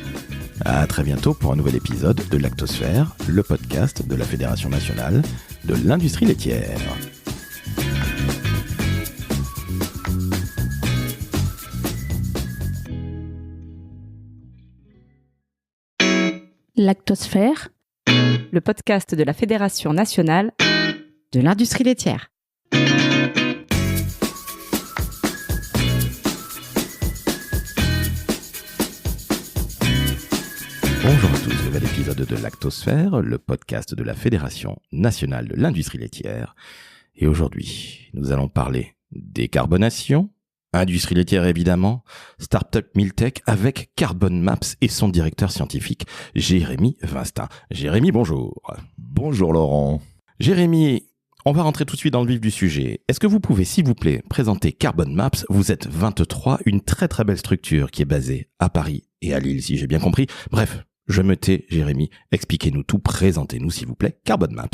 D: À très bientôt pour un nouvel épisode de Lactosphère, le podcast de la Fédération nationale de l'industrie laitière.
B: Lactosphère, le podcast de la Fédération nationale
C: De l'industrie laitière.
D: Bonjour à tous, nouvel épisode de Lactosphère, le podcast de la Fédération nationale de l'industrie laitière. Et aujourd'hui, nous allons parler décarbonation, industrie laitière évidemment, Startup Miltech avec Carbon Maps et son directeur scientifique, Jérémy Vinstin. Jérémy, bonjour.
J: Bonjour Laurent.
D: Jérémy, on va rentrer tout de suite dans le vif du sujet. Est-ce que vous pouvez, s'il vous plaît, présenter Carbon Maps? Vous êtes 23, une très très belle structure qui est basée à Paris et à Lille, si j'ai bien compris. Bref, je me tais, Jérémy. Expliquez-nous tout, présentez-nous, s'il vous plaît, Carbon Maps.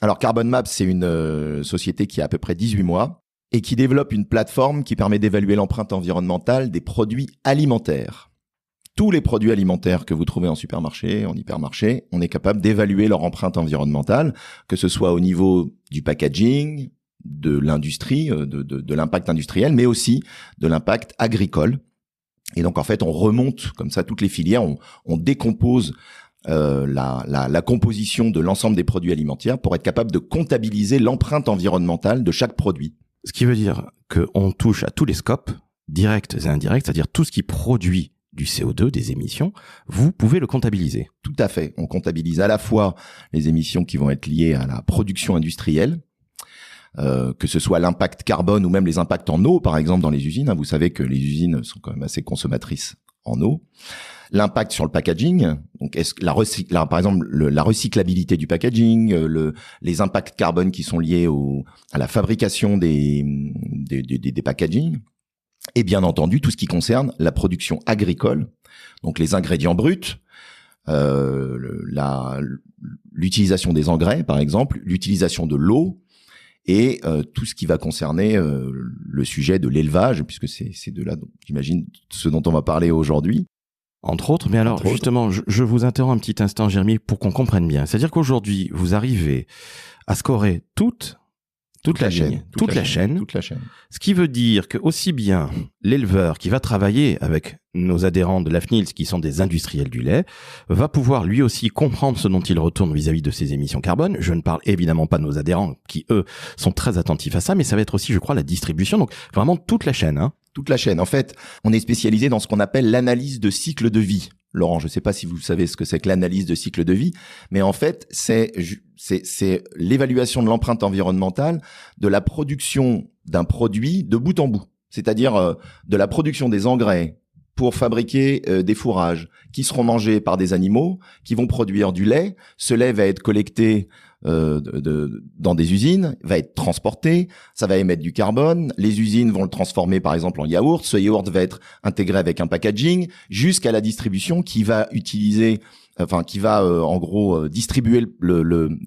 J: Alors Carbon Maps, c'est une société qui a à peu près 18 mois et qui développe une plateforme qui permet d'évaluer l'empreinte environnementale des produits alimentaires. Tous les produits alimentaires que vous trouvez en supermarché, en hypermarché, on est capable d'évaluer leur empreinte environnementale, que ce soit au niveau du packaging, de l'industrie, de l'impact industriel, mais aussi de l'impact agricole. Et donc en fait, on remonte comme ça toutes les filières, on décompose la composition de l'ensemble des produits alimentaires pour être capable de comptabiliser l'empreinte environnementale de chaque produit.
D: Ce qui veut dire qu'on touche à tous les scopes, directs et indirects, c'est-à-dire tout ce qui produit du CO2, des émissions, vous pouvez le comptabiliser.
J: Tout à fait. On comptabilise à la fois les émissions qui vont être liées à la production industrielle, que ce soit l'impact carbone ou même les impacts en eau, par exemple, dans les usines. Vous savez que les usines sont quand même assez consommatrices en eau. L'impact sur le packaging, donc par exemple la recyclabilité du packaging, les impacts carbone qui sont liés à la fabrication des packaging, et bien entendu tout ce qui concerne la production agricole, donc les ingrédients bruts, l'utilisation des engrais par exemple, l'utilisation de l'eau, et tout ce qui va concerner le sujet de l'élevage, puisque c'est de là, j'imagine, ce dont on va parler aujourd'hui.
D: Entre autres, mais alors justement, je vous interromps un petit instant, Jérémy, pour qu'on comprenne bien. C'est-à-dire qu'aujourd'hui, vous arrivez à scorer toute la chaîne. Ce qui veut dire que aussi bien l'éleveur qui va travailler avec nos adhérents de la FNIL, qui sont des industriels du lait, va pouvoir lui aussi comprendre ce dont il retourne vis-à-vis de ses émissions carbone. Je ne parle évidemment pas de nos adhérents qui, eux, sont très attentifs à ça, mais ça va être aussi, je crois, la distribution. Donc vraiment toute la chaîne.
J: Toute la chaîne. En fait, on est spécialisé dans ce qu'on appelle l'analyse de cycle de vie. Laurent, je ne sais pas si vous savez ce que c'est que l'analyse de cycle de vie, mais en fait, c'est l'évaluation de l'empreinte environnementale de la production d'un produit de bout en bout. C'est-à-dire de la production des engrais pour fabriquer des fourrages qui seront mangés par des animaux, qui vont produire du lait. Ce lait va être collecté dans des usines, va être transporté, ça va émettre du carbone, les usines vont le transformer par exemple en yaourt, ce yaourt va être intégré avec un packaging jusqu'à la distribution qui va en gros distribuer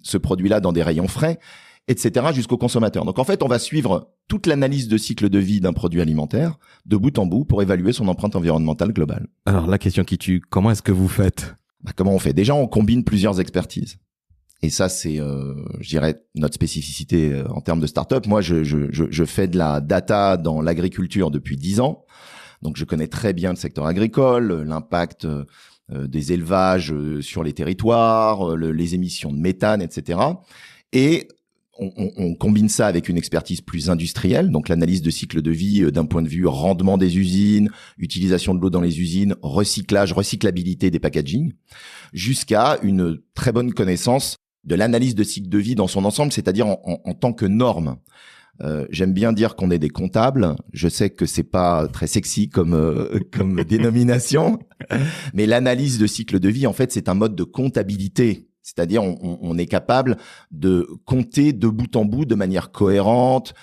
J: ce produit-là dans des rayons frais, etc. jusqu'au consommateur. Donc en fait, on va suivre toute l'analyse de cycle de vie d'un produit alimentaire de bout en bout pour évaluer son empreinte environnementale globale.
D: Alors la question qui tue, comment est-ce que vous faites ?
J: Comment on fait ? Déjà, on combine plusieurs expertises. Et ça, c'est, je dirais, notre spécificité en termes de start-up. Moi, je fais de la data dans l'agriculture depuis 10 ans. Donc, je connais très bien le secteur agricole, l'impact des élevages sur les territoires, les émissions de méthane, etc. Et on combine ça avec une expertise plus industrielle, donc l'analyse de cycle de vie d'un point de vue rendement des usines, utilisation de l'eau dans les usines, recyclabilité des packaging, jusqu'à une très bonne connaissance de l'analyse de cycle de vie dans son ensemble, c'est-à-dire en tant que norme. J'aime bien dire qu'on est des comptables. Je sais que c'est pas très sexy comme dénomination, mais l'analyse de cycle de vie, en fait, c'est un mode de comptabilité. C'est-à-dire, on est capable de compter de bout en bout de manière cohérente,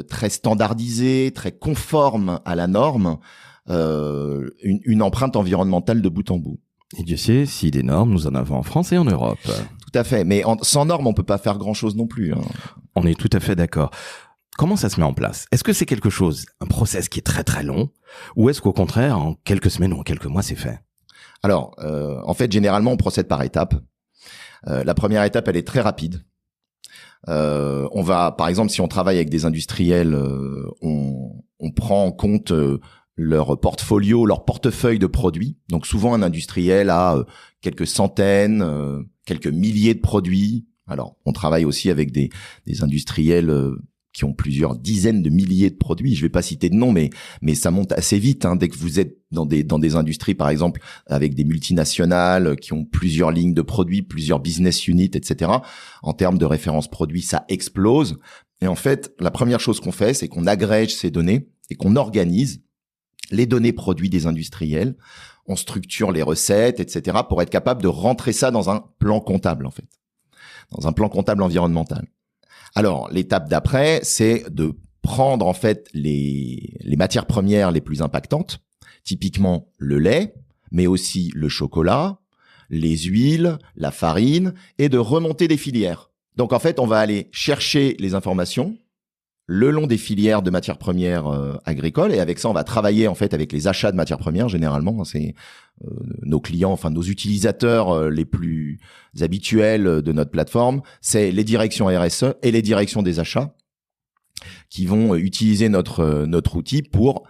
J: très standardisée, très conforme à la norme, une empreinte environnementale de bout en bout.
D: Et Dieu sait si des normes, nous en avons en France et en Europe.
J: Tout à fait. Mais sans normes, on peut pas faire grand-chose non plus.
D: On est tout à fait d'accord. Comment ça se met en place? Est-ce que c'est quelque chose, un process qui est très très long, ou est-ce qu'au contraire, en quelques semaines ou en quelques mois, c'est fait?
J: Alors, en fait, généralement, on procède par étapes. La première étape, elle est très rapide. On va, par exemple, si on travaille avec des industriels, on prend en compte leur portfolio, leur portefeuille de produits. Donc souvent, un industriel a quelques centaines, quelques milliers de produits. Alors, on travaille aussi avec des industriels qui ont plusieurs dizaines de milliers de produits. Je vais pas citer de nom, mais ça monte assez vite. Dès que vous êtes dans des industries, par exemple, avec des multinationales qui ont plusieurs lignes de produits, plusieurs business units, etc. En termes de références produits, ça explose. Et en fait, la première chose qu'on fait, c'est qu'on agrège ces données et qu'on organise les données produits des industriels. On structure les recettes, etc. pour être capable de rentrer ça dans un plan comptable, en fait. Dans un plan comptable environnemental. Alors, l'étape d'après, c'est de prendre en fait les matières premières les plus impactantes, typiquement le lait, mais aussi le chocolat, les huiles, la farine, et de remonter des filières. Donc en fait, on va aller chercher les informations le long des filières de matières premières agricoles, et avec ça, on va travailler en fait avec les achats de matières premières. Généralement, c'est nos clients, enfin nos utilisateurs les plus habituels de notre plateforme, c'est les directions RSE et les directions des achats qui vont utiliser notre outil pour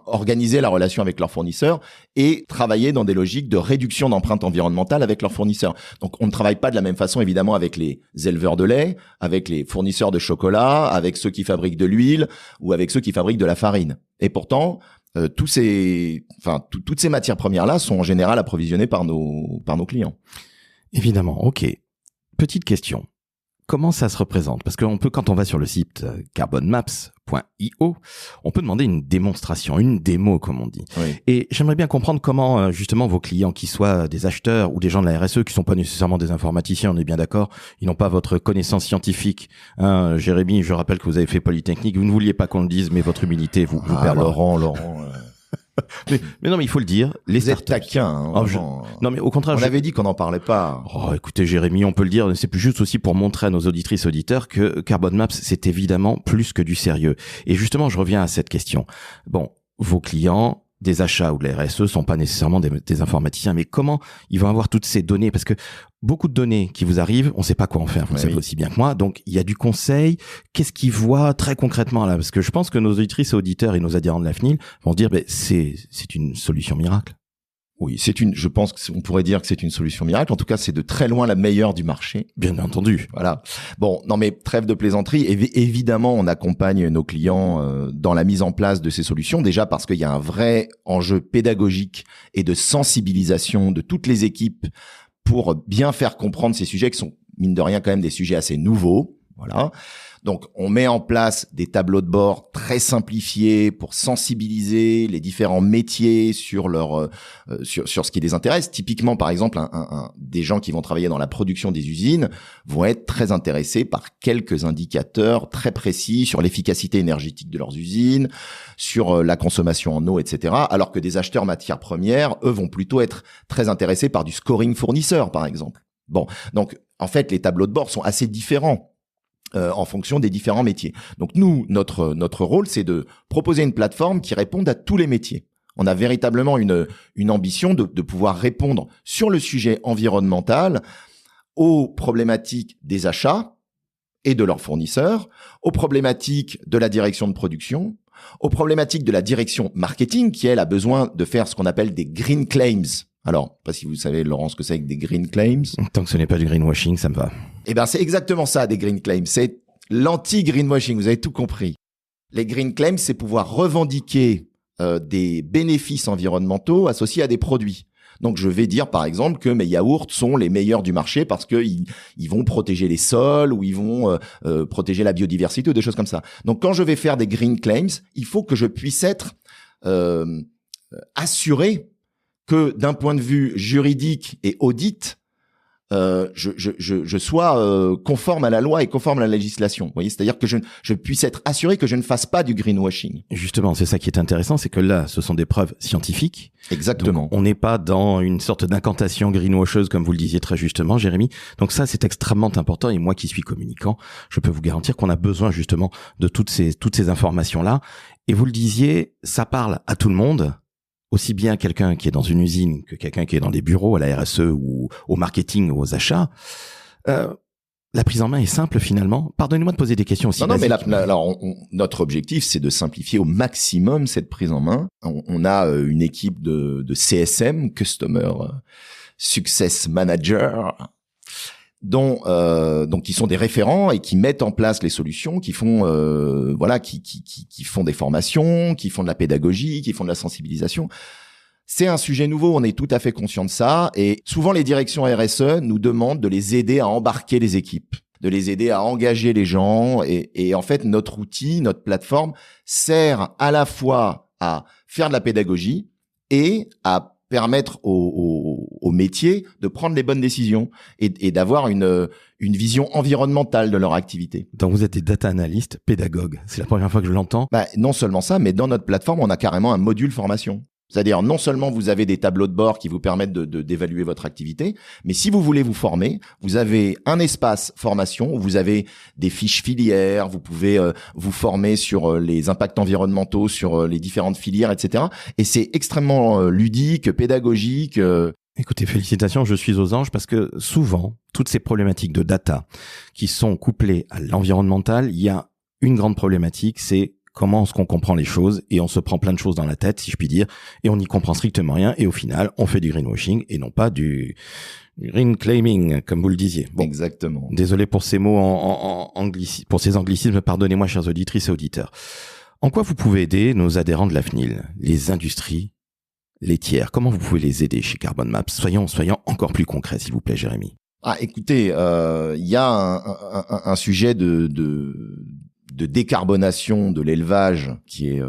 J: organiser la relation avec leurs fournisseurs et travailler dans des logiques de réduction d'empreinte environnementale avec leurs fournisseurs. Donc, on ne travaille pas de la même façon, évidemment, avec les éleveurs de lait, avec les fournisseurs de chocolat, avec ceux qui fabriquent de l'huile ou avec ceux qui fabriquent de la farine. Et pourtant, toutes ces matières premières-là sont en général approvisionnées par nos clients.
D: Évidemment, ok. Petite question. Comment ça se représente? Parce qu'on peut, quand on va sur le site carbonmaps.io, on peut demander une démonstration, une démo, comme on dit.
J: Oui.
D: Et j'aimerais bien comprendre comment, justement, vos clients, qui soient des acheteurs ou des gens de la RSE, qui sont pas nécessairement des informaticiens, on est bien d'accord, ils n'ont pas votre connaissance scientifique. Jérémy, je rappelle que vous avez fait Polytechnique, vous ne vouliez pas qu'on le dise, mais votre humilité vous perd.
J: Laurent.
D: mais non, mais il faut le dire. Les
J: Vous êtes
D: startups.
J: taquin.
D: Non, mais au contraire.
J: On avait dit qu'on n'en parlait pas.
D: Oh, écoutez, Jérémy, on peut le dire. C'est plus juste aussi pour montrer à nos auditrices et auditeurs que Carbon Maps, c'est évidemment plus que du sérieux. Et justement, je reviens à cette question. Bon, vos clients, des achats ou de la RSE sont pas nécessairement des informaticiens, mais comment ils vont avoir toutes ces données? Parce que beaucoup de données qui vous arrivent, on sait pas quoi en faire, vous le savez aussi bien que moi. Donc, il y a du conseil. Qu'est-ce qu'ils voient très concrètement là? Parce que je pense que nos auditrices et auditeurs et nos adhérents de la FNIL vont se dire, c'est une solution miracle.
J: Oui, je pense qu'on pourrait dire que c'est une solution miracle. En tout cas, c'est de très loin la meilleure du marché.
D: Bien entendu.
J: Voilà. Bon, non mais trêve de plaisanterie. Évidemment, on accompagne nos clients dans la mise en place de ces solutions. Déjà parce qu'il y a un vrai enjeu pédagogique et de sensibilisation de toutes les équipes pour bien faire comprendre ces sujets qui sont, mine de rien, quand même des sujets assez nouveaux. Voilà. Donc, on met en place des tableaux de bord très simplifiés pour sensibiliser les différents métiers sur sur ce qui les intéresse. Typiquement, par exemple, des gens qui vont travailler dans la production des usines vont être très intéressés par quelques indicateurs très précis sur l'efficacité énergétique de leurs usines, sur la consommation en eau, etc. Alors que des acheteurs matières premières, eux, vont plutôt être très intéressés par du scoring fournisseur, par exemple. Bon, donc, en fait, les tableaux de bord sont assez différents en fonction des différents métiers. Donc nous, notre rôle, c'est de proposer une plateforme qui réponde à tous les métiers. On a véritablement une ambition de pouvoir répondre sur le sujet environnemental aux problématiques des achats et de leurs fournisseurs, aux problématiques de la direction de production, aux problématiques de la direction marketing qui, elle, a besoin de faire ce qu'on appelle des green claims. Alors, pas si vous savez, Laurent, ce que c'est que des green claims.
D: Tant que ce n'est pas du greenwashing, ça me va.
J: Eh ben, c'est exactement ça, des green claims. C'est l'anti-greenwashing, vous avez tout compris. Les green claims, c'est pouvoir revendiquer des bénéfices environnementaux associés à des produits. Donc, je vais dire, par exemple, que mes yaourts sont les meilleurs du marché parce que ils vont protéger les sols ou ils vont protéger la biodiversité ou des choses comme ça. Donc, quand je vais faire des green claims, il faut que je puisse être assuré que d'un point de vue juridique et audit, je sois conforme à la loi et conforme à la législation. Vous voyez, c'est-à-dire que je puisse être assuré que je ne fasse pas du greenwashing.
D: Justement, c'est ça qui est intéressant, c'est que là, ce sont des preuves scientifiques.
J: Exactement.
D: Donc, on n'est pas dans une sorte d'incantation greenwasheuse, comme vous le disiez très justement, Jérémy. Donc ça, c'est extrêmement important. Et moi qui suis communicant, je peux vous garantir qu'on a besoin justement de toutes ces informations-là. Et vous le disiez, ça parle à tout le monde. Aussi bien quelqu'un qui est dans une usine que quelqu'un qui est dans des bureaux, à la RSE ou au marketing ou aux achats. La prise en main est simple finalement. Pardonnez-moi de poser des questions aussi.
J: Non, mais notre objectif, c'est de simplifier au maximum cette prise en main. On a une équipe de CSM, Customer Success Manager, donc qui sont des référents et qui mettent en place les solutions, qui font qui font des formations, qui font de la pédagogie, qui font de la sensibilisation. C'est un sujet nouveau, on est tout à fait conscient de ça et souvent les directions RSE nous demandent de les aider à embarquer les équipes, de les aider à engager les gens et en fait notre outil, notre plateforme sert à la fois à faire de la pédagogie et à permettre aux métiers de prendre les bonnes décisions et d'avoir une vision environnementale de leur activité.
D: Donc vous êtes des data analystes, pédagogues. C'est la première fois que je l'entends.
J: Non seulement ça, mais dans notre plateforme, on a carrément un module formation. C'est-à-dire, non seulement vous avez des tableaux de bord qui vous permettent d'évaluer votre activité, mais si vous voulez vous former, vous avez un espace formation où vous avez des fiches filières, vous pouvez vous former sur les impacts environnementaux, sur les différentes filières, etc. Et c'est extrêmement ludique, pédagogique.
D: Écoutez, félicitations, je suis aux anges parce que souvent, toutes ces problématiques de data qui sont couplées à l'environnemental, il y a une grande problématique, c'est comment est-ce qu'on comprend les choses et on se prend plein de choses dans la tête, si je puis dire, et on n'y comprend strictement rien et au final, on fait du greenwashing et non pas du green claiming, comme vous le disiez.
J: Bon, exactement.
D: Désolé pour ces mots pour ces anglicismes, pardonnez-moi, chers auditrices et auditeurs. En quoi vous pouvez aider nos adhérents de l'AFNIL, les industries laitières? Comment vous pouvez les aider chez Carbon Maps? Soyons encore plus concrets, s'il vous plaît, Jérémy.
J: Écoutez, il y a un sujet de décarbonation de l'élevage qui est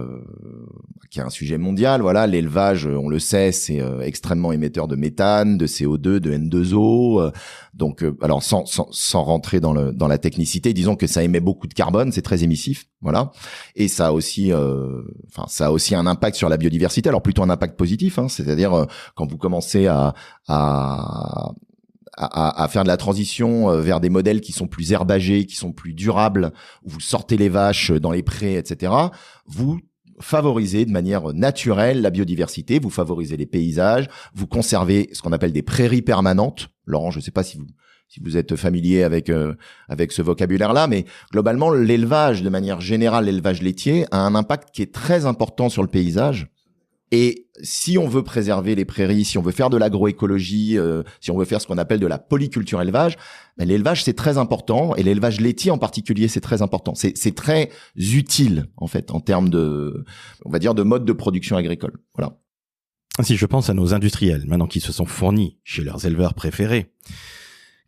J: un sujet mondial. Voilà, l'élevage, on le sait, c'est extrêmement émetteur de méthane, de CO2, de N2O. Donc, alors sans rentrer dans la technicité, disons que ça émet beaucoup de carbone, c'est très émissif, voilà. Et ça a aussi, un impact sur la biodiversité. Alors plutôt un impact positif, c'est-à-dire quand vous commencez à faire de la transition vers des modèles qui sont plus herbagés, qui sont plus durables, où vous sortez les vaches dans les prés, etc., vous favorisez de manière naturelle la biodiversité, vous favorisez les paysages, vous conservez ce qu'on appelle des prairies permanentes. Laurent, je ne sais pas si vous êtes familier avec ce vocabulaire-là, mais globalement, l'élevage, de manière générale, l'élevage laitier a un impact qui est très important sur le paysage. Et si on veut préserver les prairies, si on veut faire de l'agroécologie, si on veut faire ce qu'on appelle de la polyculture élevage, l'élevage c'est très important et l'élevage laitier en particulier c'est très important. C'est très utile en fait en termes de, on va dire, de mode de production agricole. Voilà.
D: Si je pense à nos industriels maintenant qui se sont fournis chez leurs éleveurs préférés,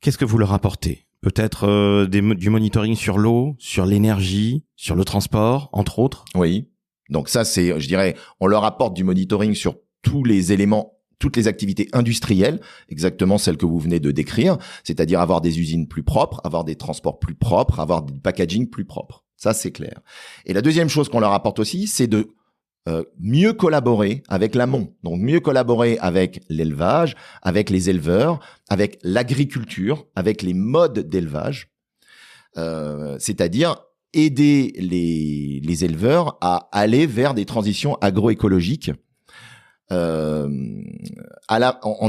D: qu'est-ce que vous leur apportez? Peut-être du monitoring sur l'eau, sur l'énergie, sur le transport, entre autres.
J: Oui. Donc ça, c'est, je dirais, on leur apporte du monitoring sur tous les éléments, toutes les activités industrielles, exactement celles que vous venez de décrire, c'est-à-dire avoir des usines plus propres, avoir des transports plus propres, avoir du packaging plus propre. Ça, c'est clair. Et la deuxième chose qu'on leur apporte aussi, c'est de mieux collaborer avec l'amont. Donc mieux collaborer avec l'élevage, avec les éleveurs, avec l'agriculture, avec les modes d'élevage, c'est-à-dire aider les éleveurs à aller vers des transitions agroécologiques en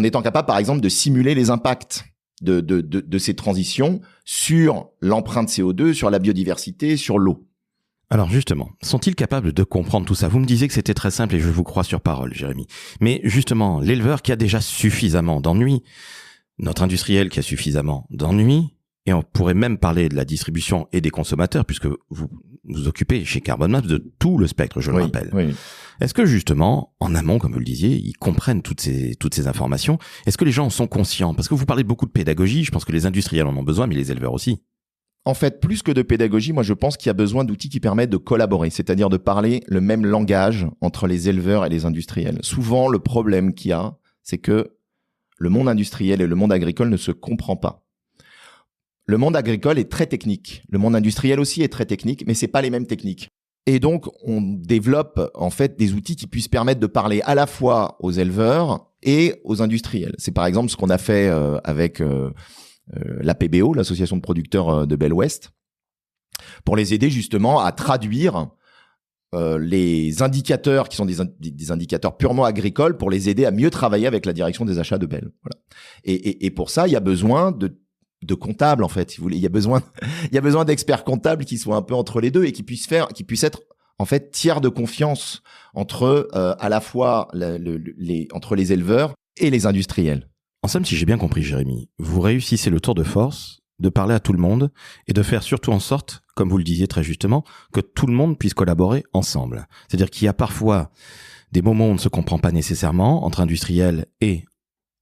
J: étant capable, par exemple, de simuler les impacts de ces transitions sur l'empreinte CO2, sur la biodiversité, sur l'eau.
D: Alors justement, sont-ils capables de comprendre tout ça? Vous me disiez que c'était très simple et je vous crois sur parole, Jérémy. Mais justement, l'éleveur qui a déjà suffisamment d'ennuis, notre industriel qui a suffisamment d'ennuis, et on pourrait même parler de la distribution et des consommateurs, puisque vous vous occupez chez Carbon Maps de tout le spectre, je le rappelle.
J: Oui.
D: Est-ce que justement, en amont, comme vous le disiez, ils comprennent toutes ces informations? Est-ce que les gens en sont conscients? Parce que vous parlez beaucoup de pédagogie, je pense que les industriels en ont besoin, mais les éleveurs aussi.
J: En fait, plus que de pédagogie, moi je pense qu'il y a besoin d'outils qui permettent de collaborer, c'est-à-dire de parler le même langage entre les éleveurs et les industriels. Souvent, le problème qu'il y a, c'est que le monde industriel et le monde agricole ne se comprend pas. Le monde agricole est très technique. Le monde industriel aussi est très technique, mais c'est pas les mêmes techniques. Et donc, on développe en fait des outils qui puissent permettre de parler à la fois aux éleveurs et aux industriels. C'est par exemple ce qu'on a fait avec l'APBO, l'association de producteurs de Bell West, pour les aider justement à traduire les indicateurs qui sont des indicateurs purement agricoles, pour les aider à mieux travailler avec la direction des achats de Bell. Voilà. Et pour ça, il y a besoin de comptables, en fait, si vous voulez. Il y a besoin d'experts comptables qui soient un peu entre les deux et qui puissent être, en fait, tiers de confiance entre, à la fois, entre les éleveurs et les industriels.
D: En somme, si j'ai bien compris, Jérémy, vous réussissez le tour de force de parler à tout le monde et de faire surtout en sorte, comme vous le disiez très justement, que tout le monde puisse collaborer ensemble. C'est-à-dire qu'il y a parfois des moments où on ne se comprend pas nécessairement entre industriels et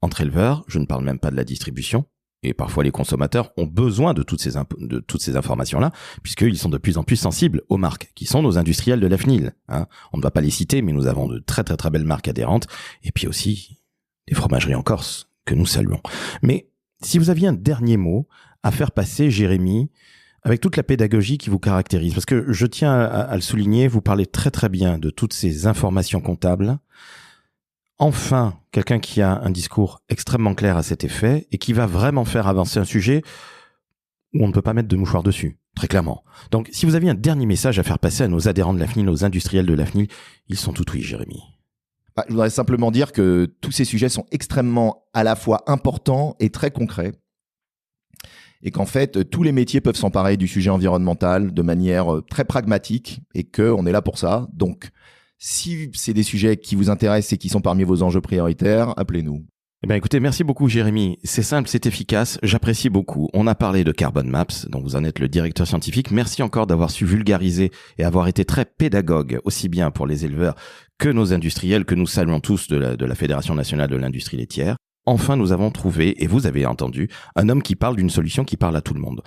D: entre éleveurs. Je ne parle même pas de la distribution. Et parfois, les consommateurs ont besoin de toutes ces informations-là, puisqu'ils sont de plus en plus sensibles aux marques, qui sont nos industriels de la FNIL. Hein. On ne va pas les citer, mais nous avons de très très très belles marques adhérentes, et puis aussi des fromageries en Corse, que nous saluons. Mais si vous aviez un dernier mot à faire passer, Jérémy, avec toute la pédagogie qui vous caractérise, parce que je tiens à le souligner, vous parlez très très bien de toutes ces informations comptables. Enfin, quelqu'un qui a un discours extrêmement clair à cet effet et qui va vraiment faire avancer un sujet où on ne peut pas mettre de mouchoir dessus, très clairement. Donc, si vous aviez un dernier message à faire passer à nos adhérents de la FNIL, aux industriels de la FNIL, ils sont tout oui, Jérémy.
J: Je voudrais simplement dire que tous ces sujets sont extrêmement à la fois importants et très concrets. Et qu'en fait, tous les métiers peuvent s'emparer du sujet environnemental de manière très pragmatique et qu'on est là pour ça. Donc, si c'est des sujets qui vous intéressent et qui sont parmi vos enjeux prioritaires, appelez-nous.
D: Eh bien, écoutez, merci beaucoup, Jérémy. C'est simple, c'est efficace. J'apprécie beaucoup. On a parlé de Carbon Maps, dont vous en êtes le directeur scientifique. Merci encore d'avoir su vulgariser et avoir été très pédagogue, aussi bien pour les éleveurs que nos industriels, que nous saluons tous de la Fédération nationale de l'industrie laitière. Enfin, nous avons trouvé, et vous avez entendu, un homme qui parle d'une solution qui parle à tout le monde.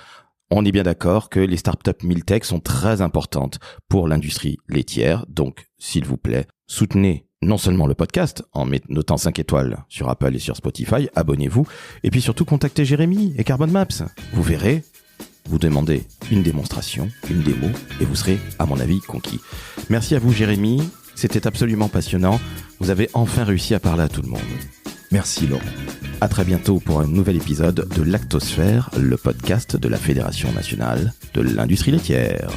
D: On est bien d'accord que les startups Miltech sont très importantes pour l'industrie laitière. Donc, s'il vous plaît, soutenez non seulement le podcast en notant 5 étoiles sur Apple et sur Spotify, abonnez-vous, et puis surtout contactez Jérémy et Carbon Maps. Vous verrez, vous demandez une démonstration, une démo, et vous serez, à mon avis, conquis. Merci à vous, Jérémy. C'était absolument passionnant. Vous avez enfin réussi à parler à tout le monde.
J: Merci, Laurent.
D: À très bientôt pour un nouvel épisode de Lactosphère, le podcast de la Fédération nationale de l'industrie laitière.